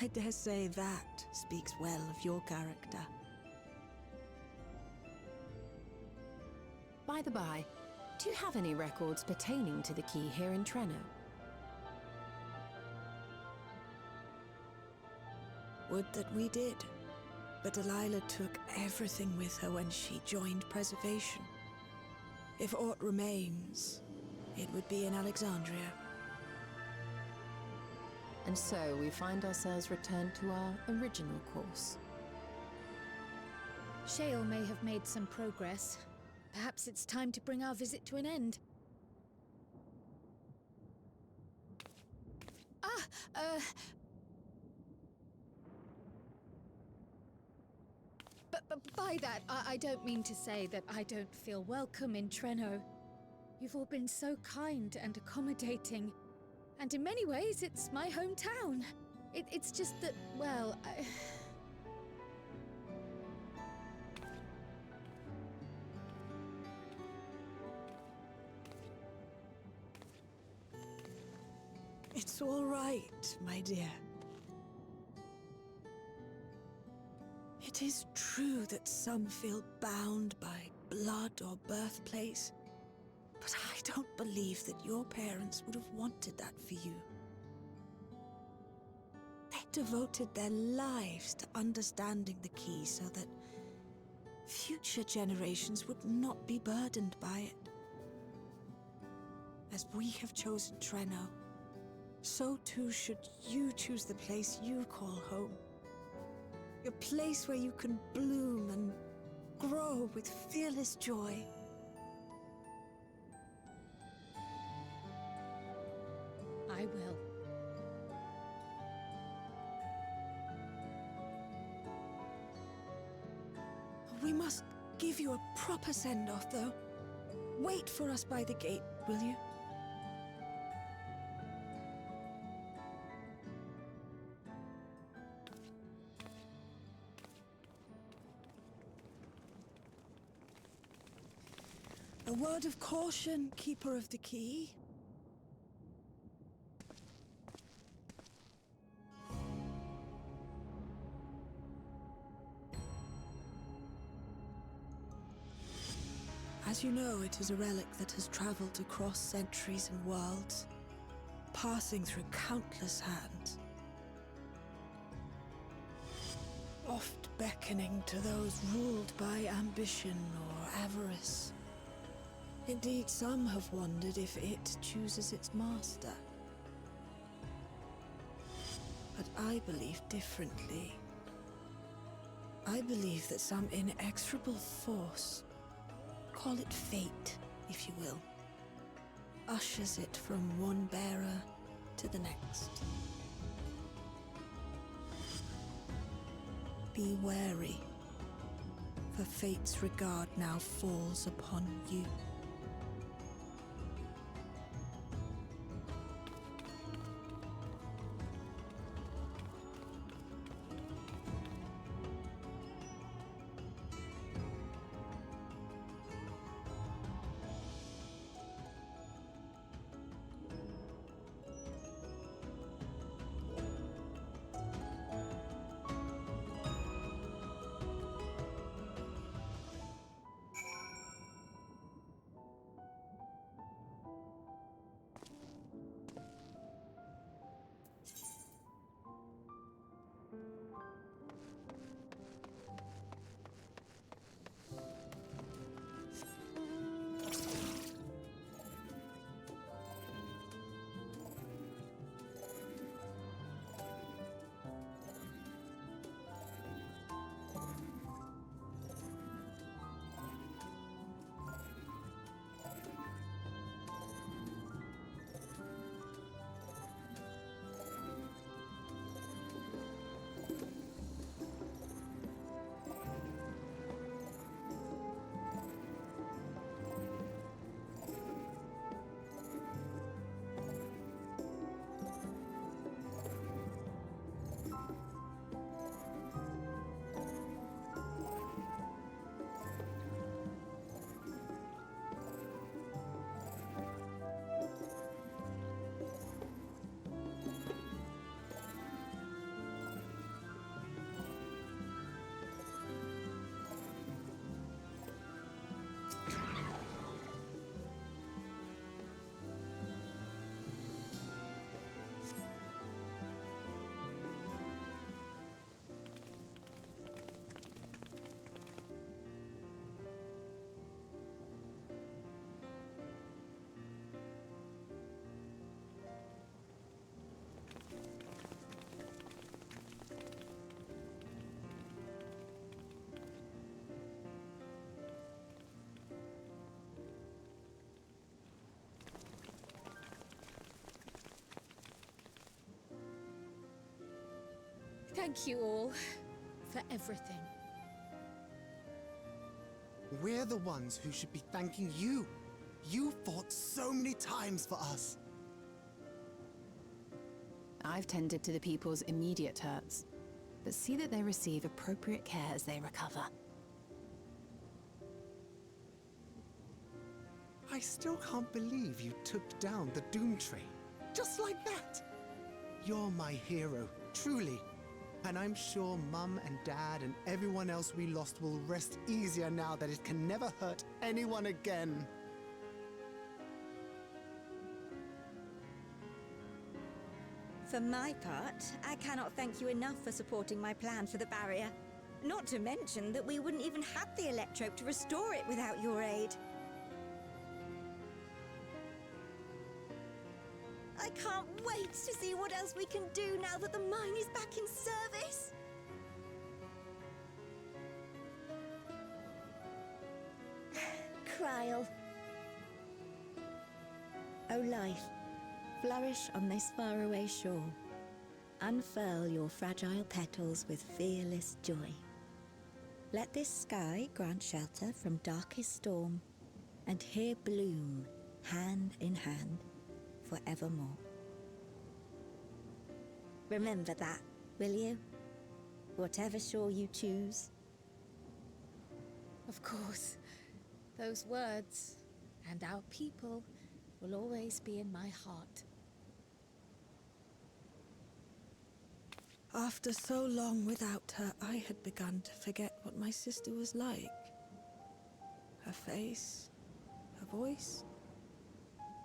I dare say that speaks well of your character. By the by, do you have any records pertaining to the key here in Treno? Would that we did. But Delilah took everything with her when she joined Preservation. If aught remains, it would be in Alexandria. And so we find ourselves returned to our original course. Shale may have made some progress. Perhaps it's time to bring our visit to an end. But by that, I don't mean to say that I don't feel welcome in Treno. You've all been so kind and accommodating, And in many ways, it's my hometown. It's just that, well, It's all right, my dear. It is true that some feel bound by blood or birthplace, but I don't believe that your parents would have wanted that for you. They devoted their lives to understanding the key so that future generations would not be burdened by it. As we have chosen Treno, so too should you choose the place you call home. A place where you can bloom and grow with fearless joy. I will. We must give you a proper send-off, though. Wait for us by the gate, will you? A word of caution, Keeper of the Key. As you know, it is a relic that has traveled across centuries and worlds, passing through countless hands. Oft beckoning to those ruled by ambition or avarice. Indeed, some have wondered if it chooses its master. But I believe differently. I believe that some inexorable force, call it fate, if you will, ushers it from one bearer to the next. Be wary, for fate's regard now falls upon you. Thank you all for everything. We're the ones who should be thanking you. You fought so many times for us. I've tended to the people's immediate hurts, but see that they receive appropriate care as they recover. I still can't believe you took down the Doom Train. Just like that! You're my hero, truly. And I'm sure Mum and Dad and everyone else we lost will rest easier now that it can never hurt anyone again. For my part, I cannot thank you enough for supporting my plan for the barrier. Not to mention that we wouldn't even have the electrope to restore it without your aid. I can't wait to see what else we can do now that the mine is back in service. Kryl. O life, flourish on this faraway shore. Unfurl your fragile petals with fearless joy. Let this sky grant shelter from darkest storm, and here bloom, hand in hand, forevermore. Remember that, will you? Whatever shore you choose. Of course. Those words, and our people, will always be in my heart. After so long without her, I had begun to forget what my sister was like. Her face, her voice,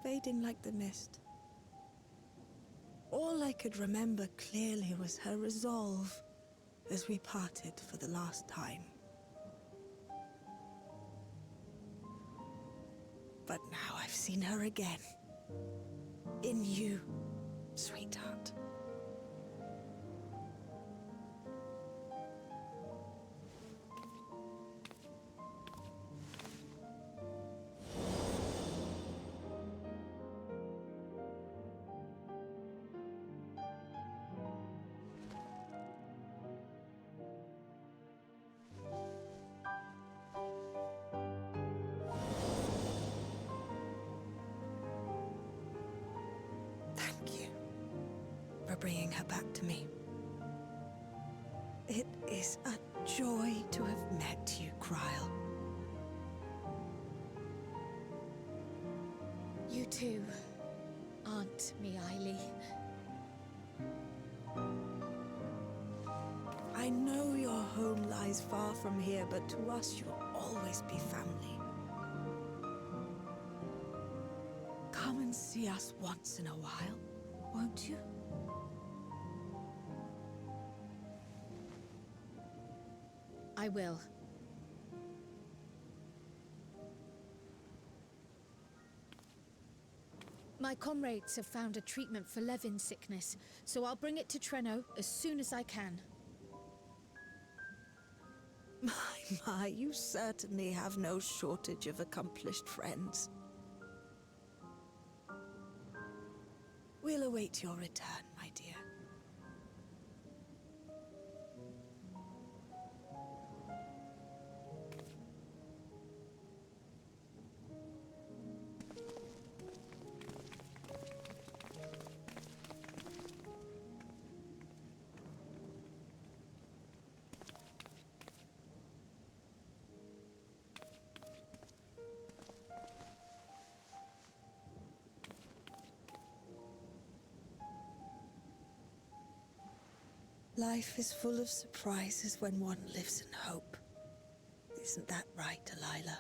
fading like the mist. All I could remember clearly was her resolve as we parted for the last time. But now I've seen her again. In you, sweetheart. Thank you for bringing her back to me. It is a joy to have met you, Kryl. You too, Aunt Miaili. I know your home lies far from here, but to us you'll always be family. Come and see us once in a while, won't you? I will. My comrades have found a treatment for Levin sickness, so I'll bring it to Treno as soon as I can. My, you certainly have no shortage of accomplished friends. We'll await your return, my dear. Life is full of surprises when one lives in hope. Isn't that right, Delilah?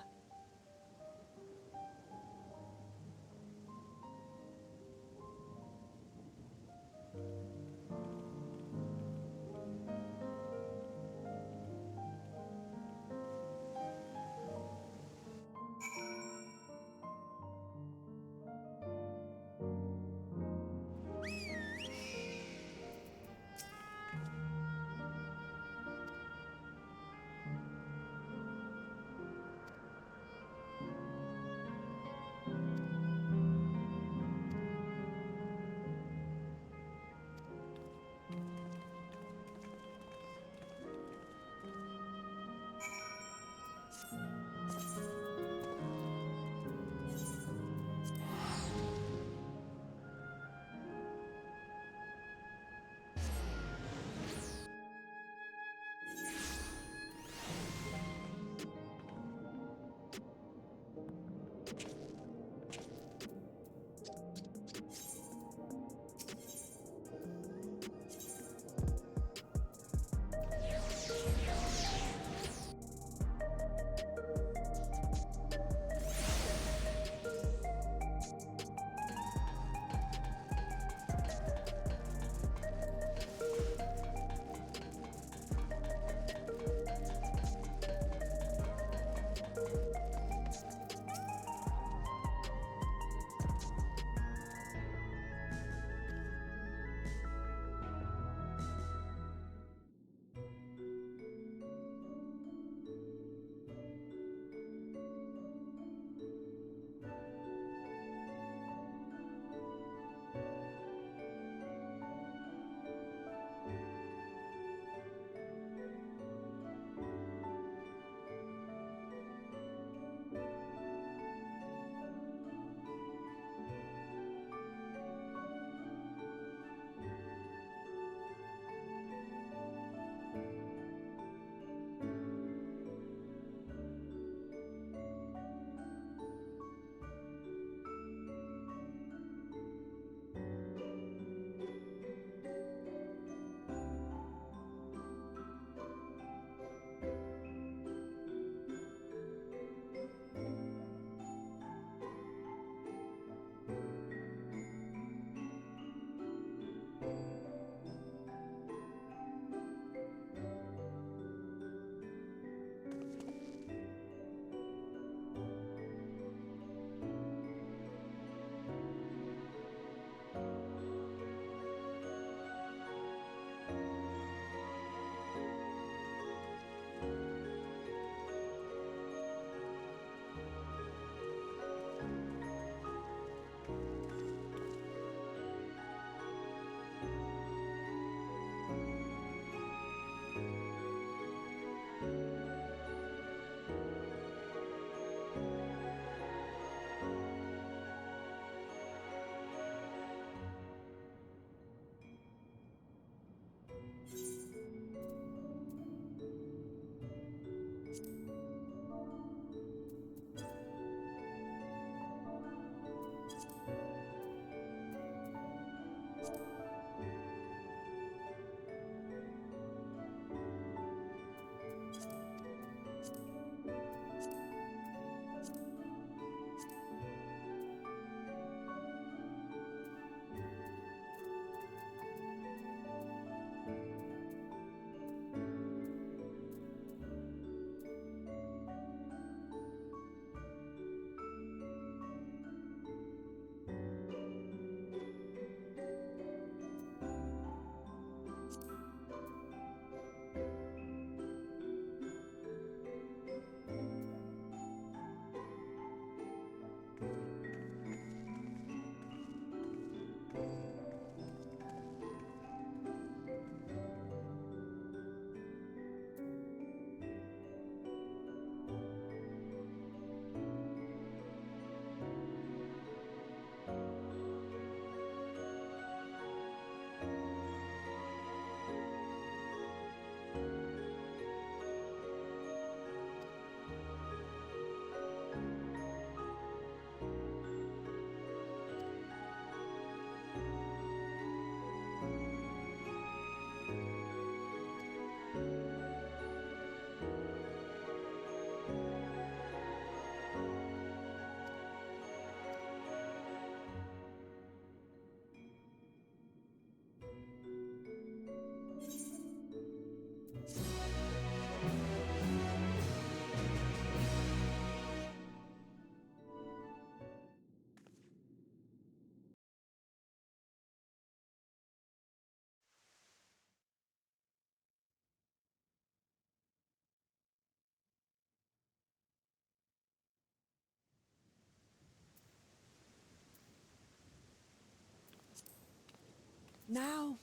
Now,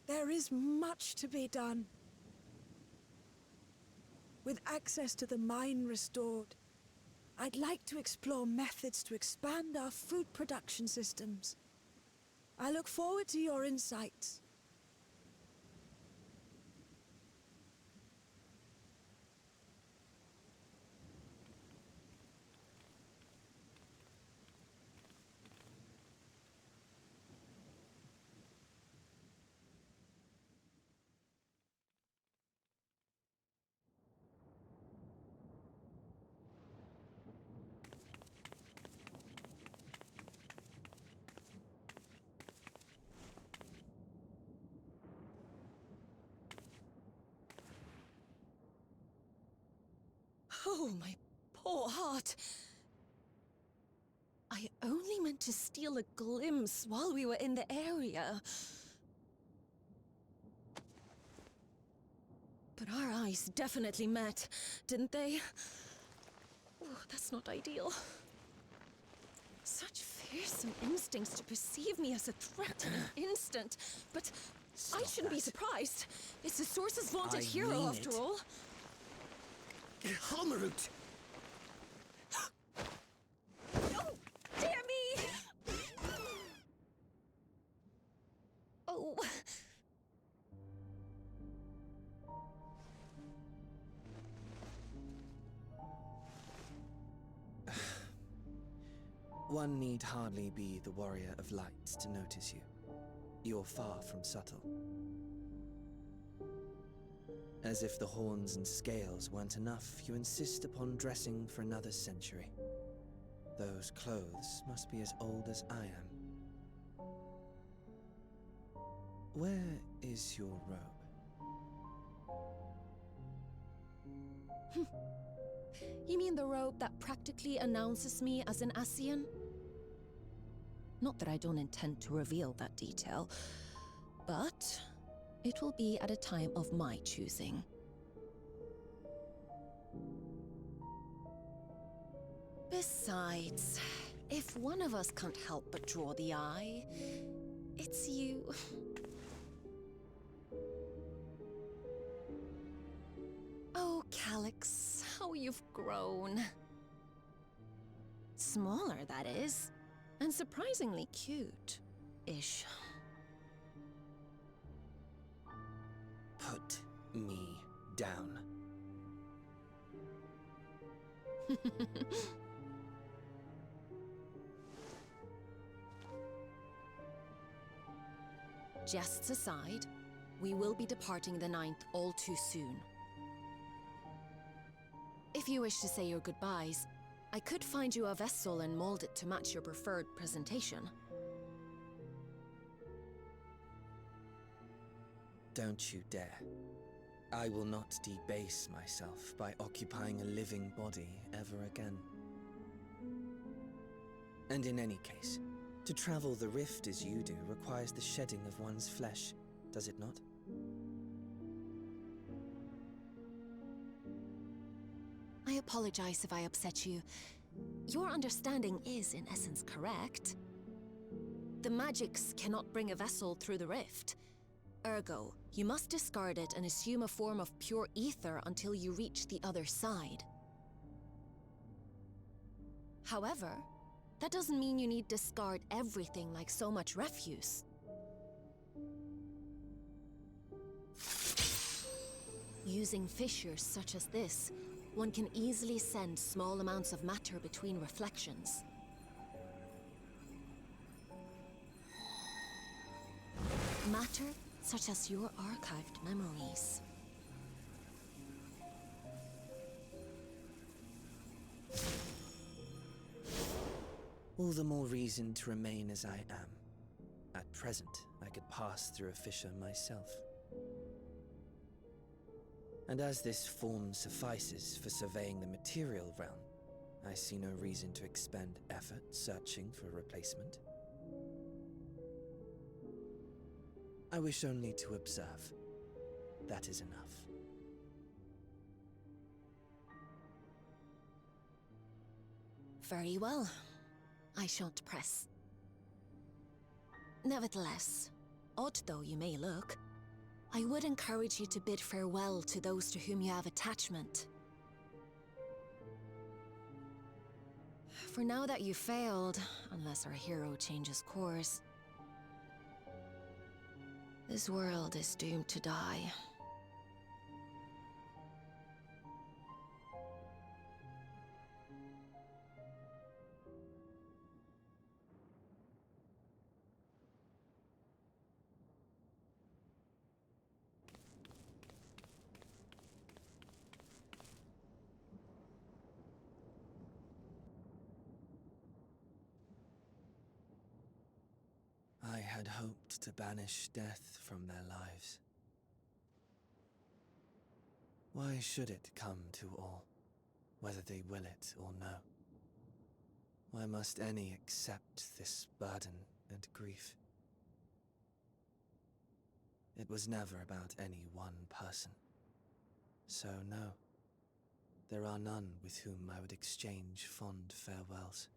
there is much to be done. With access to the mine restored, I'd like to explore methods to expand our food production systems. I look forward to your insights. Oh, my poor heart. I only meant to steal a glimpse while we were in the area. But our eyes definitely met, didn't they? Oh, that's not ideal. Such fearsome instincts to perceive me as a threat in an instant. But I shouldn't be surprised. It's the Source's vaunted hero, after all. Halmarut! Oh, dear me! Oh. One need hardly be the warrior of lights to notice you. You're far from subtle. As if the horns and scales weren't enough, you insist upon dressing for another century. Those clothes must be as old as I am. Where is your robe? You mean the robe that practically announces me as an Ascian? Not that I don't intend to reveal that detail, but it will be at a time of my choosing. Besides, if one of us can't help but draw the eye, it's you. Oh, Calyx, how you've grown. Smaller, that is, and surprisingly cute-ish. Put me down. Jests aside, we will be departing the 9th all too soon. If you wish to say your goodbyes, I could find you a vessel and mold it to match your preferred presentation. Don't you dare. I will not debase myself by occupying a living body ever again. And in any case, to travel the rift as you do requires the shedding of one's flesh, does it not? I apologize if I upset you. Your understanding is, in essence, correct. The magics cannot bring a vessel through the rift. Ergo, you must discard it and assume a form of pure ether until you reach the other side. However, that doesn't mean you need discard everything like so much refuse. Using fissures such as this, one can easily send small amounts of matter between reflections. Matter such as your archived memories. All the more reason to remain as I am. At present, I could pass through a fissure myself. And as this form suffices for surveying the material realm, I see no reason to expend effort searching for a replacement. I wish only to observe. That is enough. Very well. I shan't press. Nevertheless, odd though you may look, I would encourage you to bid farewell to those to whom you have attachment. For now that you've failed, unless our hero changes course, this world is doomed to die. I had hoped to banish death from their lives. Why should it come to all, whether they will it or no? Why must any accept this burden and grief? It was never about any one person. So no, there are none with whom I would exchange fond farewells.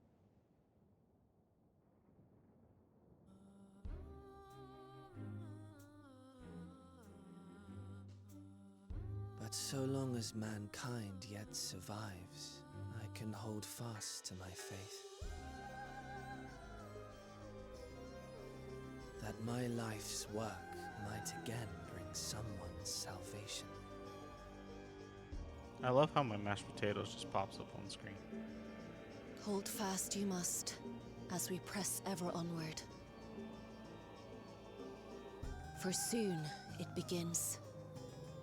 But so long as mankind yet survives, I can hold fast to my faith. That my life's work might again bring someone's salvation. I love how my mashed potatoes just pops up on the screen. Hold fast you must, as we press ever onward. For soon it begins,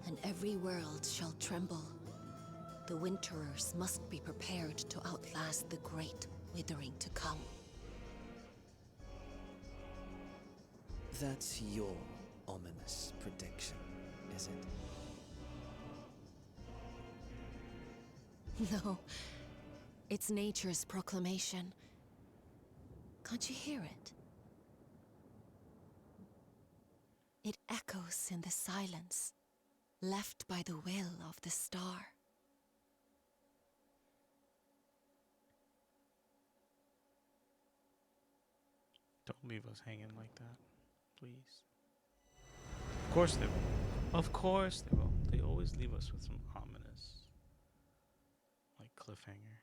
and every world shall tremble. The Winterers must be prepared to outlast the great withering to come. That's your ominous prediction, is it? No, it's nature's proclamation. Can't you hear it? It echoes in the silence, left by the will of the star. Don't leave us hanging like that, please. Of course they will. Of course they will. They always leave us with some ominous, like, cliffhanger.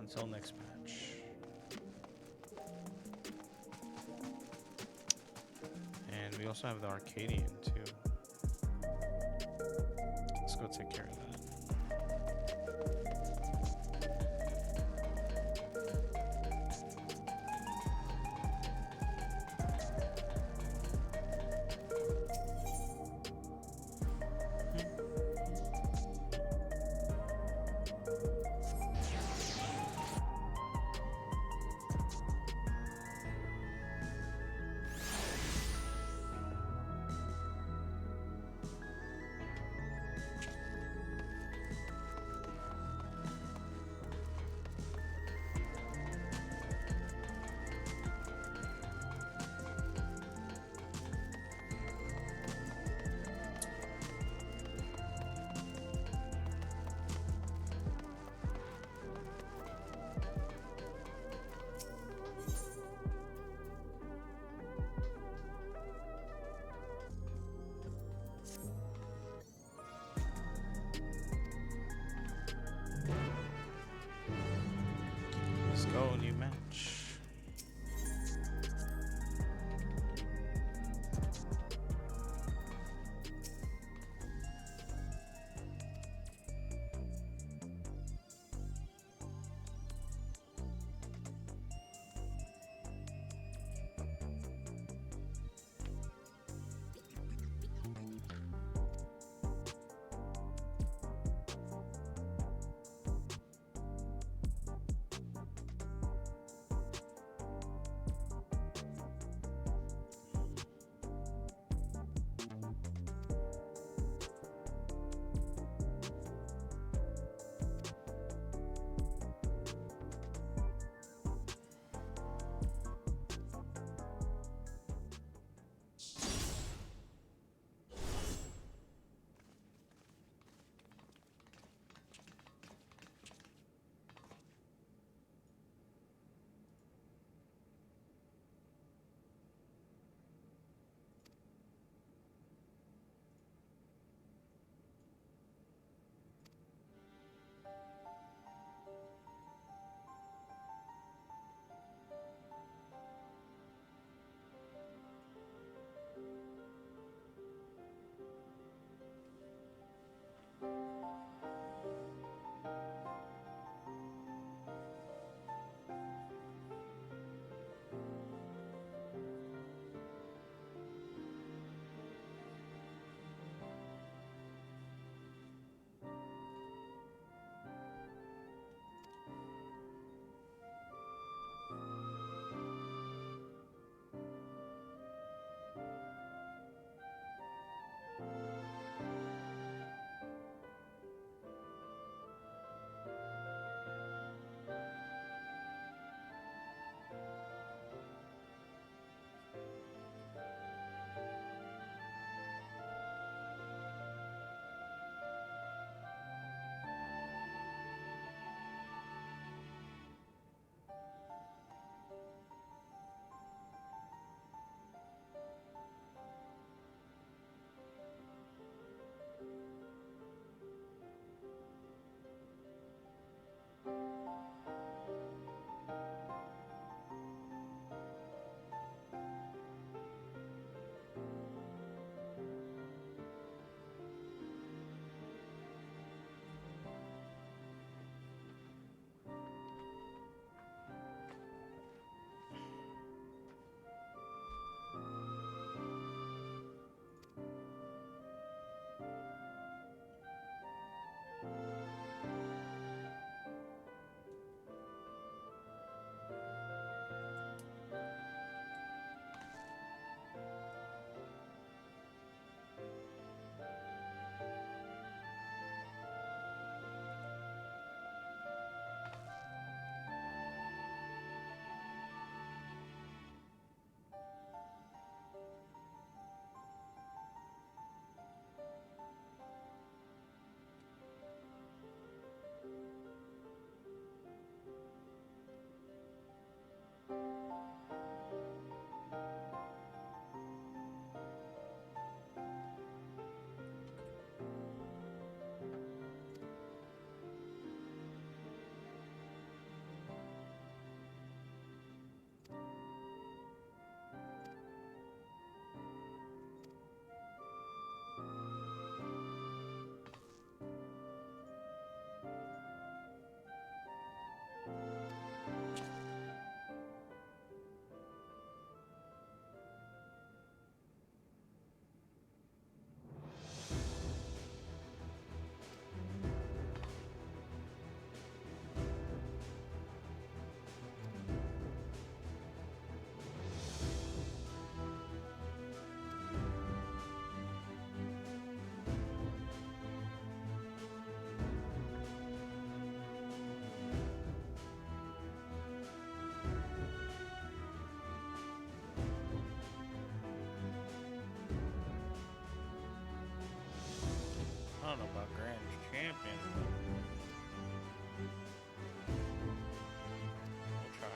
Until next match. And we also have the Arcadian too. Let's go take care of that. don't know about Grand Champion. We'll try.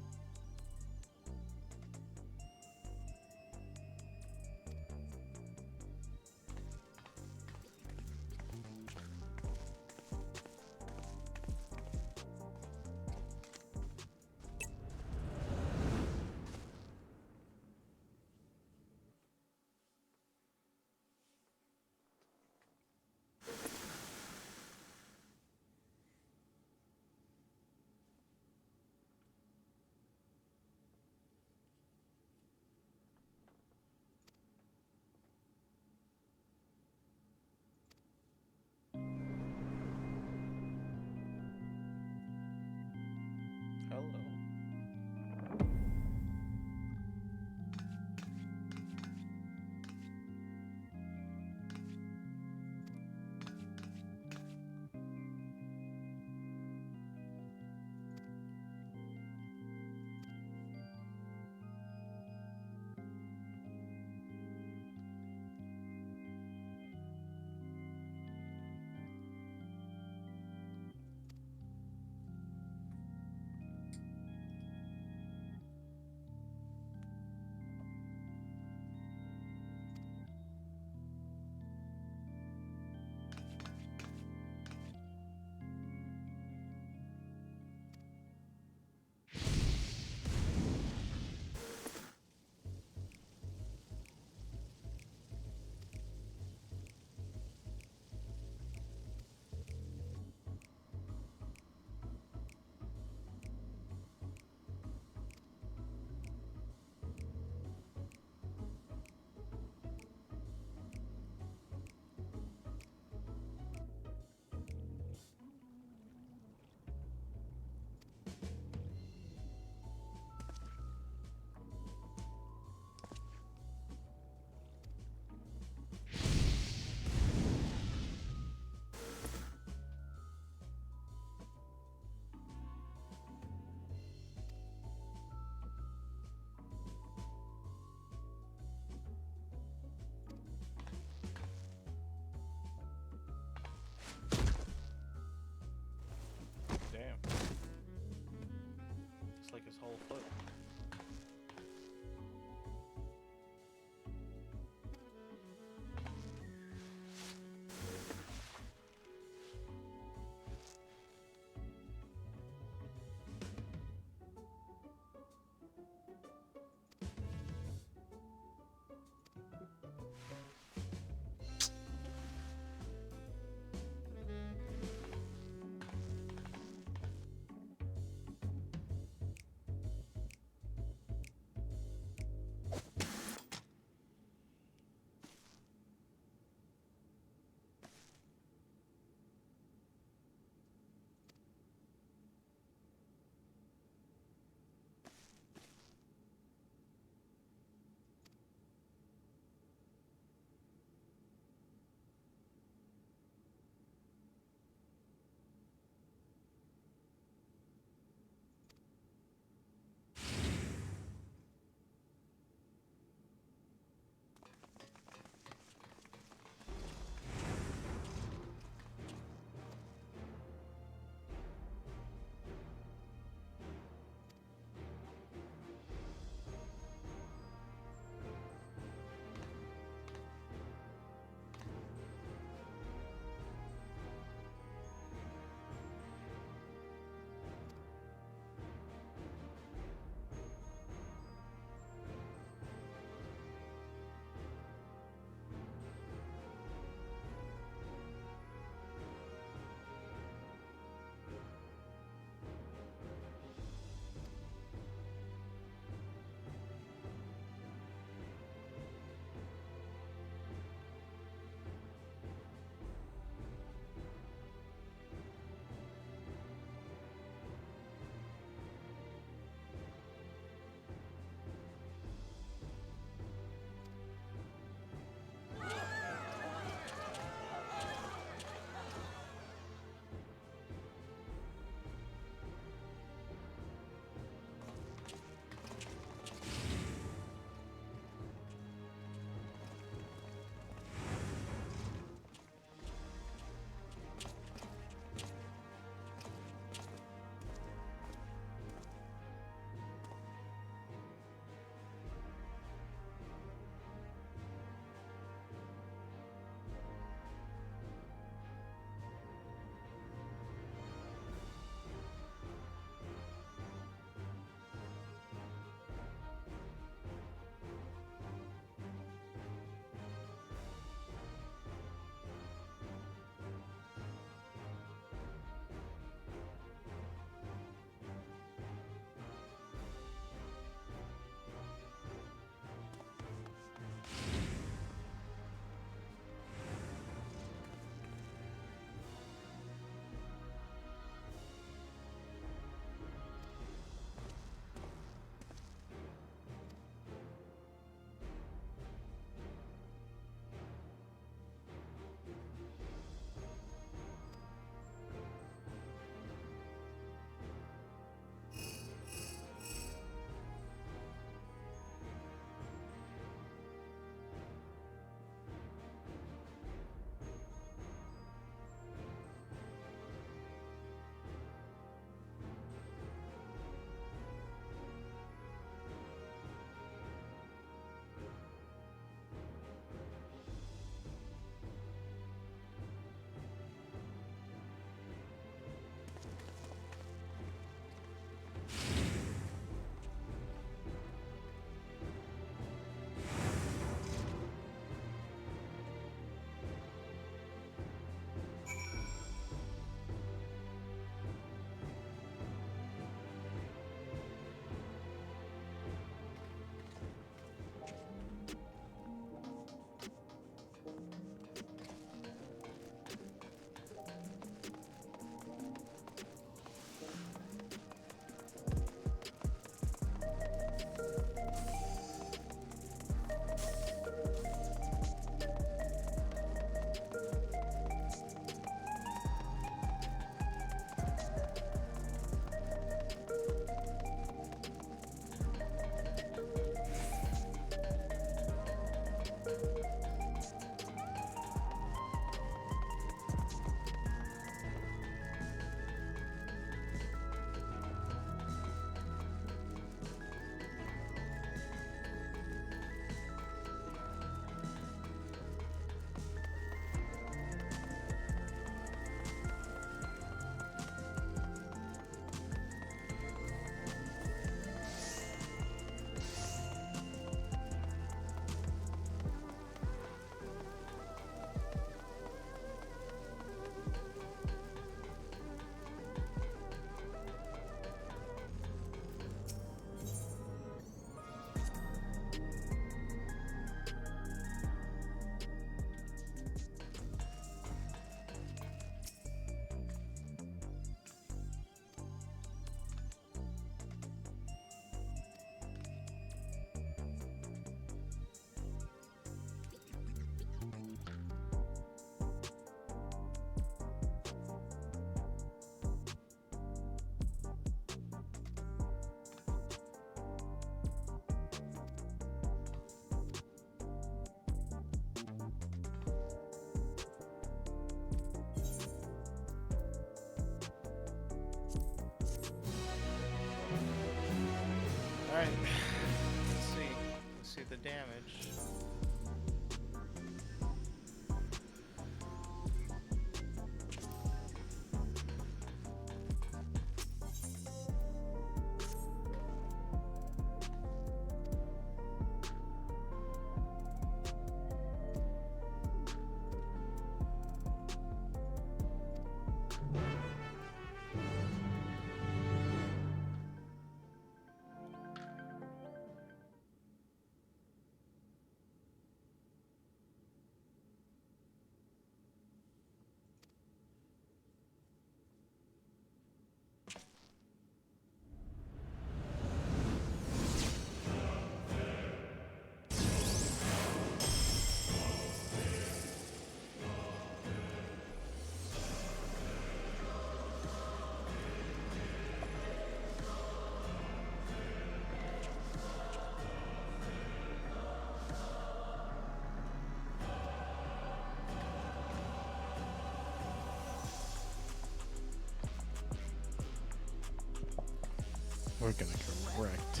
We're gonna get wrecked.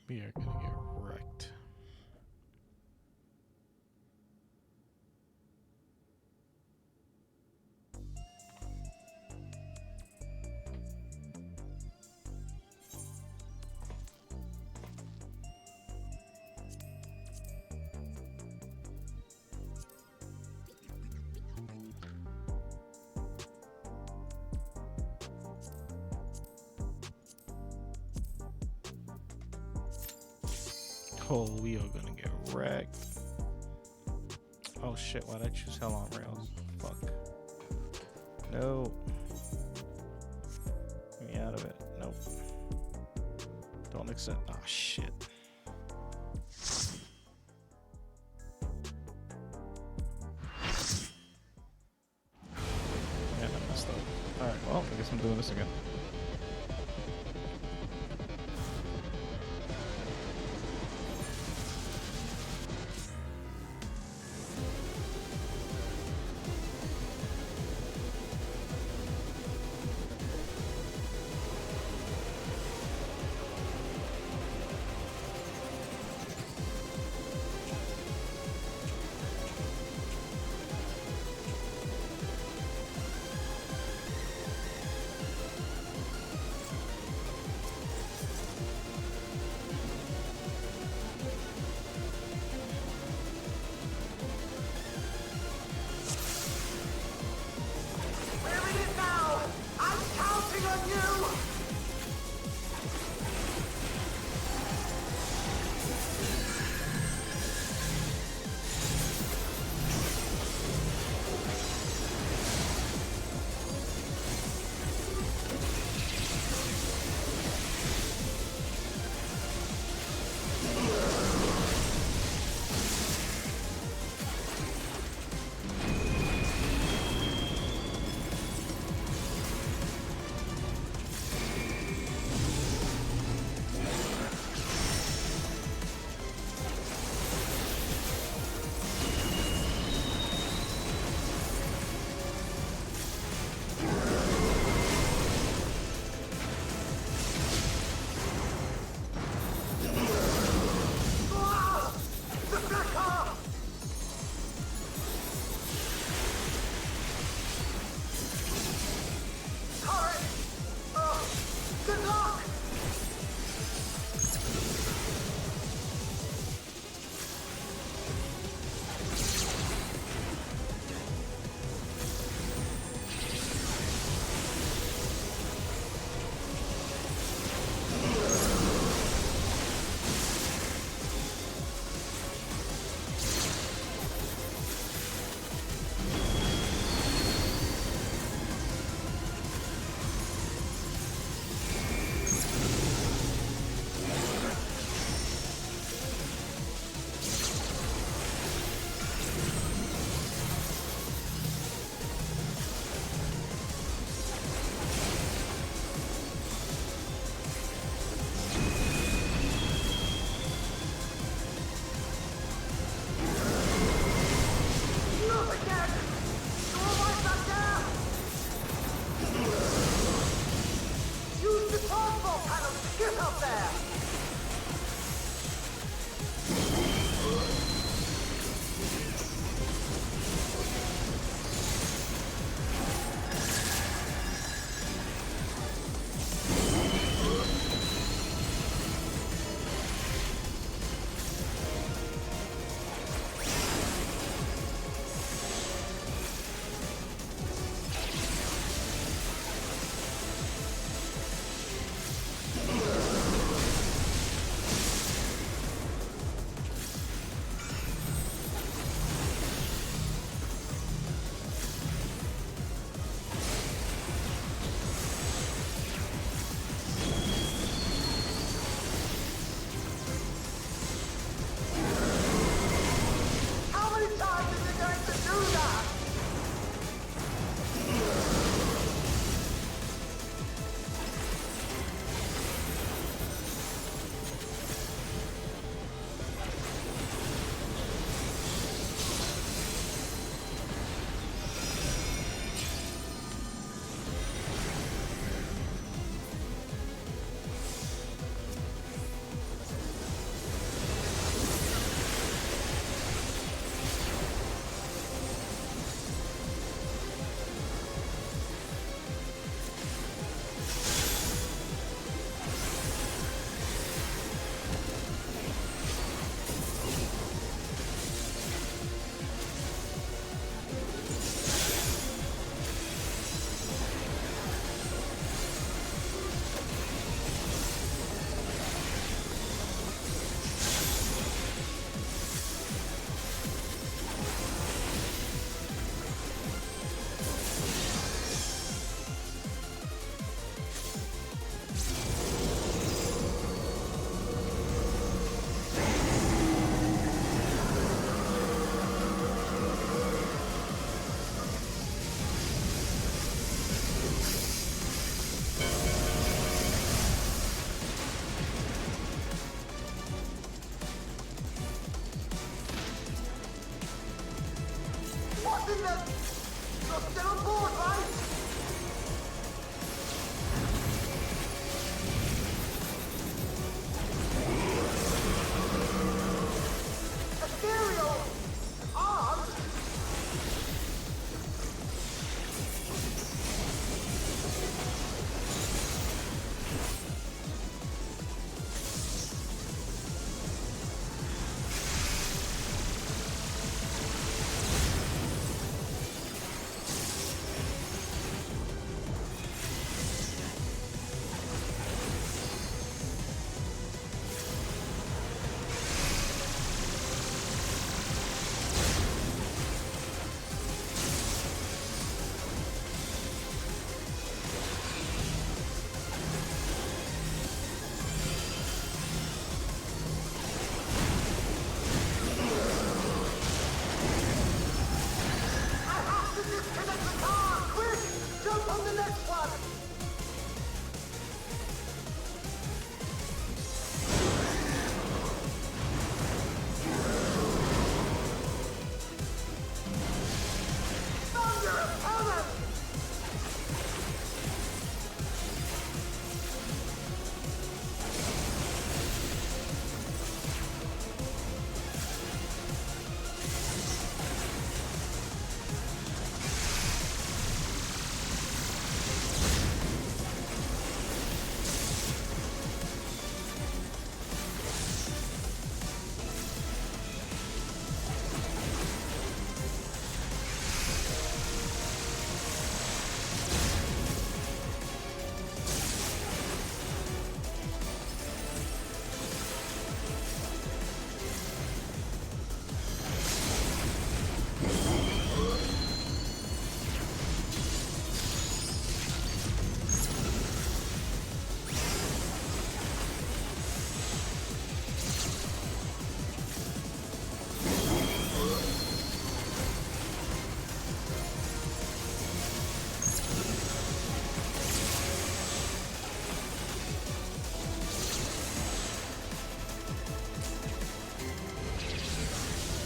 We are gonna get wrecked. Oh, we are gonna get wrecked. Oh shit, why'd I choose hell on rails? Fuck. No. Get me out of it. Nope. Don't accept. Oh shit. Yeah, I messed up. Alright, well, I guess I'm doing this again. Passengers! You're still on board, right? Ethereal! Armed?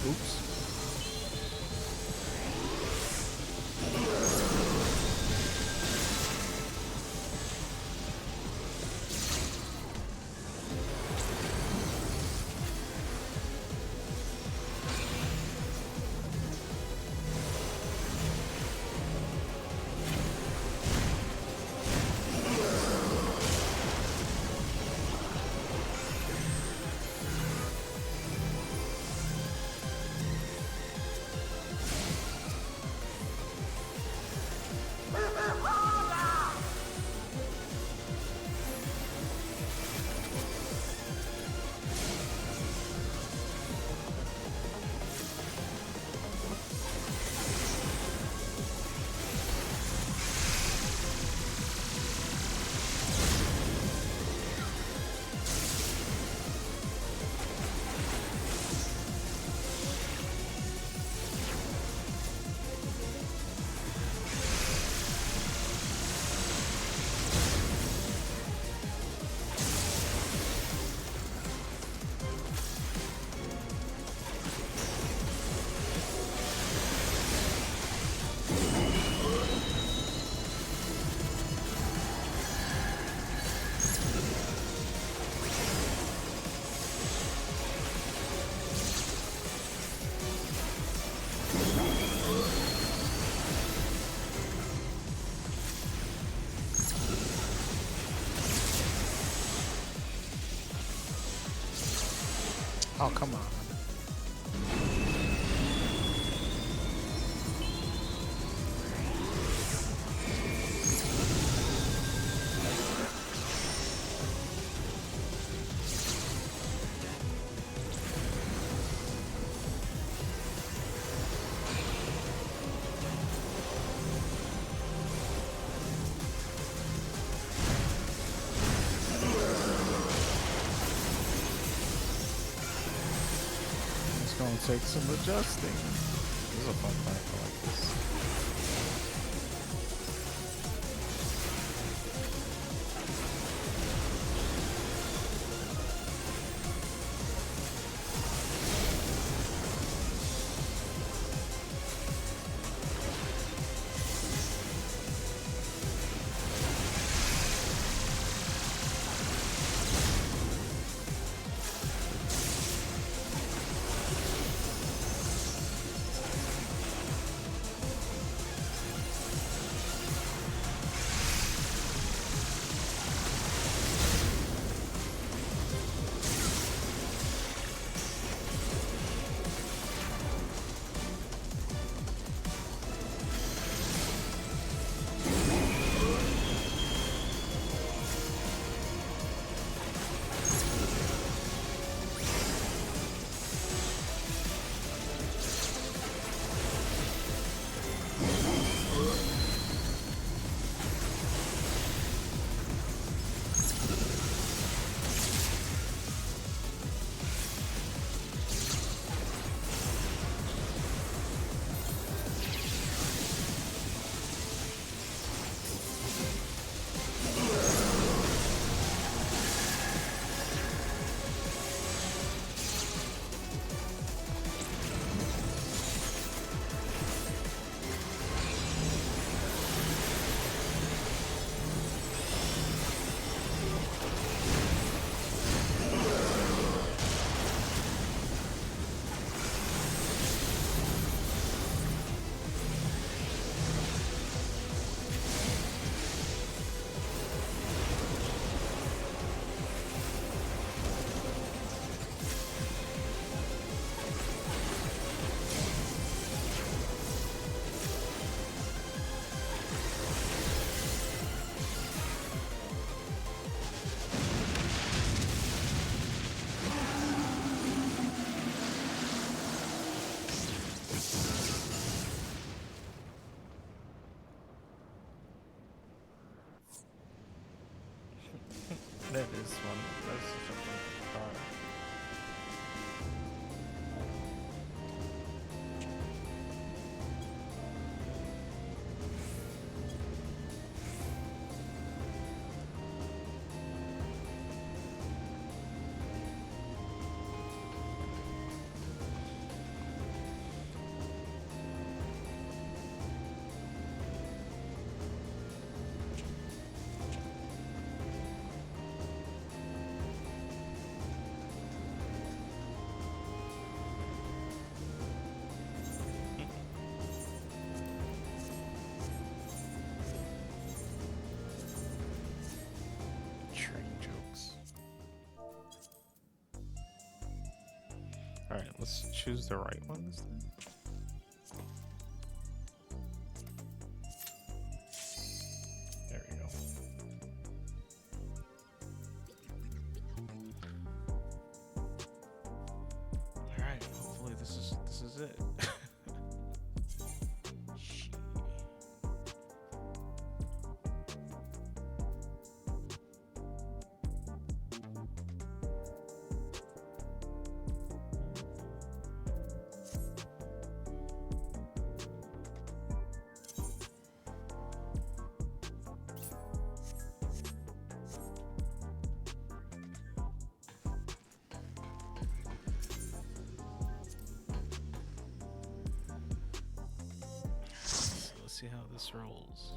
Oops. Oh, come on. Gonna take some adjusting. This is a fun fight. I like this. That is one. That's such a fun card. Alright, let's choose the right one this time. There we go. Alright, hopefully this is it. See how this rolls.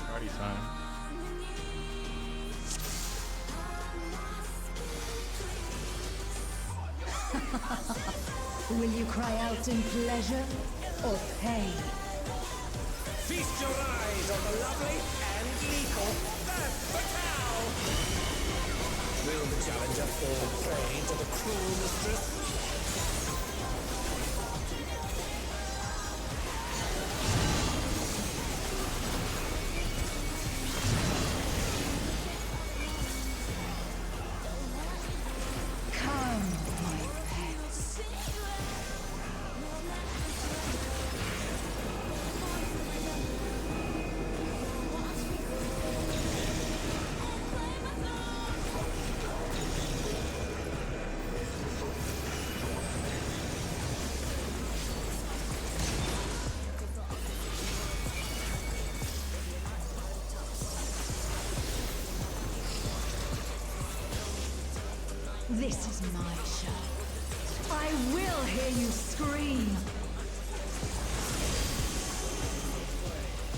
Party time. Will you cry out in pleasure or pain? Feast your eyes on the lovely and lethal Femme Fatale! Will the challenger fall prey to the cruel mistress? This is my show. I will hear you scream.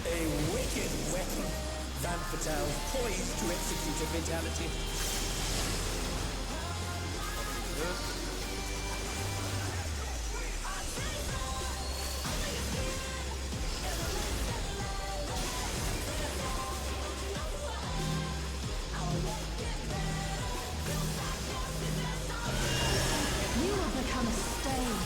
A wicked weapon. Femme Fatale poised to execute a fatality. You will become a stain.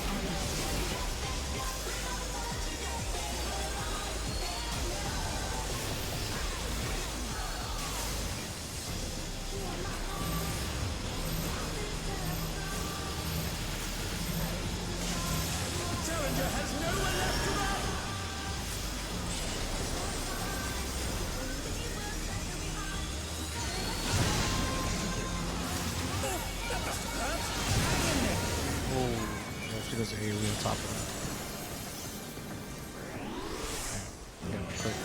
Challenger has nowhere left to run! That must have hurt. Hang in there. Oh, she does AoE on top of that. Yeah, quick.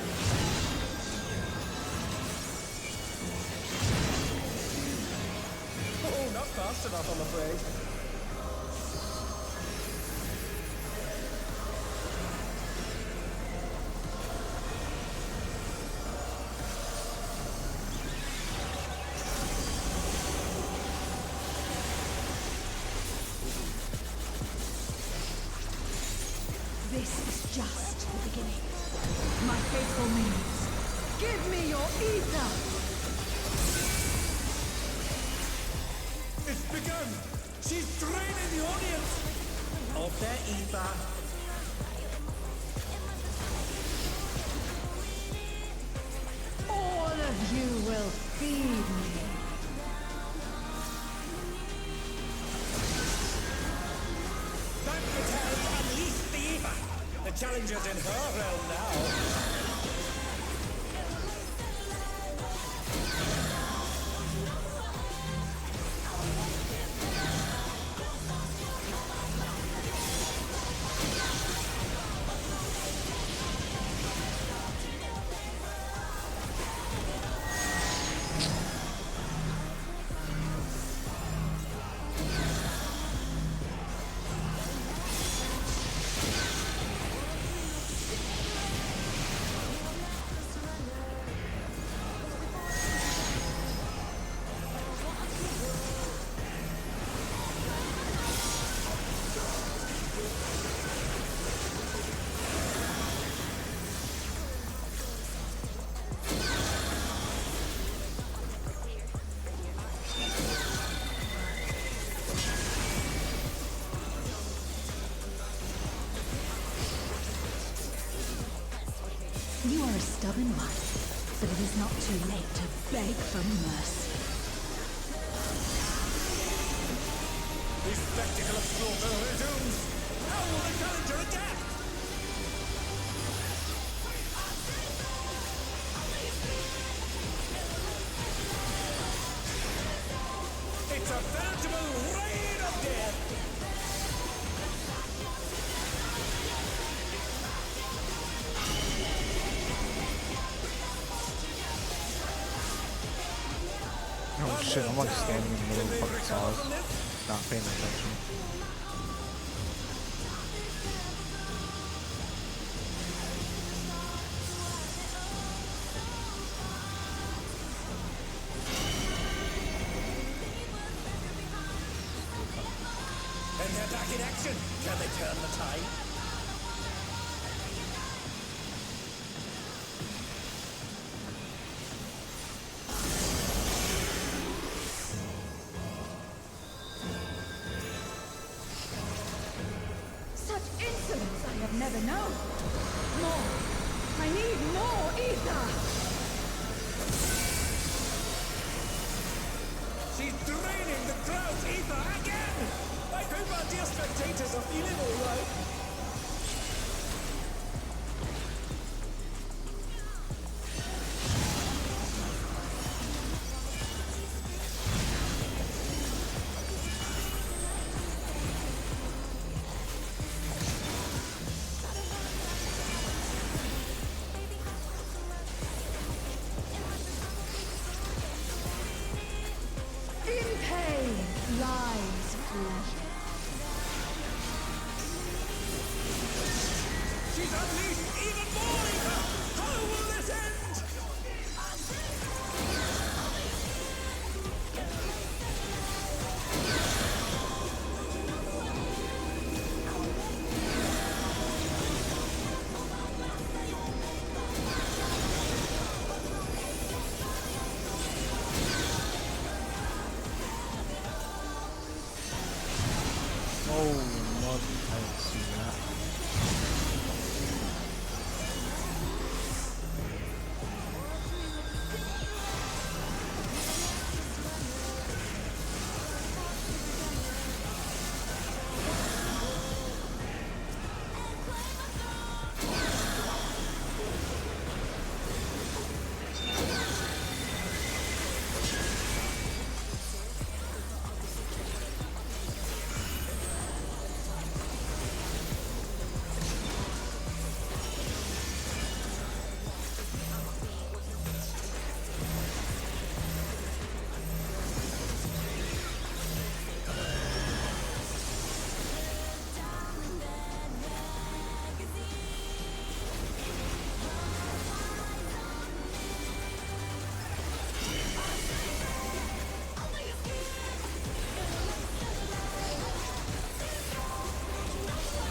Oh, not fast enough, I'm afraid. My faithful minions, give me your ether! It's begun! She's draining the audience of their ether. All of you will feed me. That Mattel's unleashed the ether. The challenger's in her realm now. You are a stubborn one, but it is not too late to beg for mercy. The spectacle of slaughter resumes. How will the challenger adapt? It's a veritable rain of death! Oh shit, I'm like standing in the middle of the fucking sauce. Not paying attention. And they're back in action! Can they turn the tide? Such insolence I have never known. More. I need more ether. She's draining the crowd's ether again! I hope our dear spectators are feeling alright. In pain lies pleasure. She's unleashed even more ether! How will this end? Oh, mother, I didn't see that.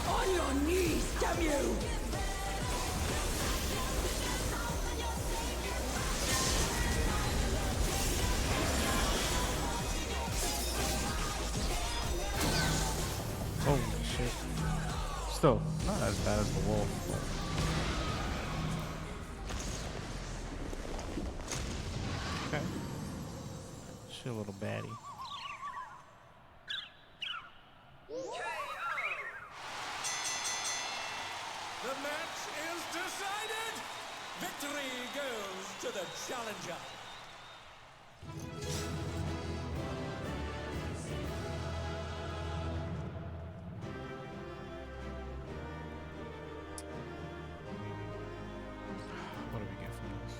On your knees, damn you! Still, not as bad as the wolf. But... Okay. She a little baddie. The match is decided! Victory goes to the challenger! What do we get from this?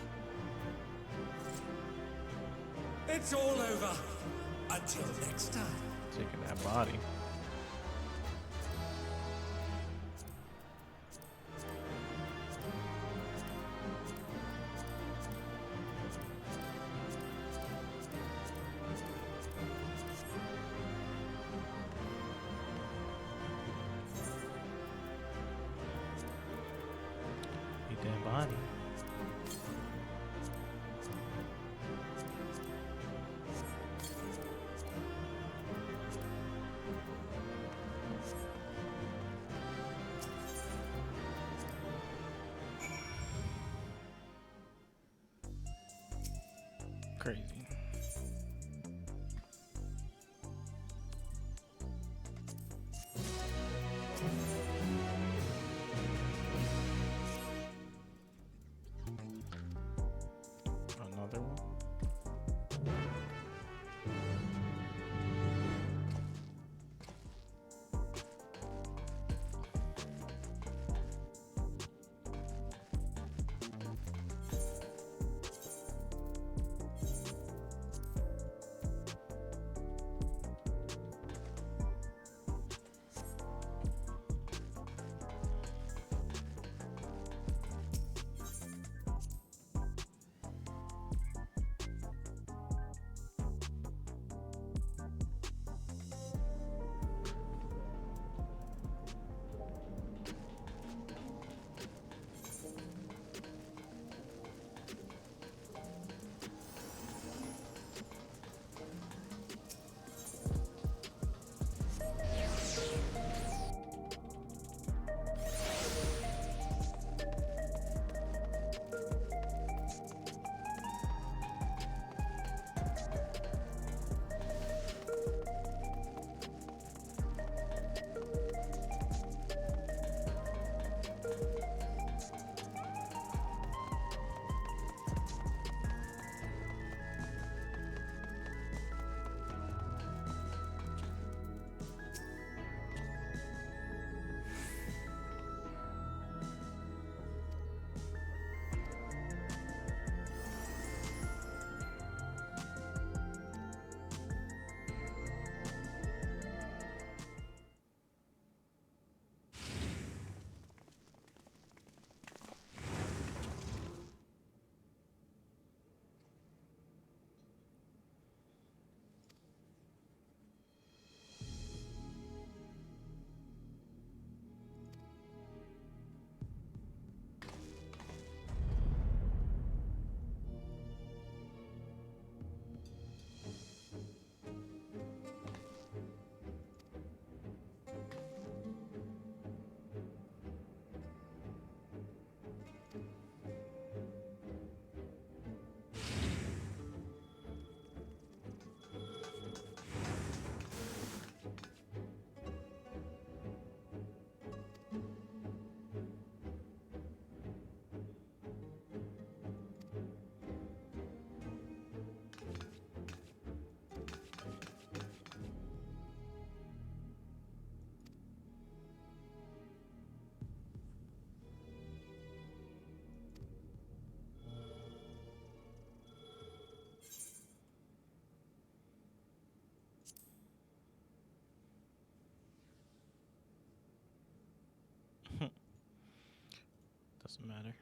It's all over. Until next time. Taking that body. Eat that body. Crazy. Another one. Doesn't matter.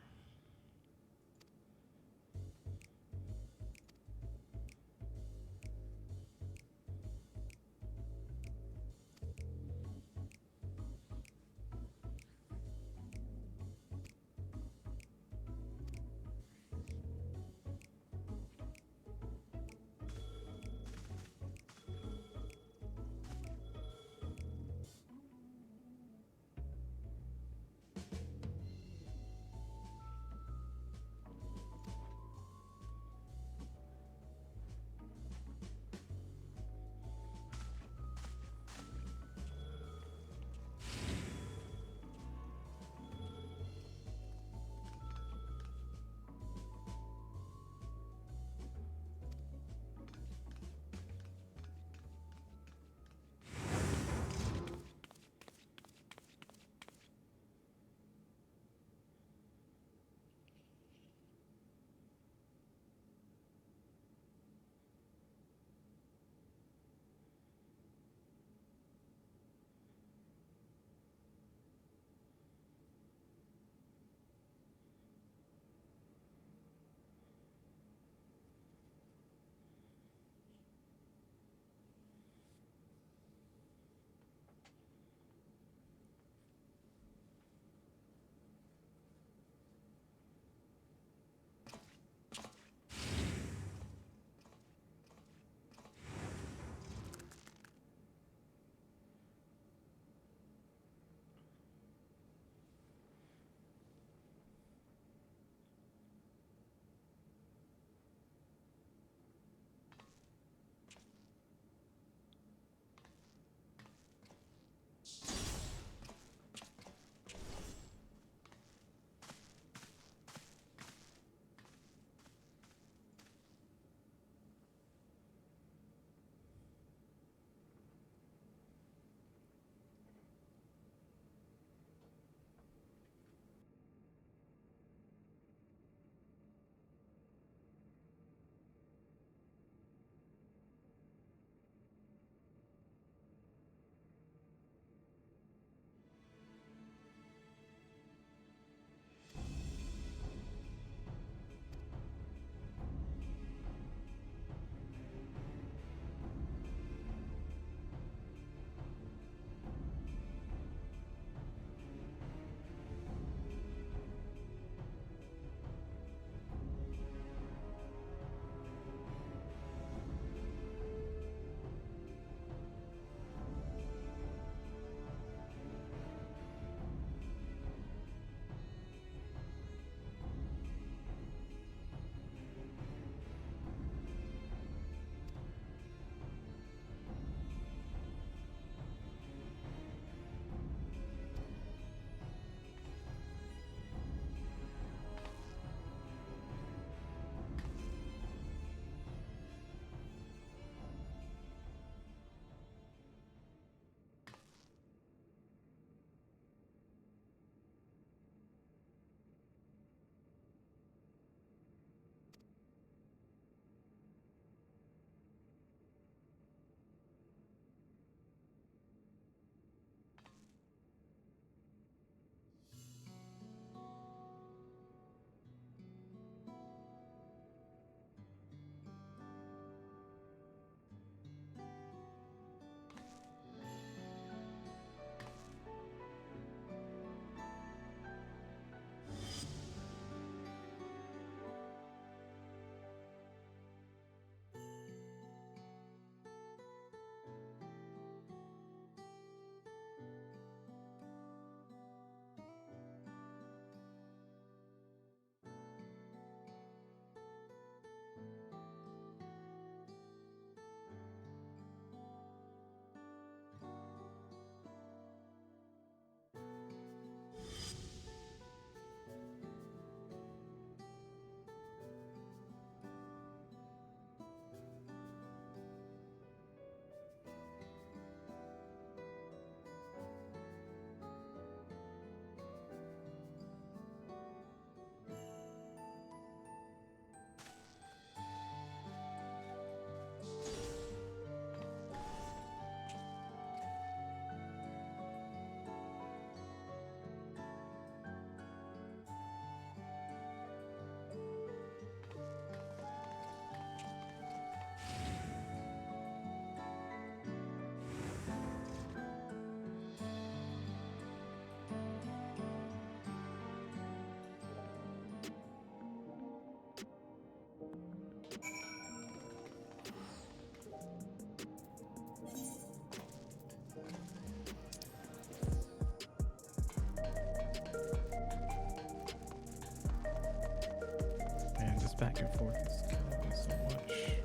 back and forth is killing me so much.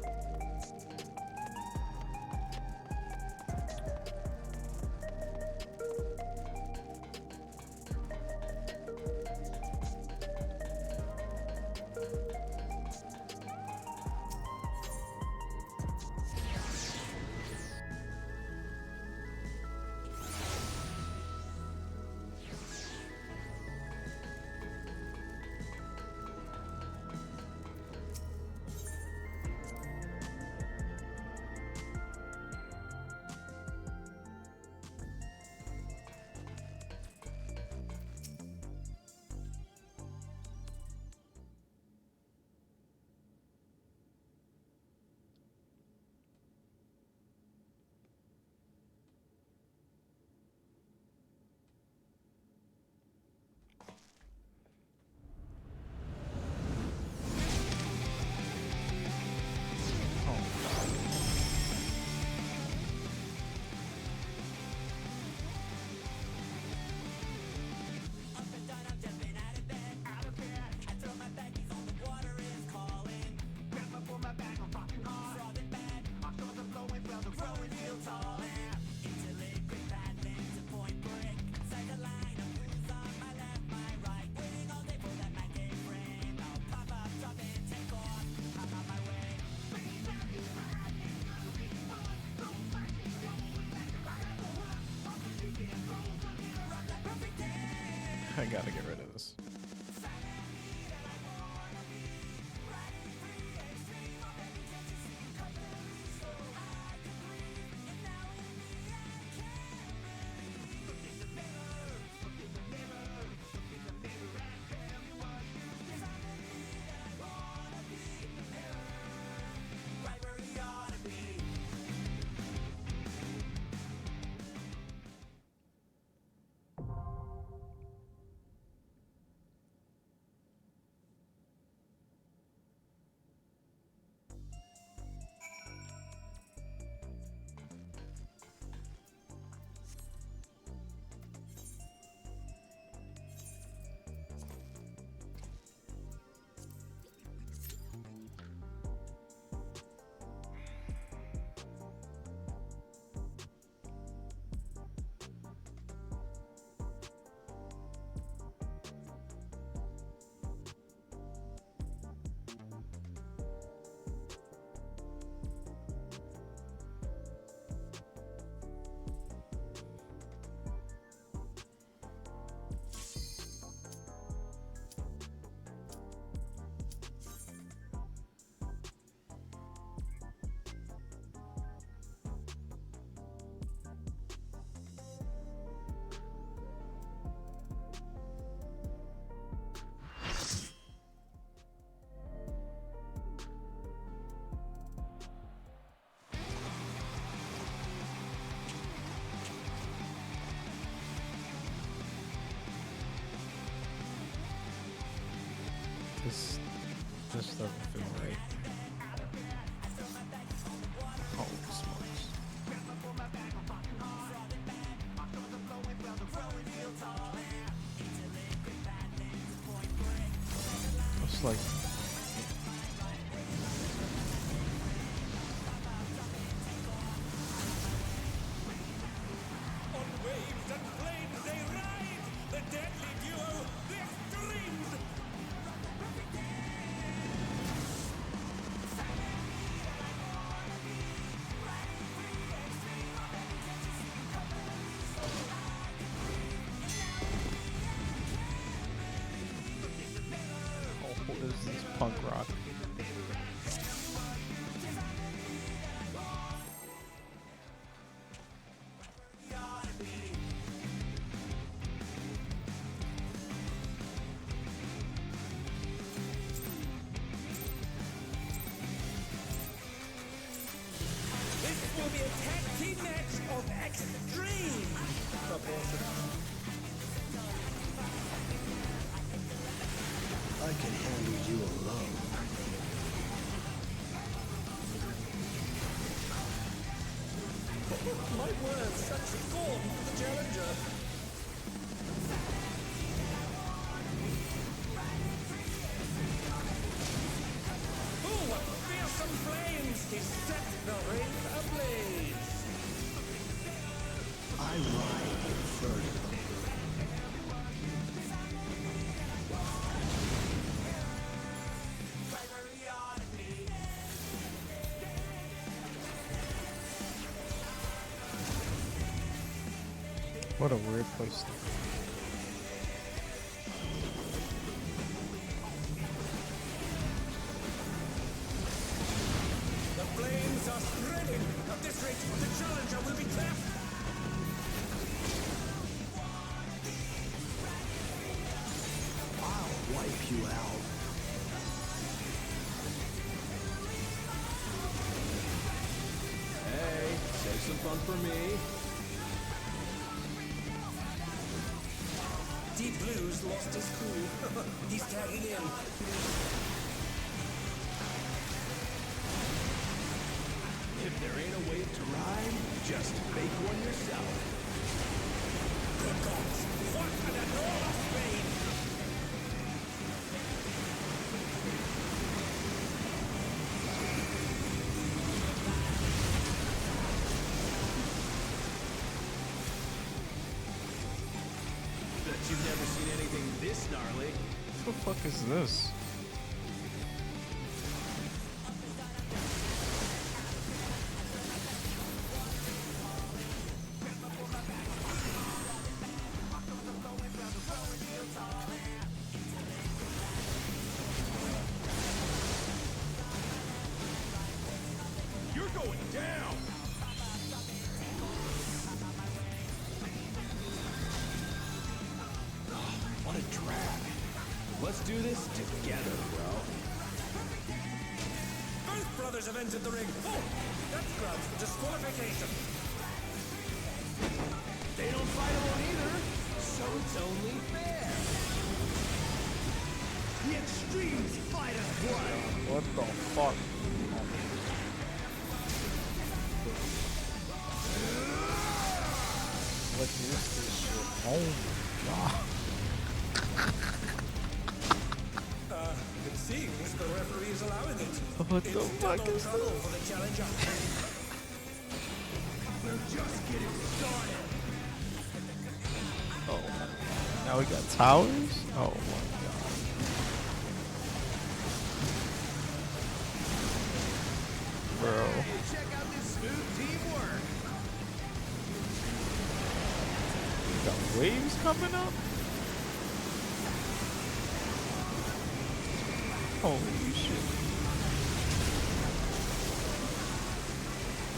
I gotta get rid of this. This doesn't feel right. Oh, smokes. It's like On waves and flames they ride, the deadly duo, the extremes. oh, what is this punk rock? This will be a tag team match of extreme proportions. I can handle you alone. My word, such scorn for the challenger. the wraith ablaze. I ride further. What a weird place to be. The flames are spreading. At this rate, the challenger will be trapped. I'll wipe you out. Hey, save some fun for me. Deep Blue's lost his cool. He's tagging in. If there ain't a wave to ride, just make one yourself. Good gods, what an enormous rain! Bet you've never seen anything this gnarly. What the fuck is this? You're going down! What a drag. Let's do this together, bro. Both brothers have entered the ring. Oh, that's grounds for disqualification. They don't fight alone either, so it's only fair. The extremes fight as one. What the fuck? What is this shit? Oh my god. It seems the referee is allowing it. What the fuck is trouble for the challenger. We're just getting started. Oh my god. Now we got towers? Oh my god. Bro. Check out this smooth teamwork. We got waves coming up? Holy shit.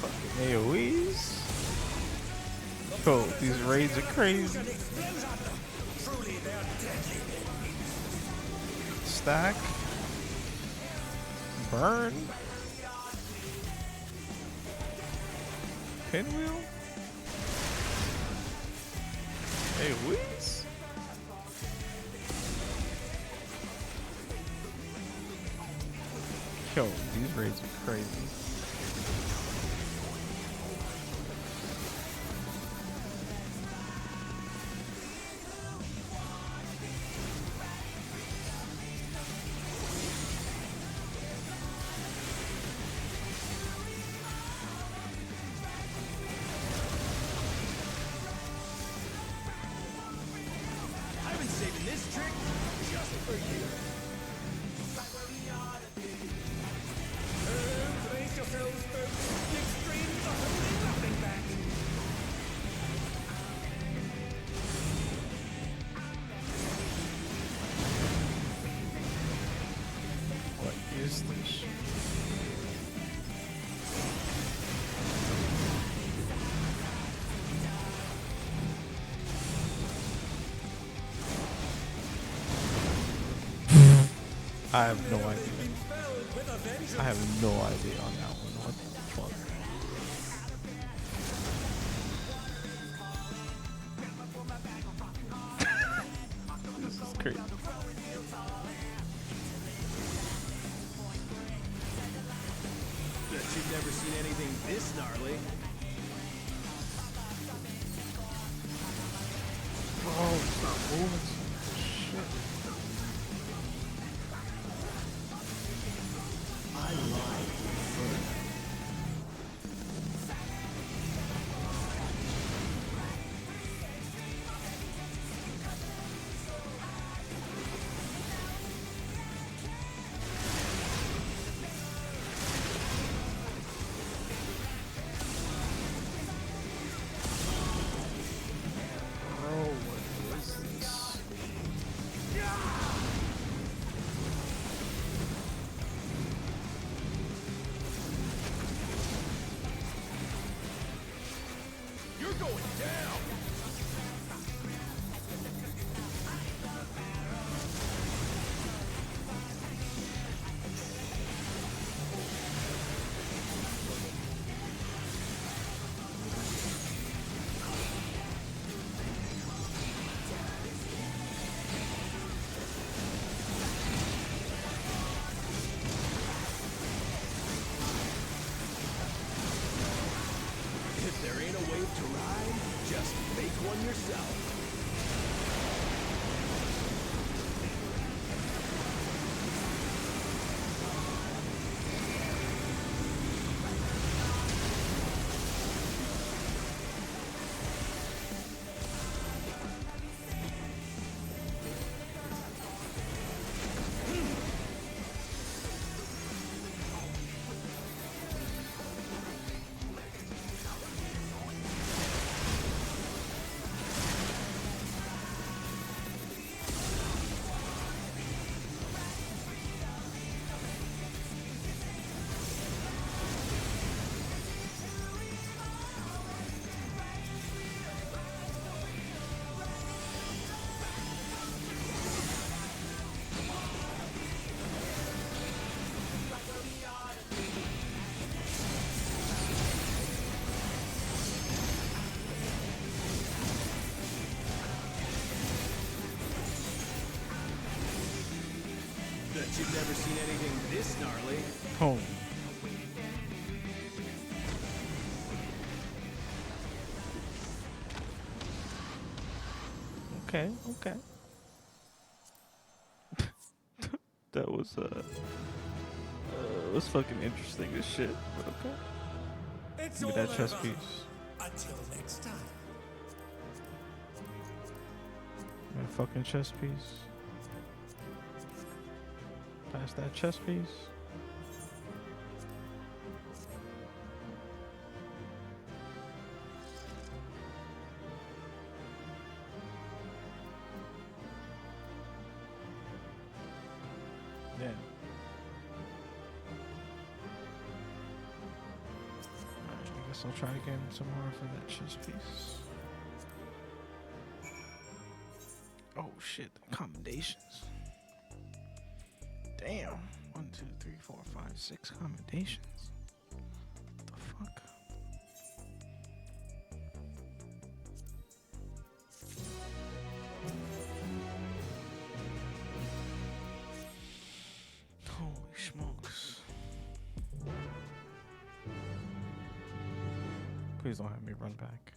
Fucking AoEs. Yo, these raids are crazy. Truly, they are deadly. Stack. Burn. Pinwheel. AoEs. Yo, these raids are crazy. I've been saving this trick just for you. Brace yourselves, folks. The extremes are holding nothing back. What is this? I have no idea. I have no idea on that one. What the fuck? This is crazy. Bet you've never seen anything this gnarly. Oh, stop moving. Shit. I ride further. going down! If there ain't a wave to ride, just make one yourself. Bet you've never seen anything this gnarly. Oh. Okay, okay. That was fucking interesting as shit, but okay. It's Give me that chess piece. Until next time. That fucking chess piece. Pass that chess piece. Yeah. Alright, I guess I'll try again some more for that chess piece. Oh shit, commendations. Damn. 1, 2, 3, 4, 5, 6 commendations. What the fuck? Holy smokes. Please don't have me run back.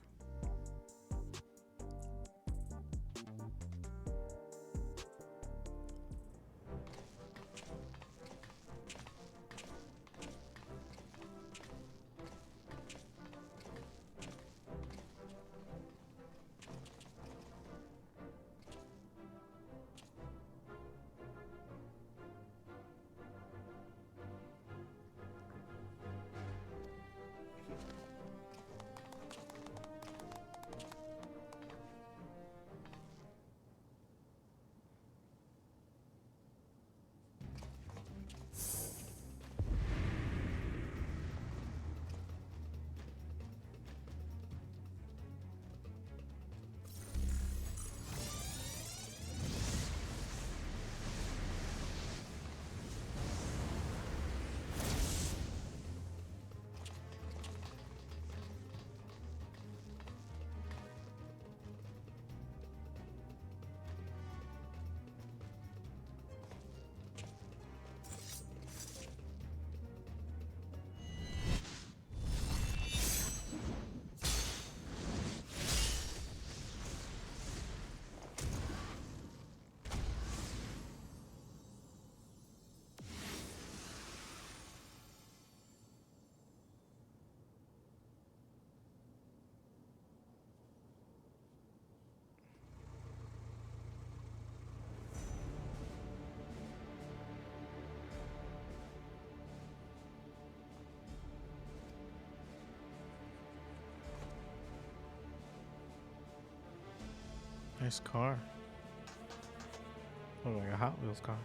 Nice car. Look like a Hot Wheels car.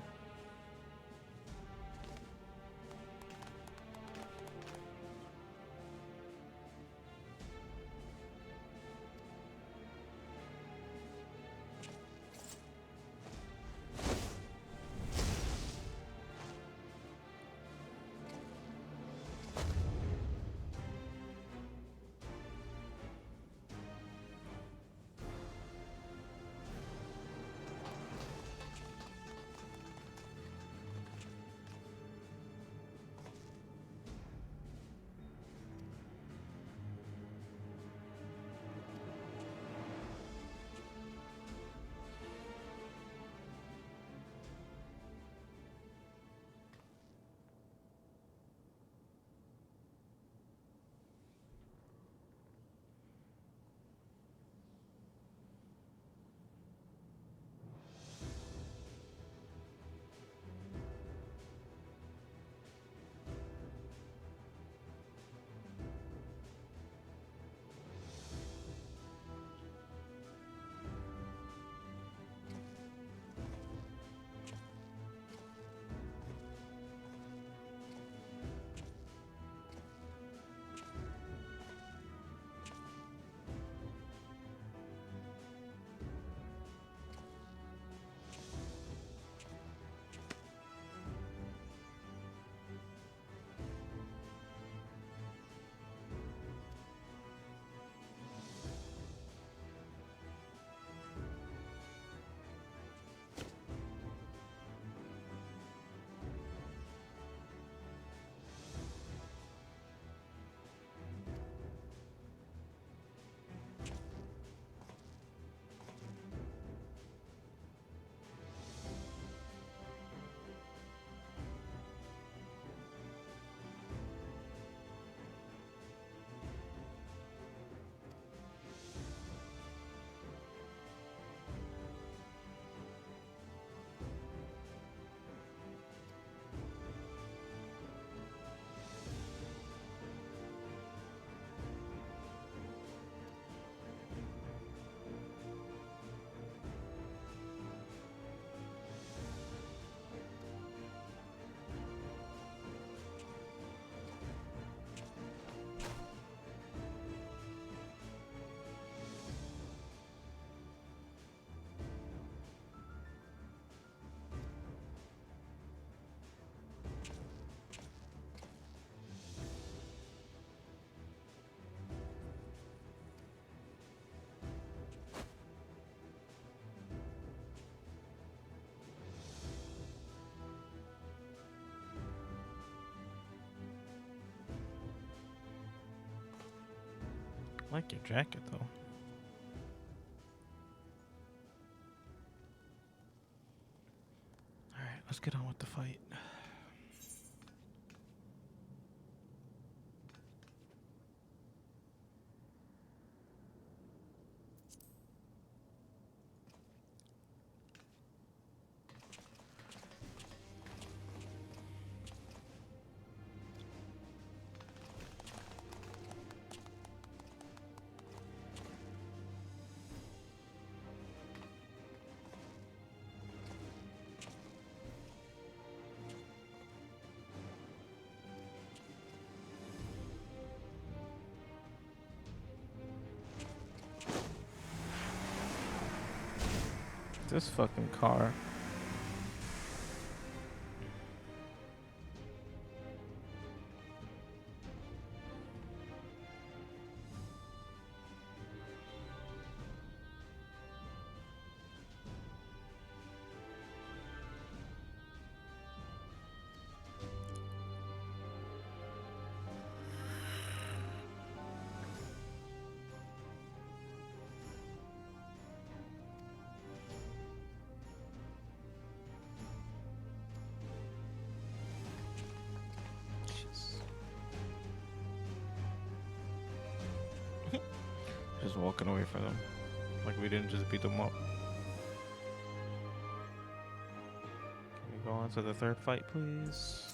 I like your jacket though. Alright, let's get on with the fight. This fucking car. Just walking away from them. Like we didn't just beat them up. Can we go on to the third fight, please?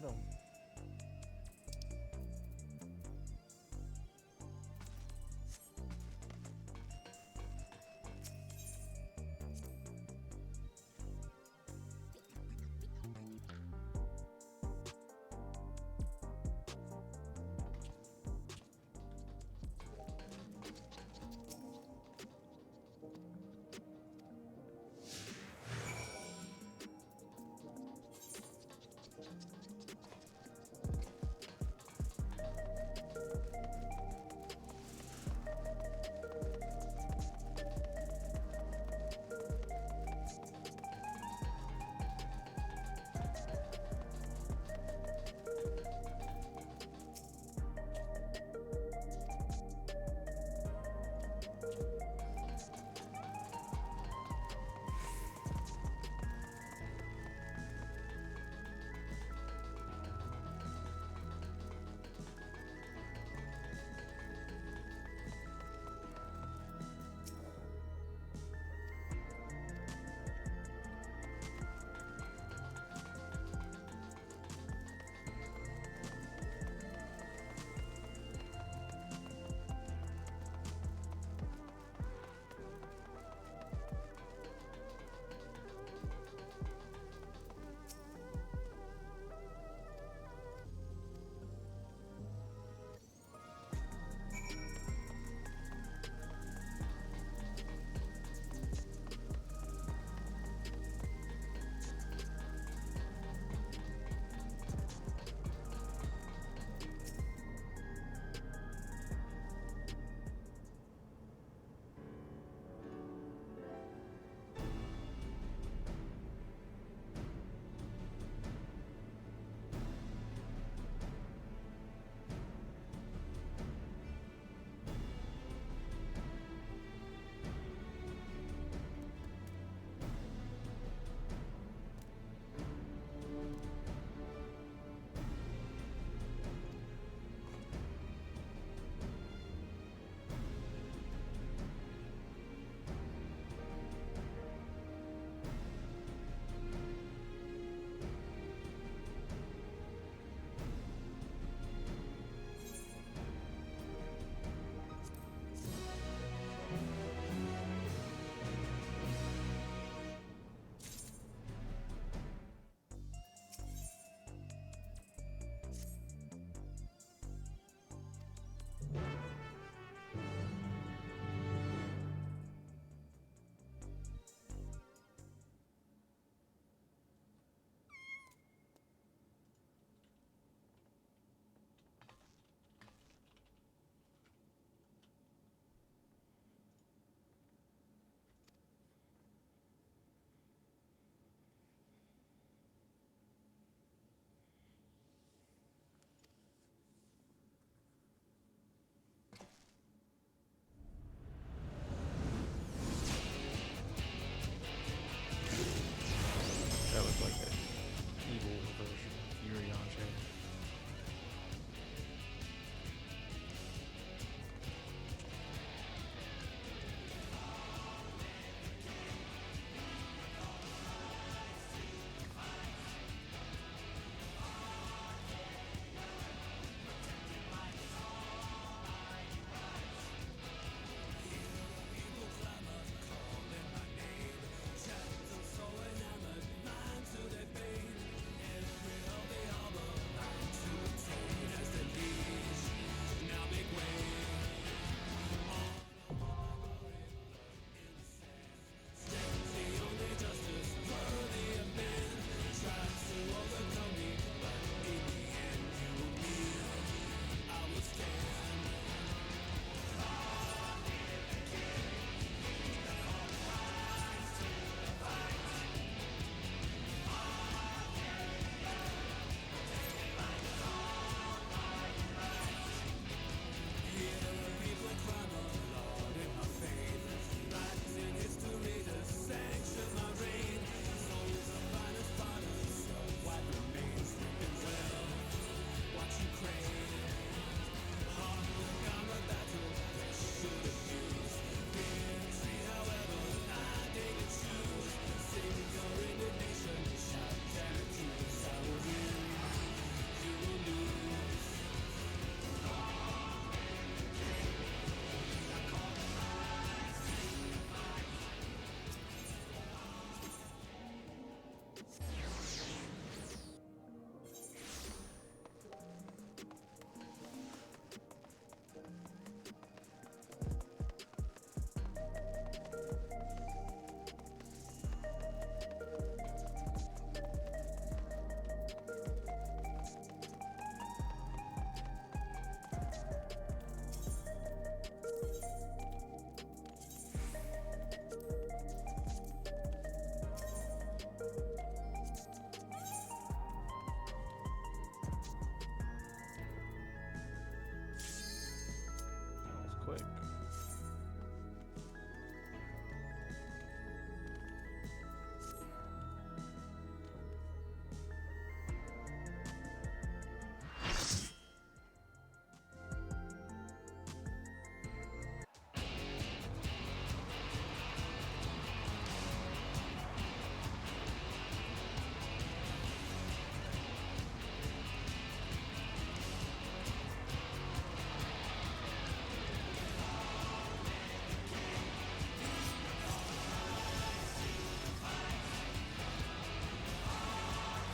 middle.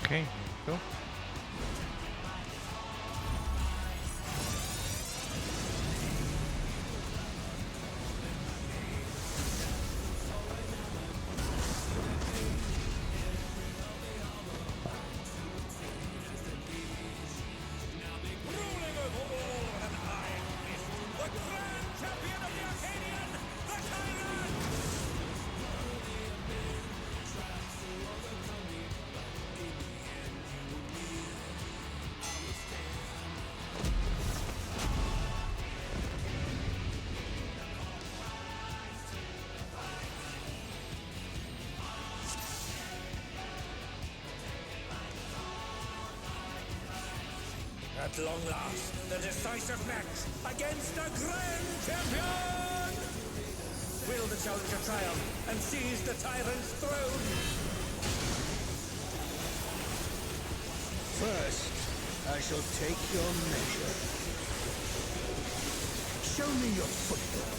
Okay, go. At long last, the decisive match against the Grand Champion! Will the challenger triumph and seize the tyrant's throne? First, I shall take your measure. Show me your footwork.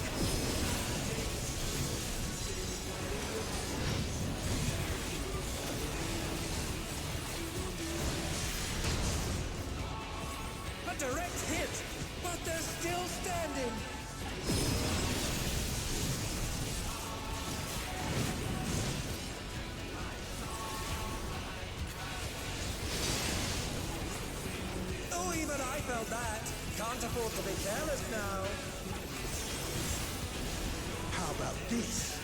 A direct hit, but they're still standing. Oh, even I felt that. Can't afford to be careless now. How about this?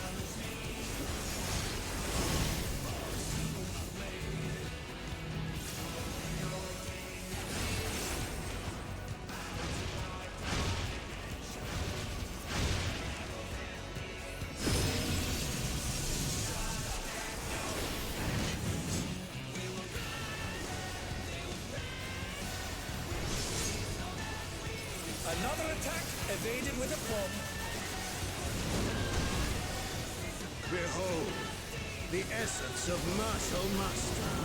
Another attack evaded with a bomb. Behold, the essence of martial mastery.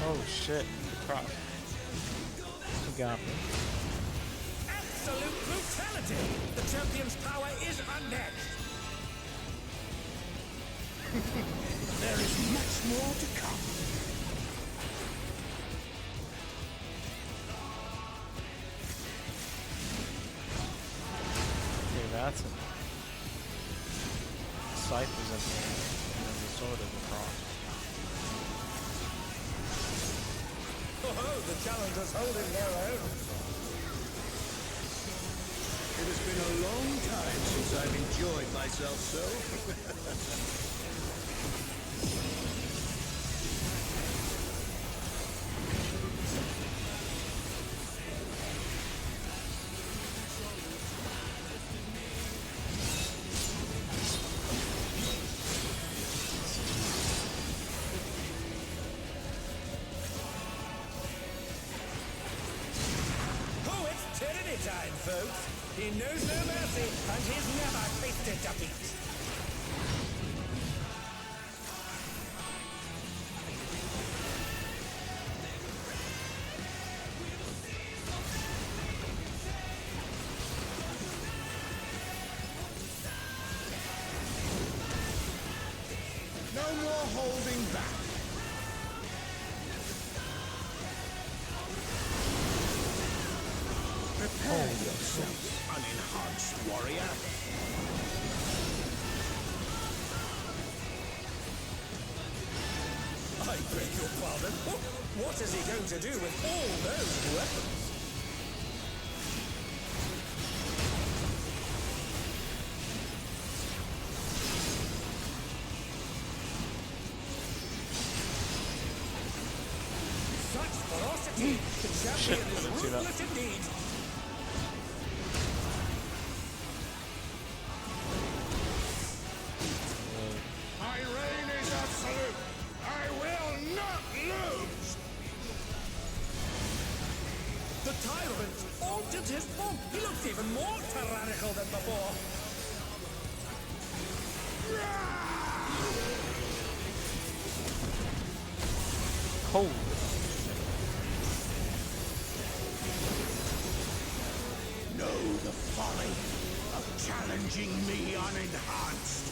Oh shit, crap. He got me. Absolute brutality! The champion's power is unmatched. There is much more to come. Okay, that's it. Scythe is at the end, and then the sword is across. Oh, the challenger's holding their own. It has been a long time since I've enjoyed myself so. Oh, it's tyranny time, folks. He knows no mercy, and he's never tasted defeat. No more holding back. Prepare yourself, unenhanced warrior. I beg your pardon. What is he going to do with all those weapons? Such ferocity! The champion is didn't see that. ruthless indeed. My reign is absolute. I will not lose. The tyrant altered his form. He looks even more tyrannical than before. Holy shit. challenging me unenhanced.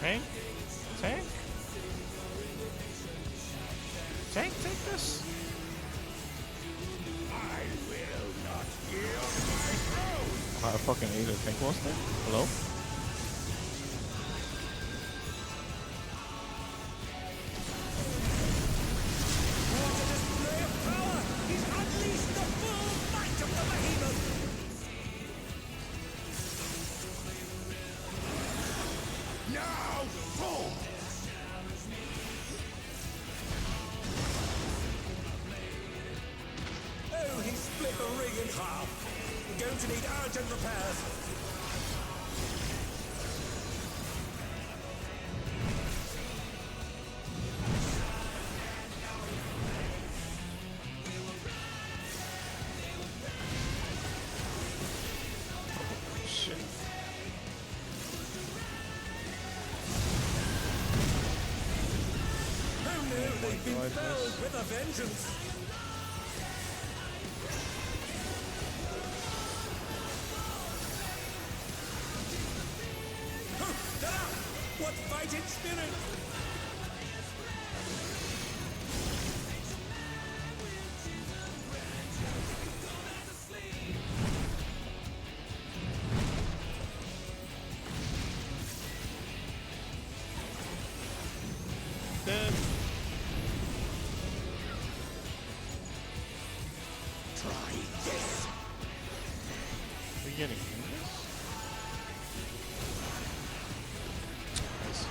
Tank? Tank? Tank, take this. I will not yield my throne. I fucking ate a tank monster. Hello? What a display of power! He's unleashed the full might of the behemoth! Now, fall! Oh, he split the ring in half. We're going to need urgent repairs. Shit. Oh no, they've been felled with a vengeance. Huh, they're up! What fighting spirit! Dead. Try this. Are we getting this? I see.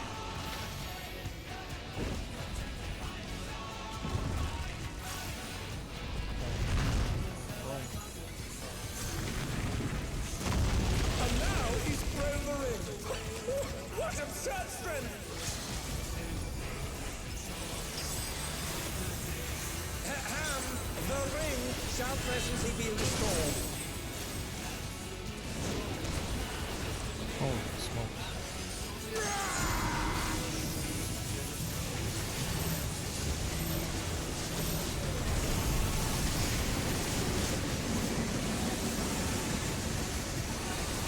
And now he's thrown the ring. What absurd strength! Ham, the ring shall presently be restored. Holy smokes.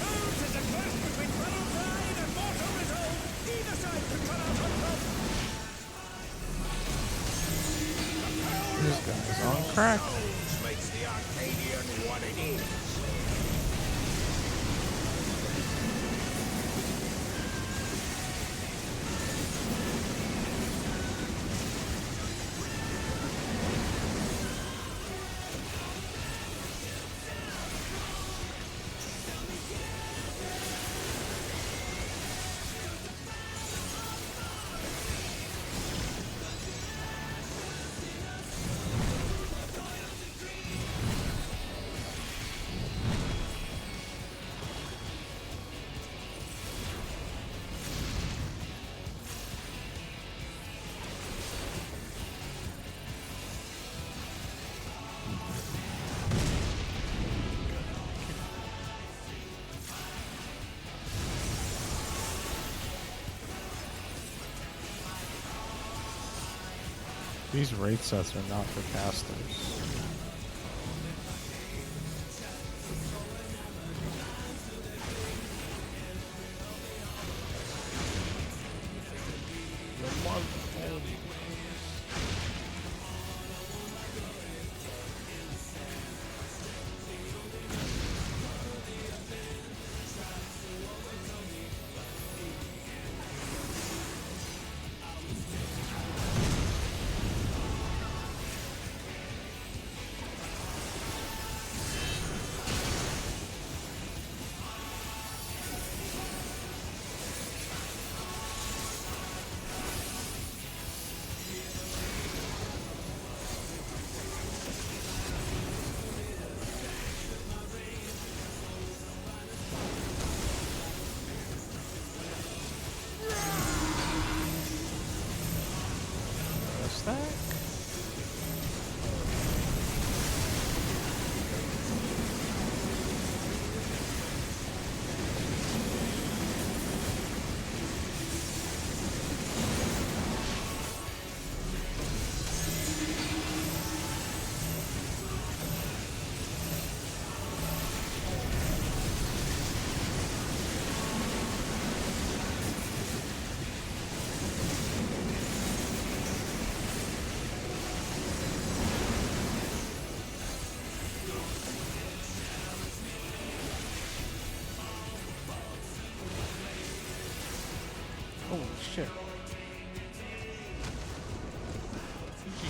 Oh, 'tis a clash between battle pride and mortal resolve. Either side could come out on top. This guy's on crack. Makes the Arcadian what it is. These raid sets are not for casters. shit. Yes.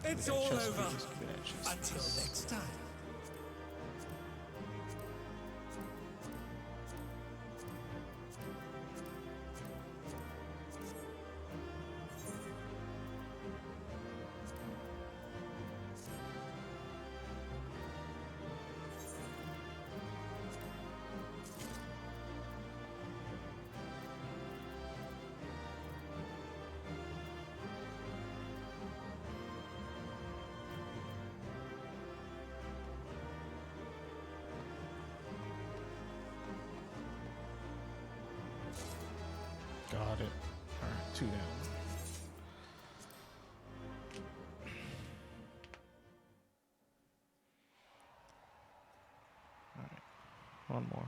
It's all over. Until next time. Got it. Alright, 2 down. Alright, one more.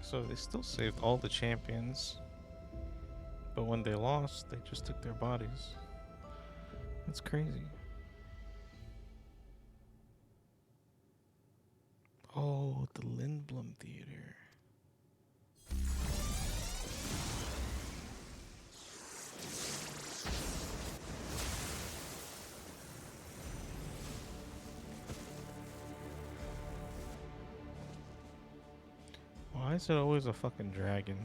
So they still saved all the champions, but when they lost, they just took their bodies. That's crazy. Oh, the Lindblom Theater. Why is it always a fucking dragon?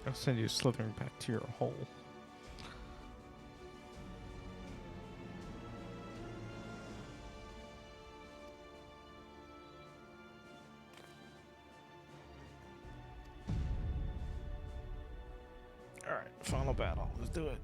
I'll send you slithering back to your hole. Alright, final battle. Let's do it.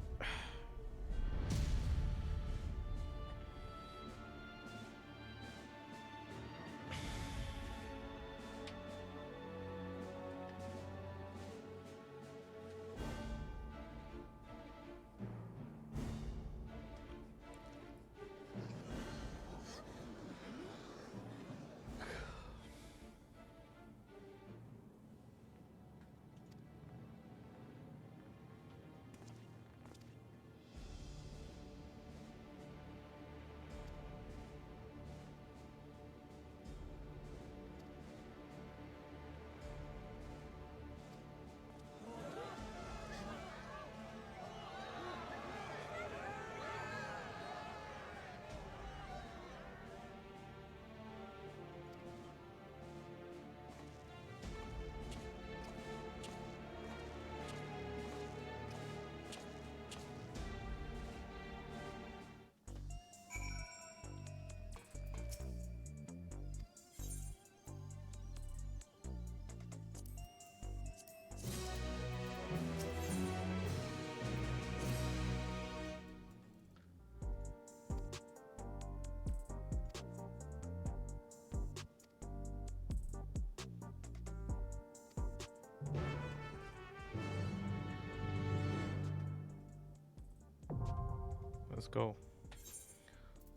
Let's go.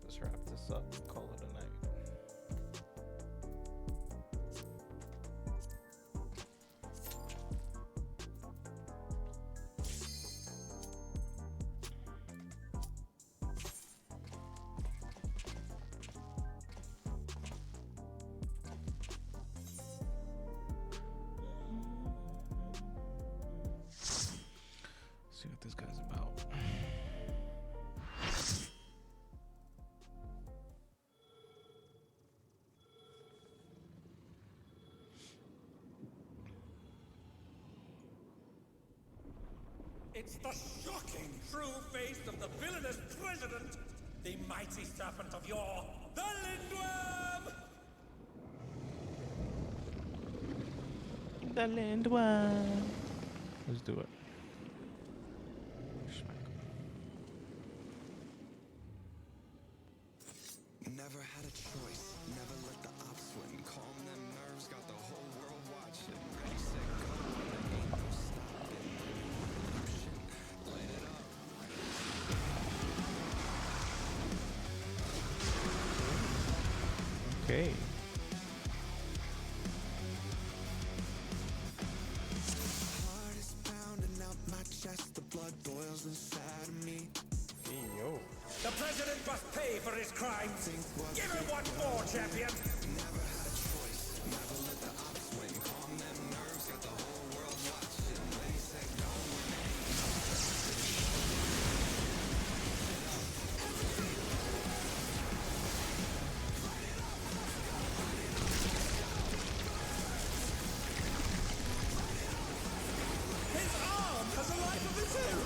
Let's wrap this up and call it a night. See what this guy's about. It's the shocking true face of the villainous president, the mighty serpent of yore, the Lindworm! The Lindworm. Let's do it. Never had a choice, never let the upswing calm them nerves, got the whole world watching. Ready, set, go, there ain't no stopping. Motion, light it up. Okay. Heart is pounding out my chest, the blood boils inside of me. Hey, yo. The president must pay for his crimes. Give him what more, champion? Never had a choice, never let the upswing calm them nerves, got the whole world watching. Ready, set, go. His arm has a life of its own.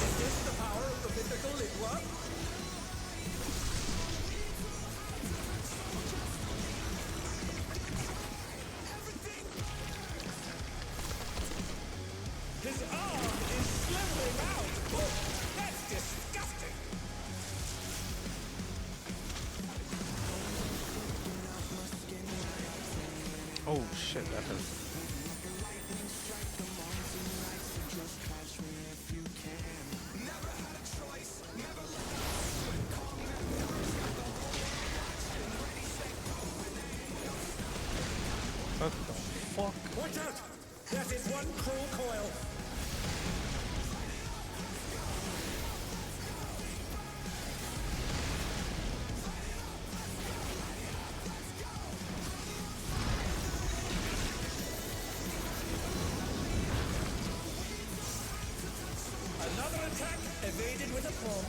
Is this the power of the mythical Lindworm? Oh shit, that hurt. What the fuck? Watch out! That is one cruel coil. Another attack evaded with a plum.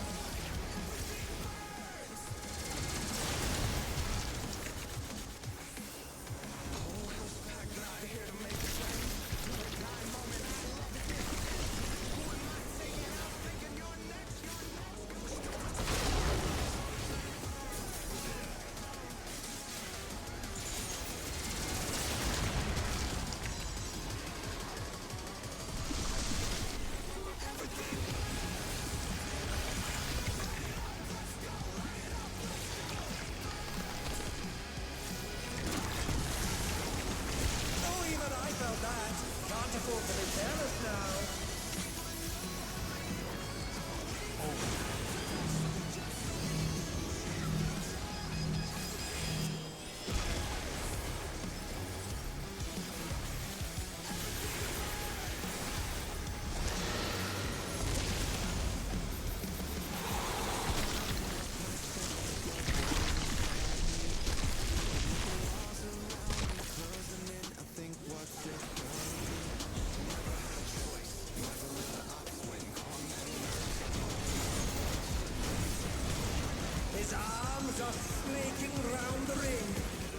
His arms are snaking round the ring.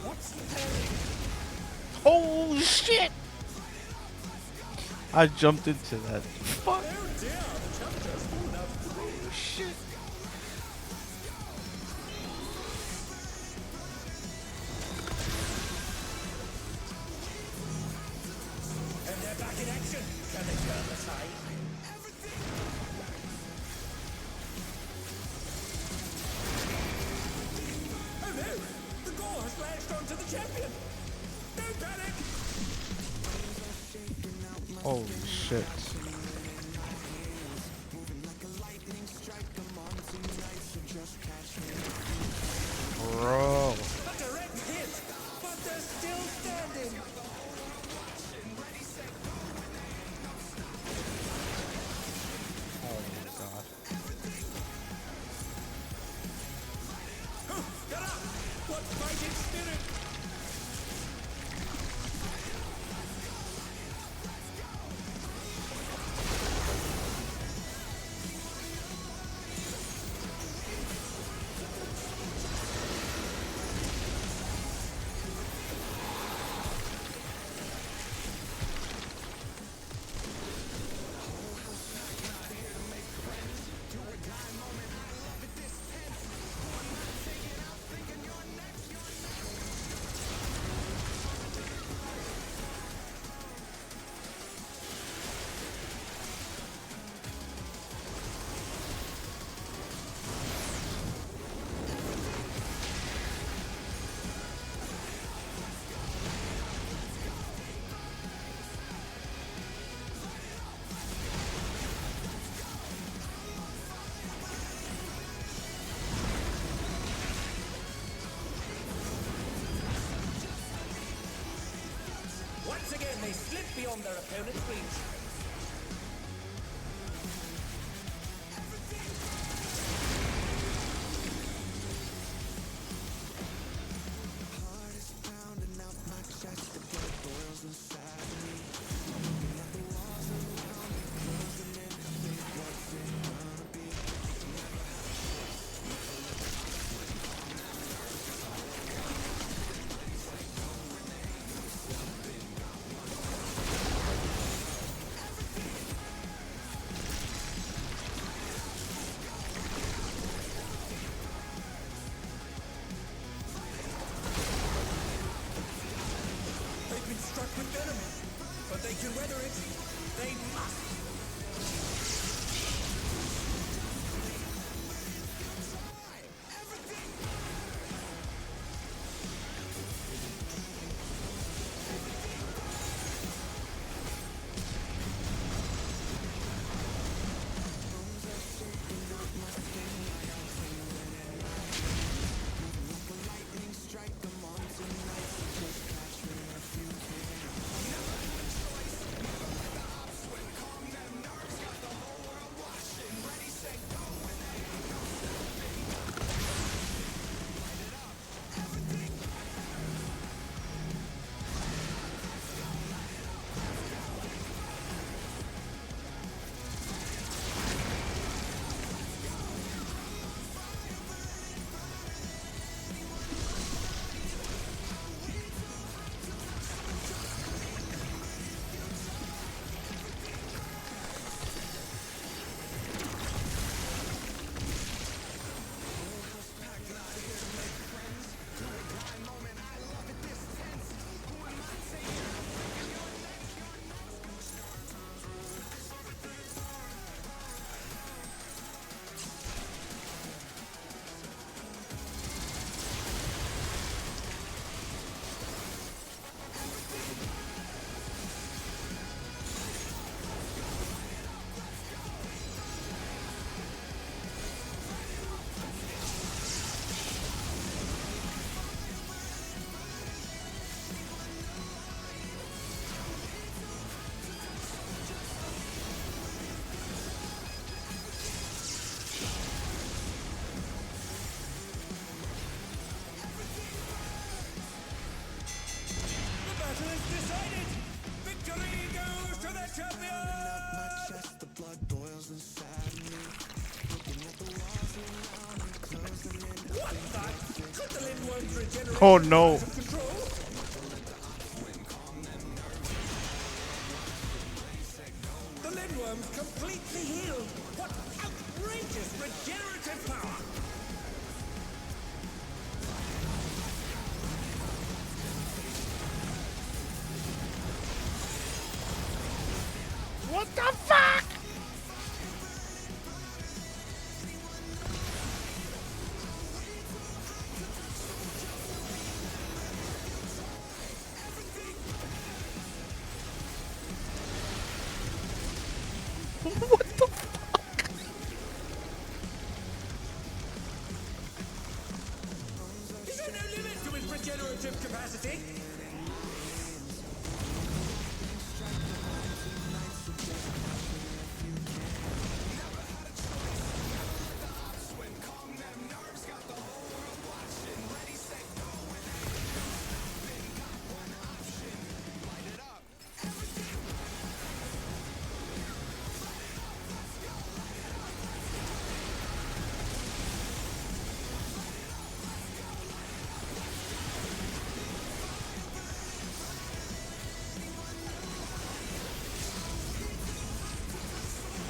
What's he telling? Holy shit! I jumped into that. Fuck! Oh dear, the challenger's fallen out of the ring. Oh shit! And they're back in action. Can they turn the tide? Oh no! The gore has latched onto the champion! Don't panic! Holy shit. Bro. A direct hit! But they're still standing! Oh my god. Get up! What fighting spirit! Once again, they slip beyond their opponent's reach. They've been struck with venom, but they can weather it. They must. champion! The blood boils inside me. Looking at the walls around me, closing in. What the? Could the Lindworms regenerate? Oh no. Out of control? The Lindworms completely healed. What outrageous regenerative power! What the fuck? What the fuck? Is there no limit to his regenerative capacity?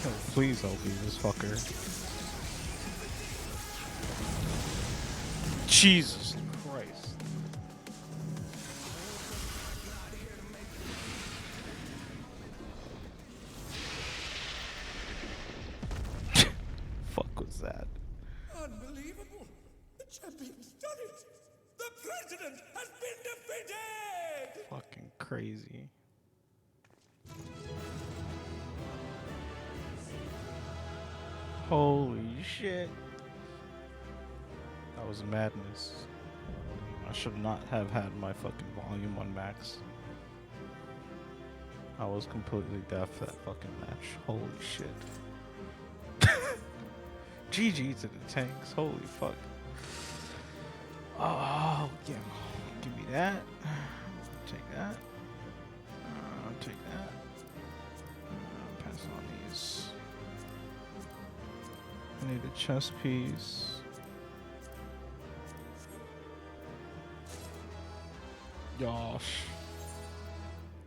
Oh, please help me, this fucker. Jesus Christ. Fuck was that? Unbelievable! The champion's done it! The president has been defeated! Fucking crazy. Holy shit. That was madness. I should not have had my fucking volume on max. I was completely deaf that fucking match. Holy shit. GG to the tanks. Holy fuck. Oh, yeah. Give me that. Take that. Take that. Pass on these. I need a chess piece. Gosh.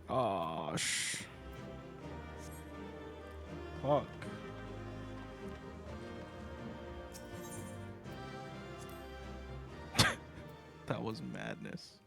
Gosh. Fuck. That was madness.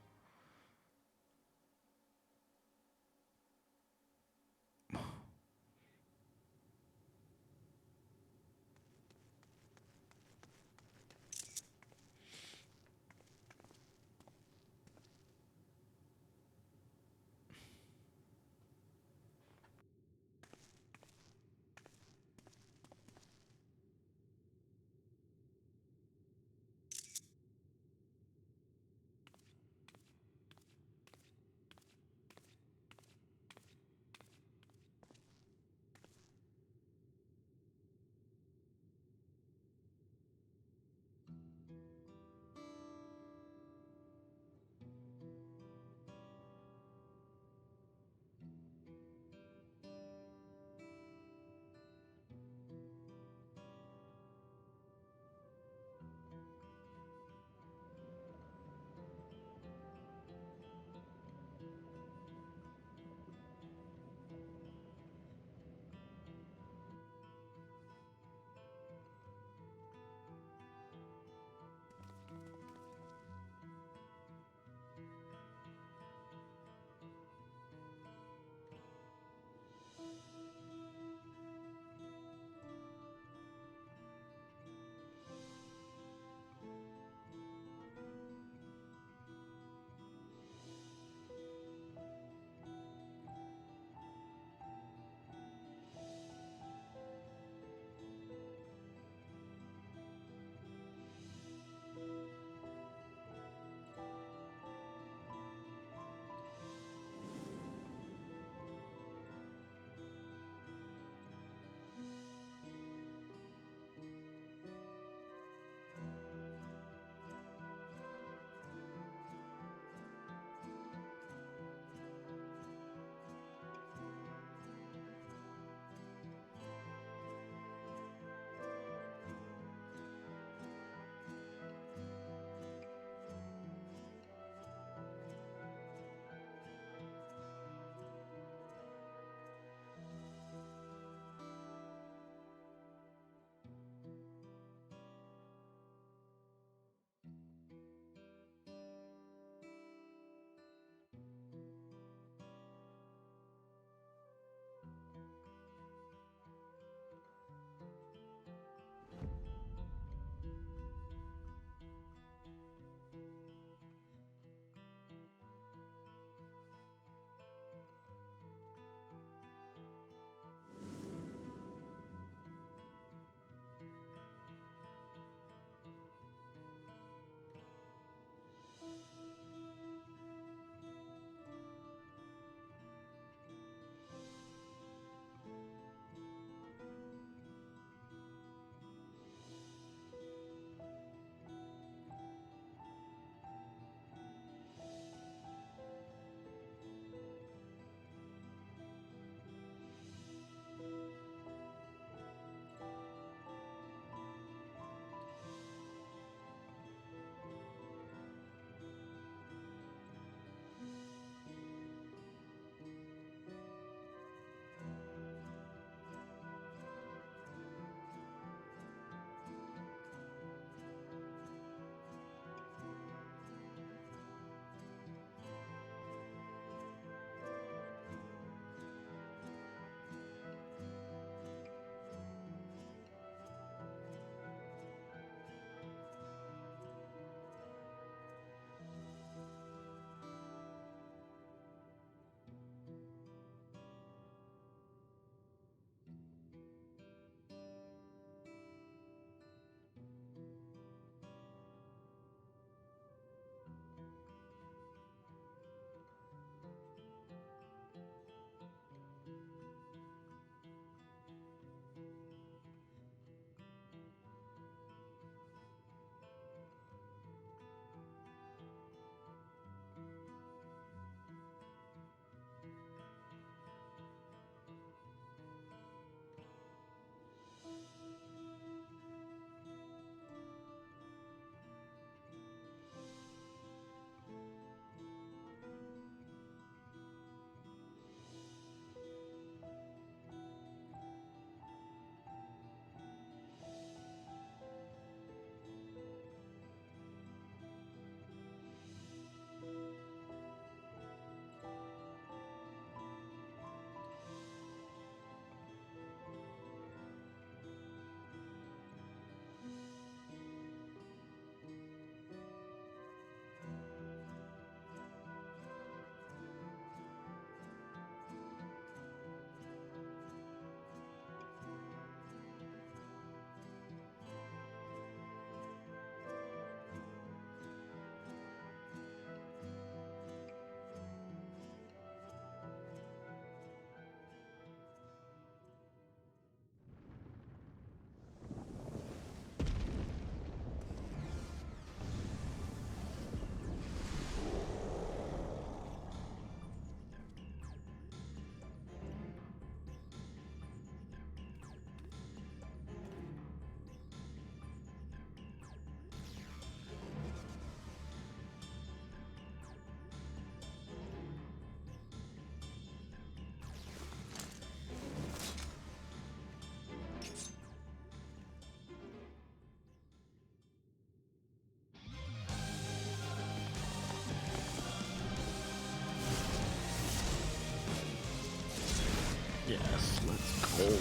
Let's go.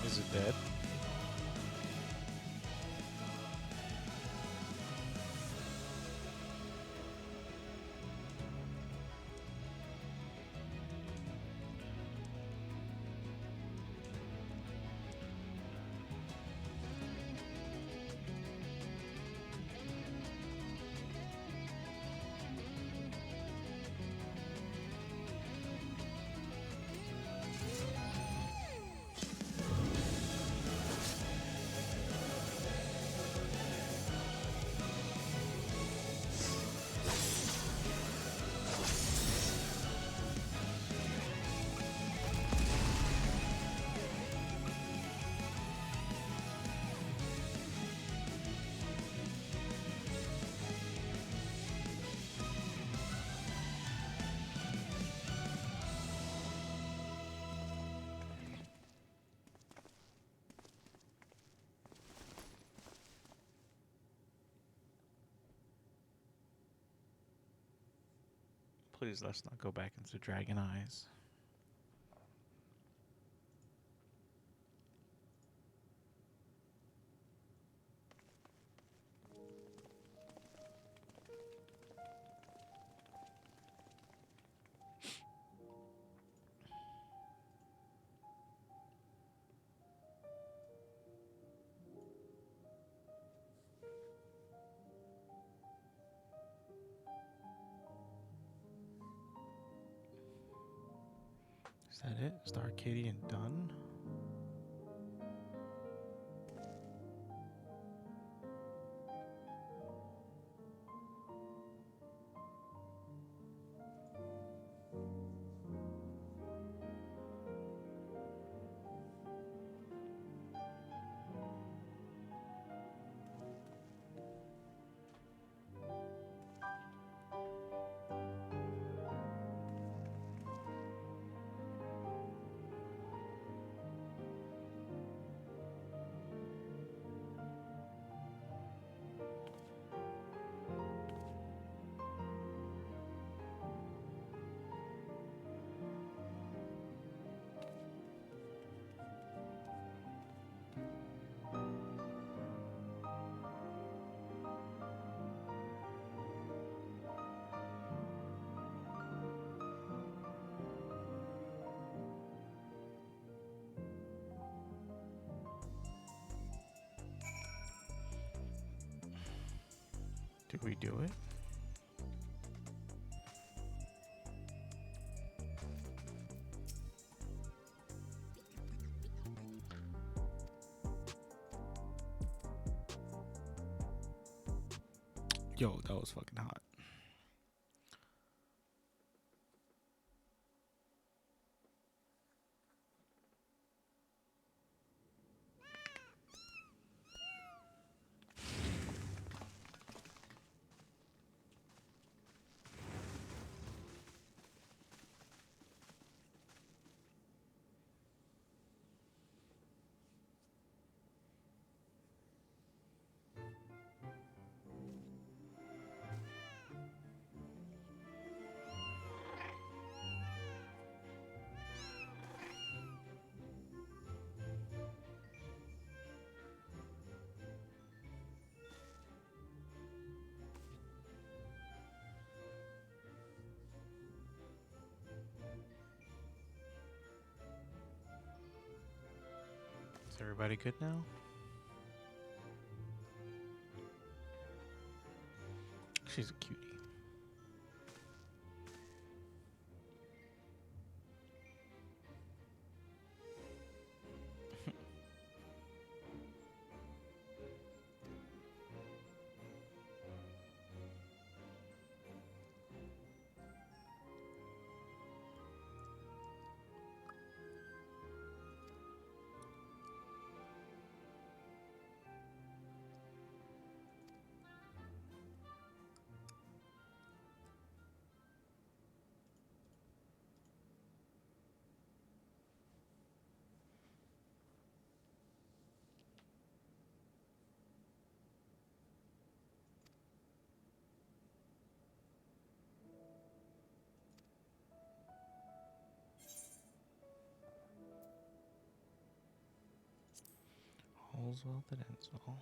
Is it dead? Please let's not go back into Dragon Eyes. Is that it? Is the Arcadian done? Did we do it? Yo, that was fucking hot. Is everybody good now? She's a cutie. All's well that ends well.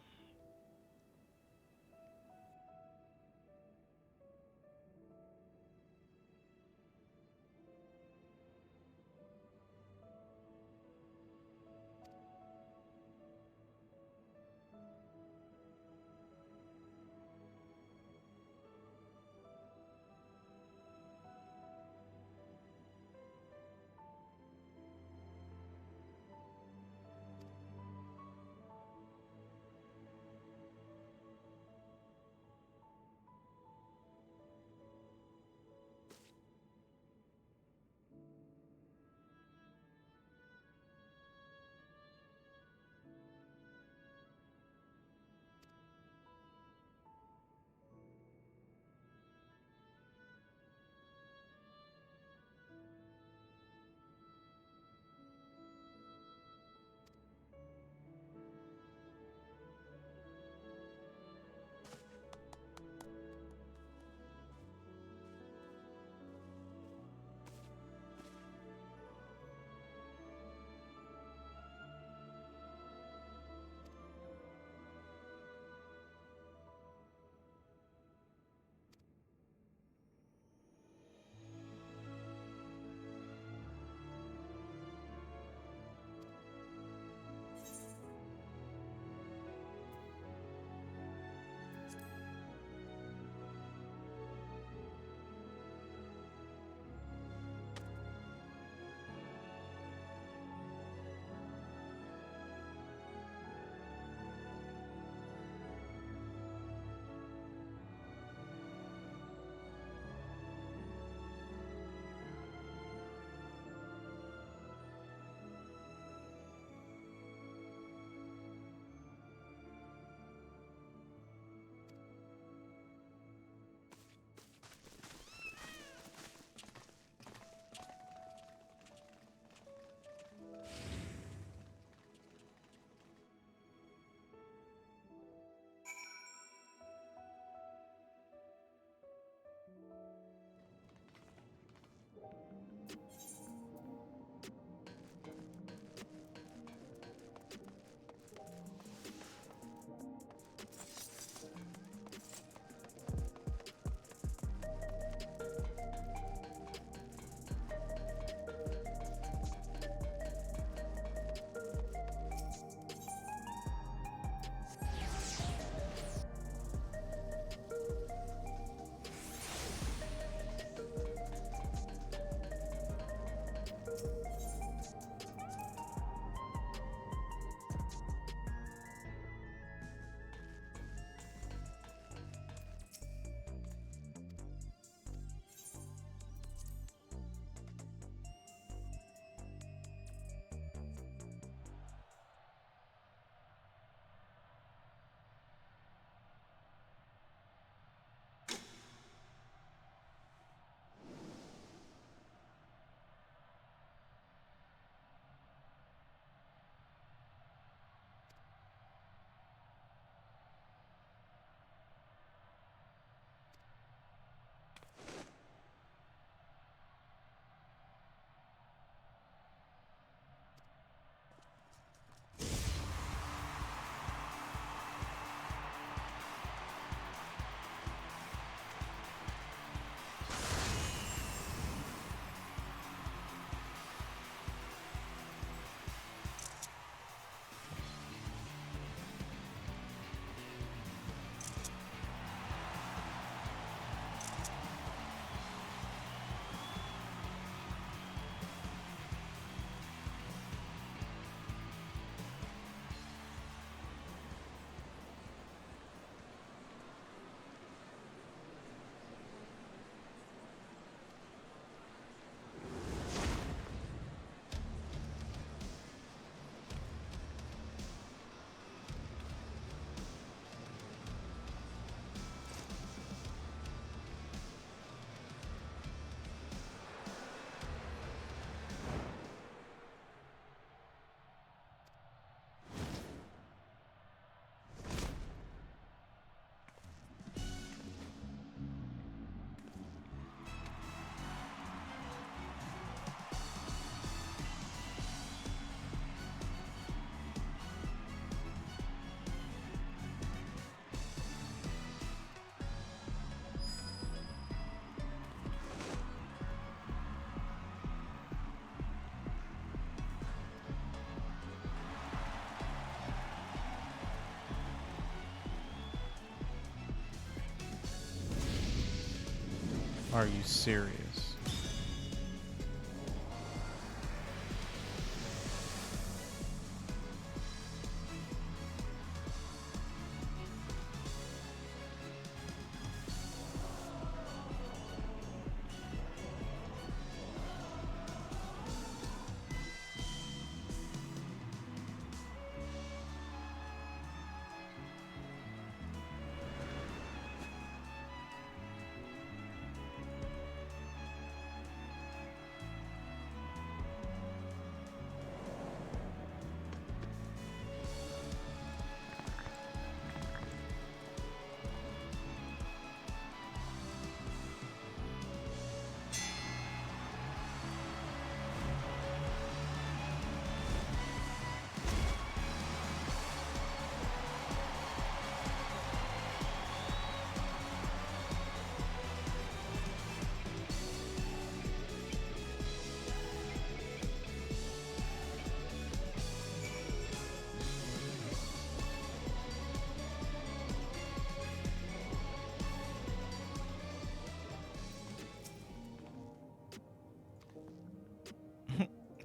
Are you serious?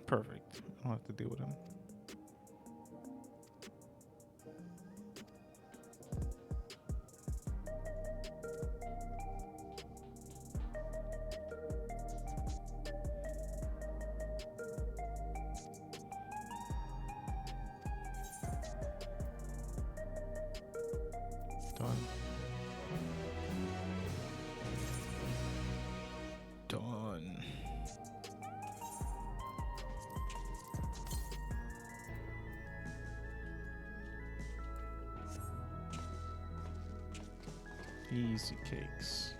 Perfect. I don't have to deal with him. Done. Done. Easy cakes.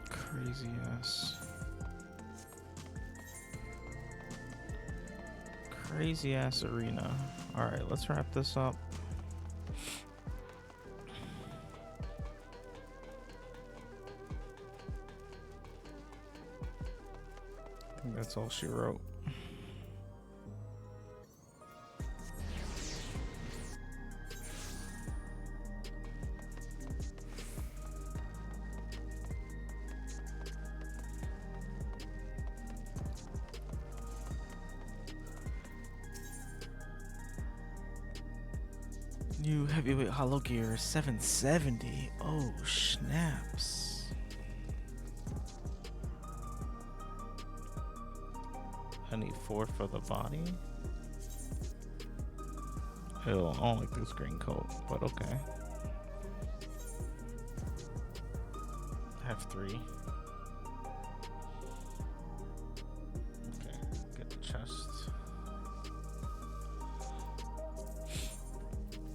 Crazy ass. Crazy ass arena. Alright, let's wrap this up. I think that's all she wrote. New heavyweight hollow gear 770. Oh, snaps. I need 4 for the body. Ew, I don't like this green coat, but okay. I have 3. Okay, get the chest.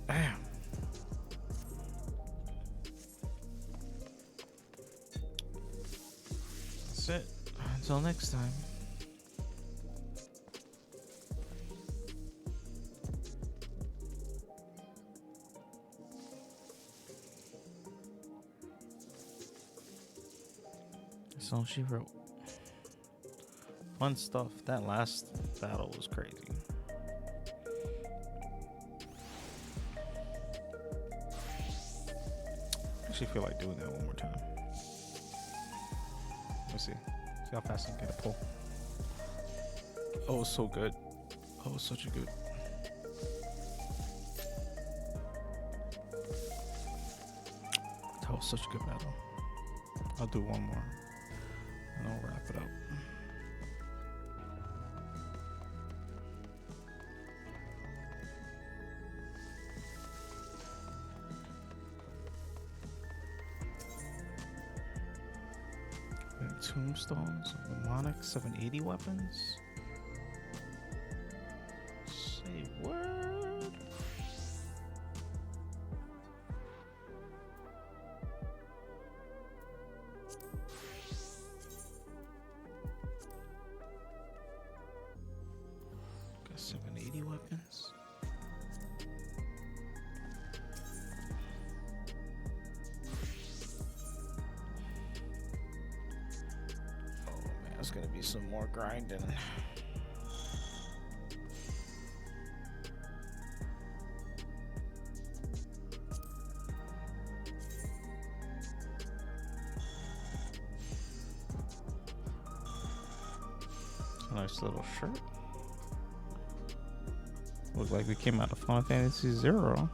Damn. That's it. Until next time. That's all she wrote. Fun stuff. That last battle was crazy. I actually feel like doing that one more time. Let's see. See how fast I can get a pull. Oh, it was so good. Oh, it was such a good. That was such a good battle. I'll do one more. And I'll wrap it up. Tombstones, demonic 780 weapons. Say word. Got 780 weapons. There's gonna be some more grinding. Nice little shirt. Look like we came out of Final Fantasy Zero.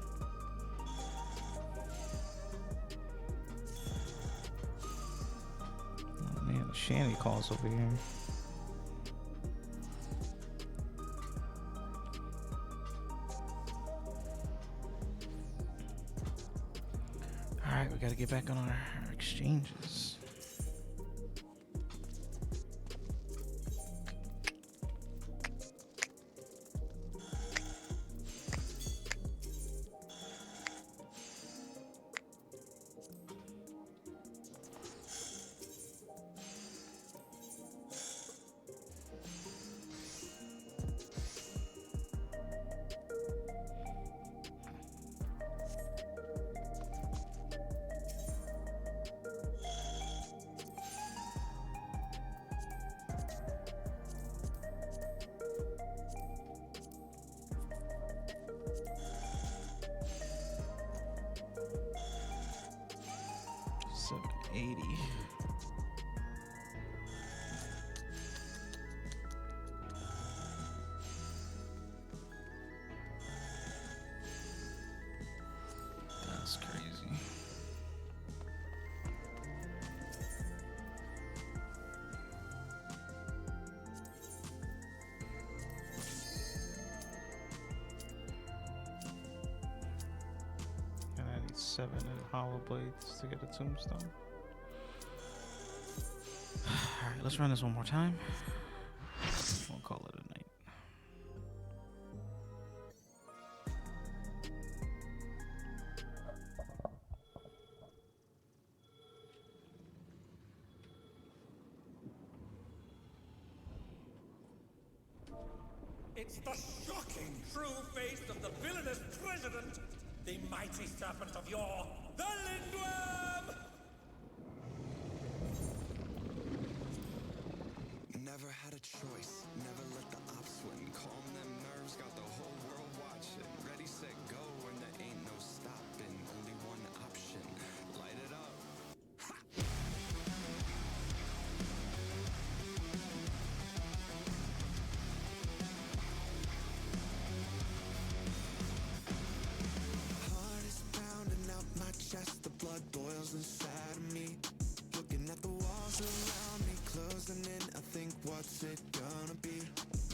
Oh man, the shanty calls over here. Alright, we gotta get back on our exchanges. That's crazy. And I need 7 hollow blades to get a tombstone. Alright, let's run this one more time. We'll call it a night. It's the shocking true face of the villainous president, the mighty serpent of yore, the Lindworm! Never had a choice, never let the ops win. Calm them nerves, got the whole world watching. Ready, set, go, and there ain't no stopping. Only one option, light it up. Heart is pounding out my chest, the blood boils inside of me. Looking at the walls around me, closing in, I think what's it gonna be?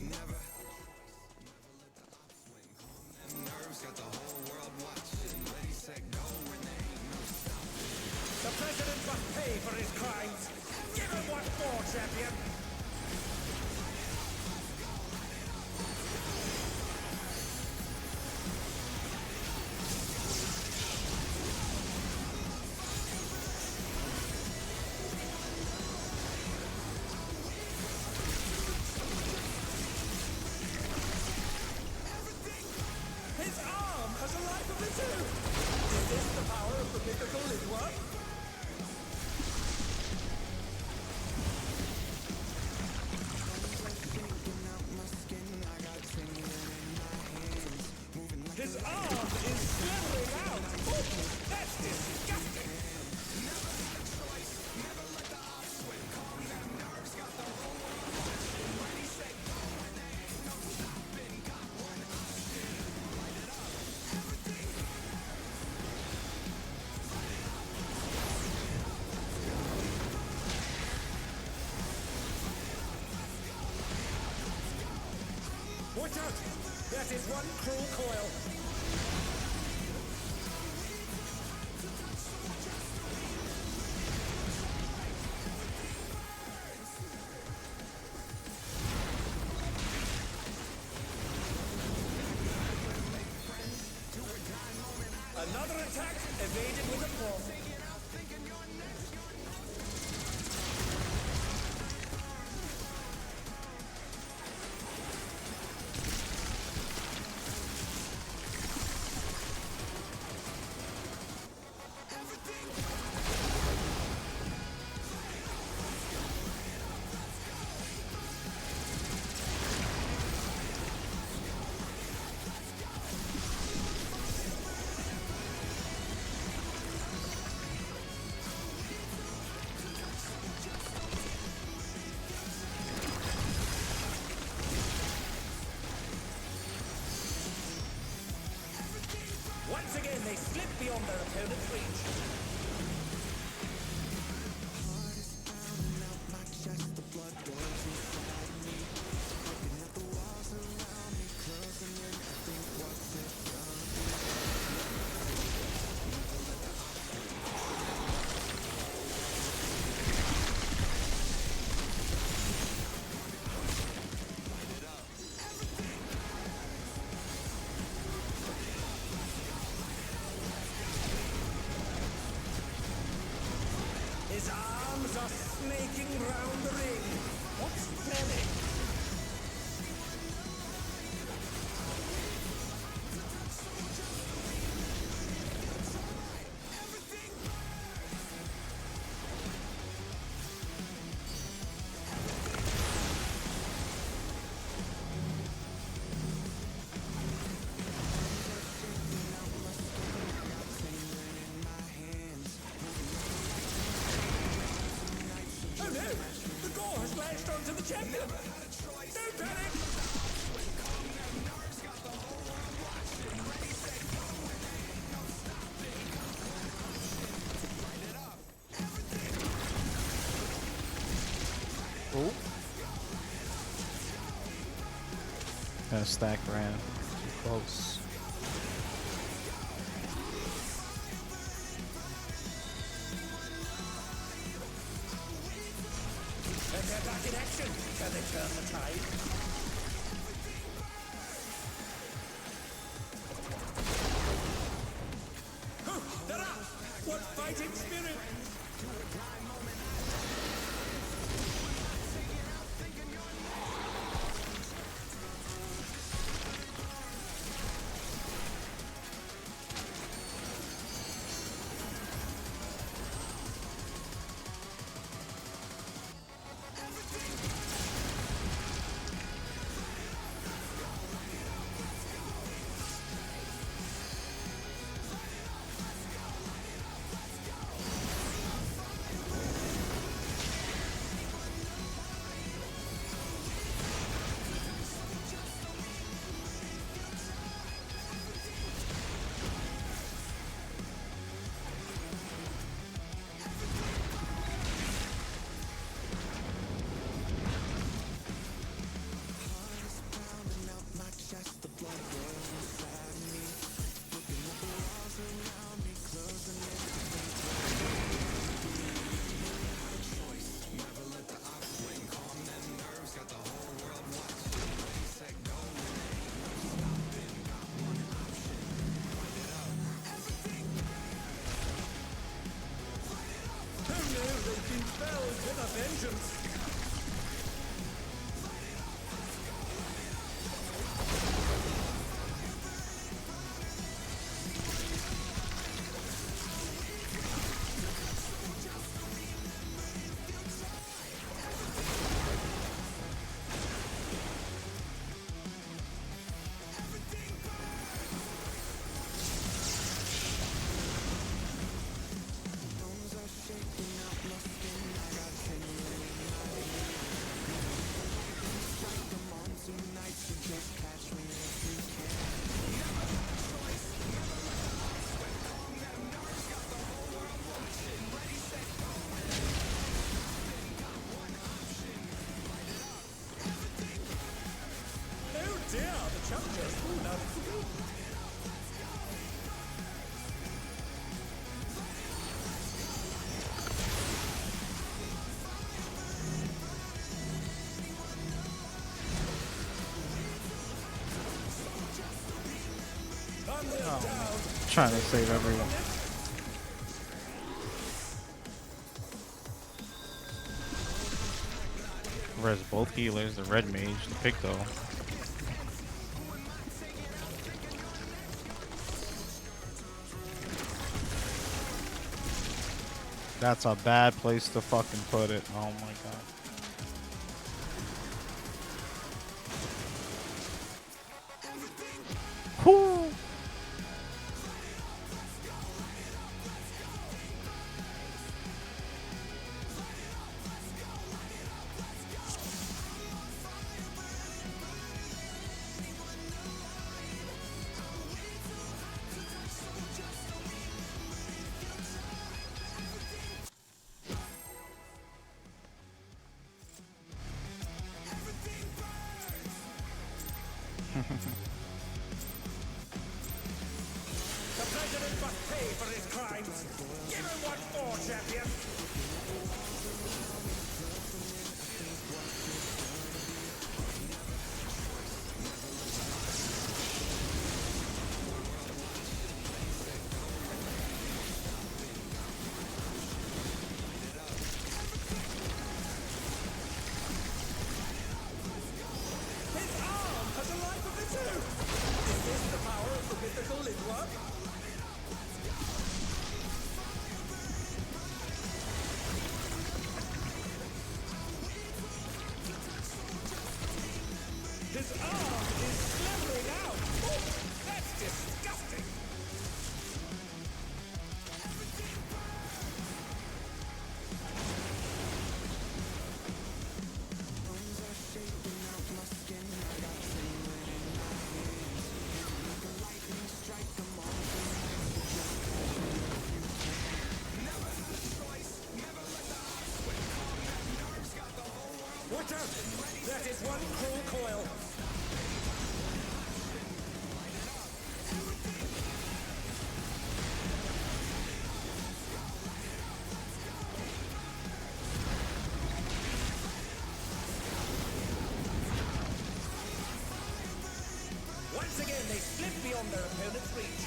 Never let the ops win. Calm them nerves, got the whole world watching. Ready, set, go, and there ain't no stopping. The president must pay for his crimes. Give him what for, champion! His arm has a life of its own! Is this the power of the mythical Lindworm? His arm is slithering out! Oh, that's disgusting! Watch out! That is one cruel coil! Another attack evaded with a fall. beyond their opponent's reach. His arms are snaking round the ring. What's telling? Oh no! The gore has latched onto the champion! Don't panic! Oh. Gonna stack around. Too close. And they're back in action! Can they turn the tide? Oh, they're up! What fighting spirit! They've been felled with a vengeance! Oh dear, the challenger's fallen out of the ring. Oh, trying to save everyone. Res both healers, the red mage, the Picto. That's a bad place to fucking put it. Oh my god. Whoo! The president must pay for his crimes. Give him what for, champion. His arm is slithering out! Oh, that's disgusting! Watch out! That is one cruel coil! Once again, they slip beyond their opponent's reach.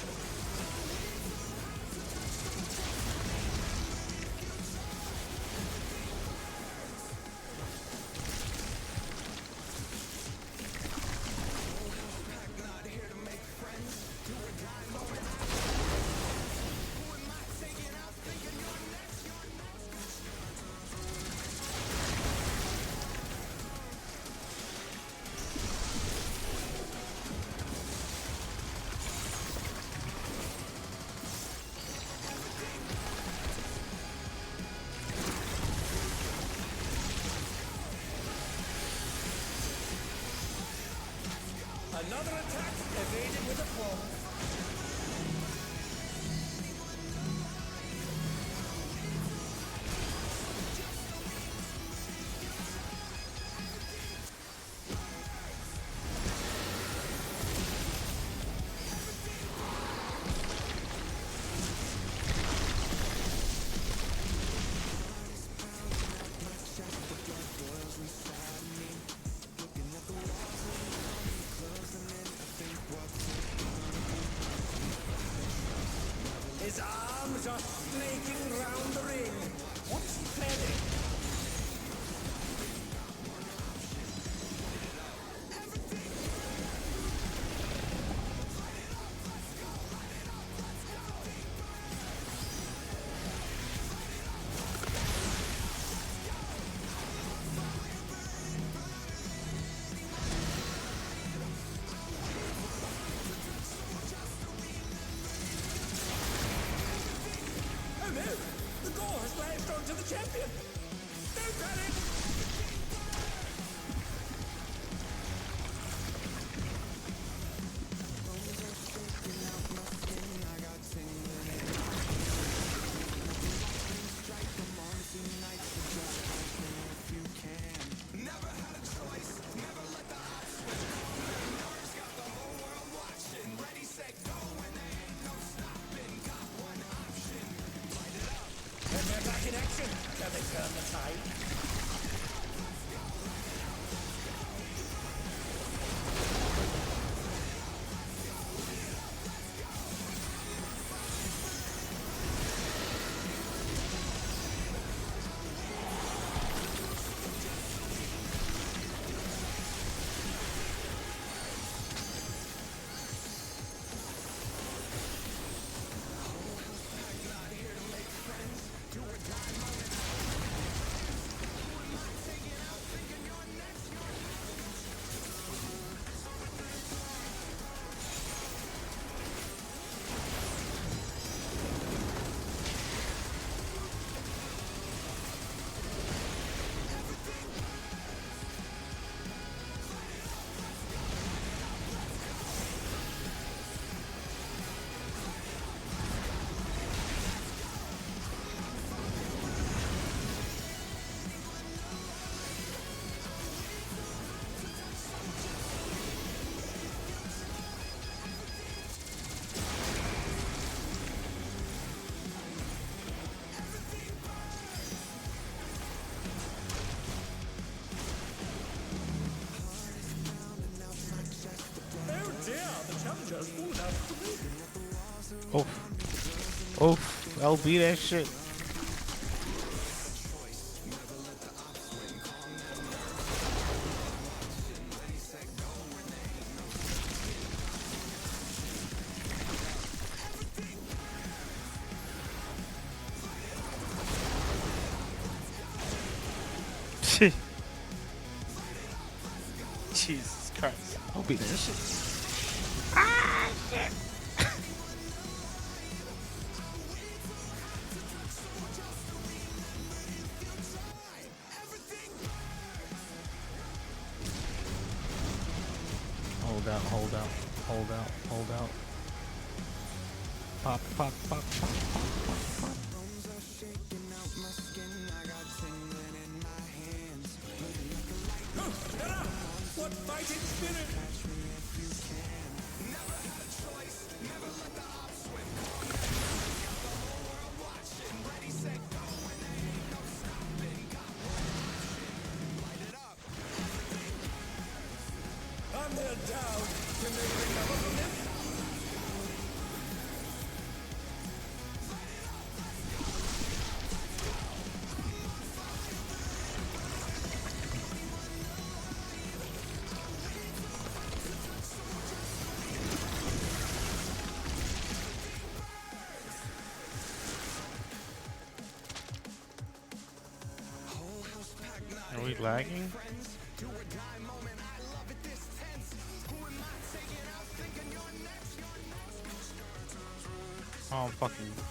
Another attack evaded with a claw. His arms are snaking round the ring. What's he planning? Oh no! The gore has lashed onto the champion! Don't panic! When they're back in action, can they turn the tide? just won't have to make it. Oof. Oof. LB that shit. Jesus Christ. LB that shit. Ah, shit. Hold out, hold out, hold out, hold out. Pop, pop, pop, pop, pop, pop, pop. What fighting spirit! I'm there down. Can they recover from this? Are we lagging? Oh,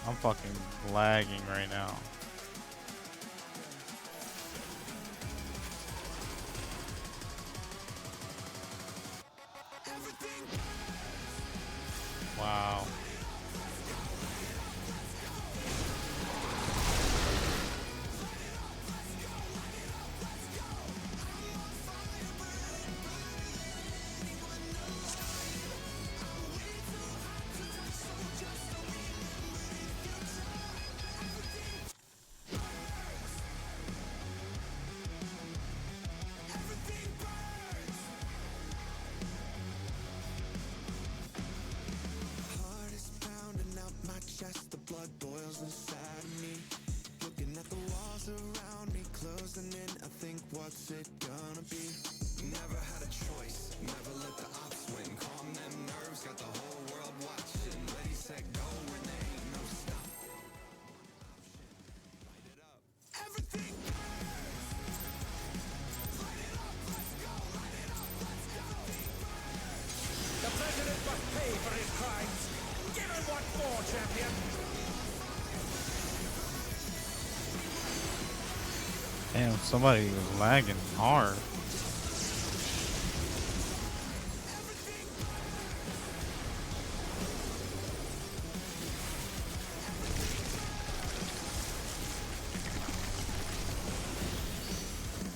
I'm fucking lagging right now. Wow. chest, the blood boils inside of me. Looking at the walls around me, closing in, I think, what's it gonna be? Never had a choice, never let the ops win. Calm them nerves, got the whole world watching. Ready, set, go, and there ain't no stop. Light it up. Everything burns. Light it up, let's go, light it up, let's go. The president must pay for his crimes. Give him what for, champion? Damn, somebody was lagging hard.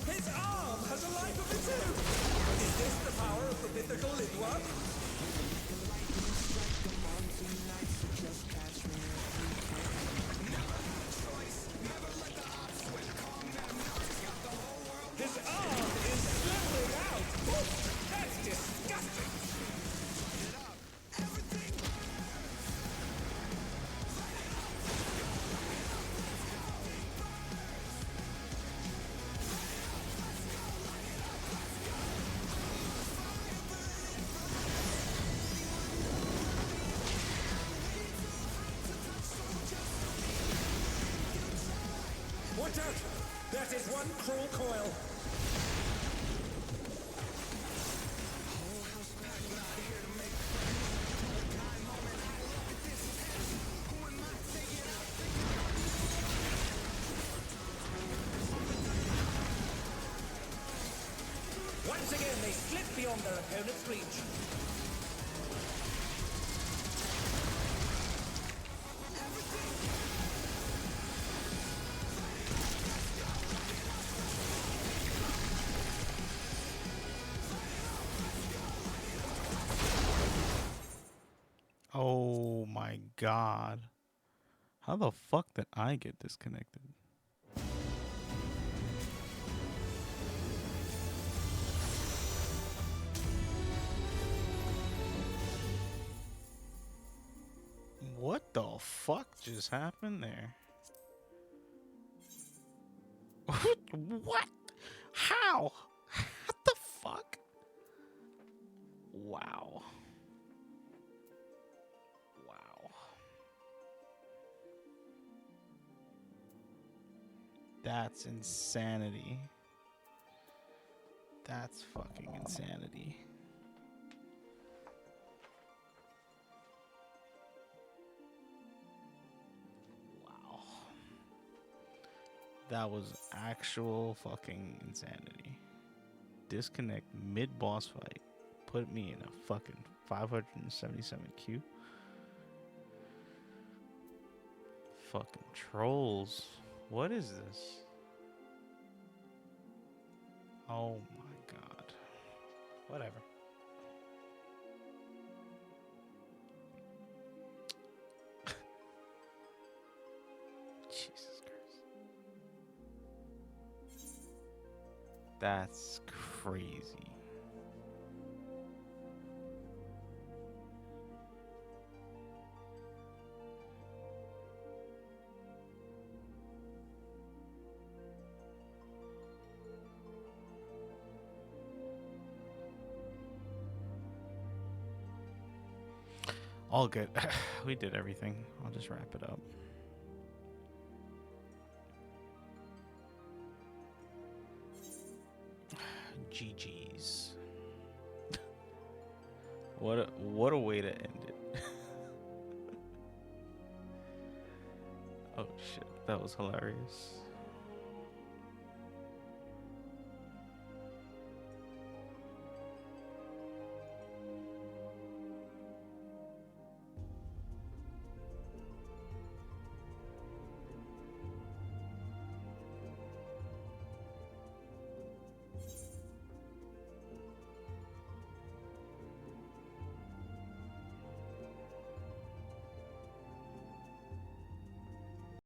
His arm has a life of its own. Is this the power of the mythical Lidward? His arm is slowing out. Oof, that's disgusting. Watch out! That is one cruel coil. Once again, they slip beyond their opponent's reach. Oh my god. How the fuck did I get disconnected? fuck just happened there? What? How? What the fuck? Wow. Wow. That's insanity. That's fucking insanity. Wow. That was actual fucking insanity. Disconnect mid-boss fight. Put me in a fucking 577 Q. Fucking trolls. What is this? Oh my god. Whatever. Jesus Christ. That's crazy. All good. We did everything. I'll just wrap it up. GG's. What a way to end it. Oh shit, that was hilarious.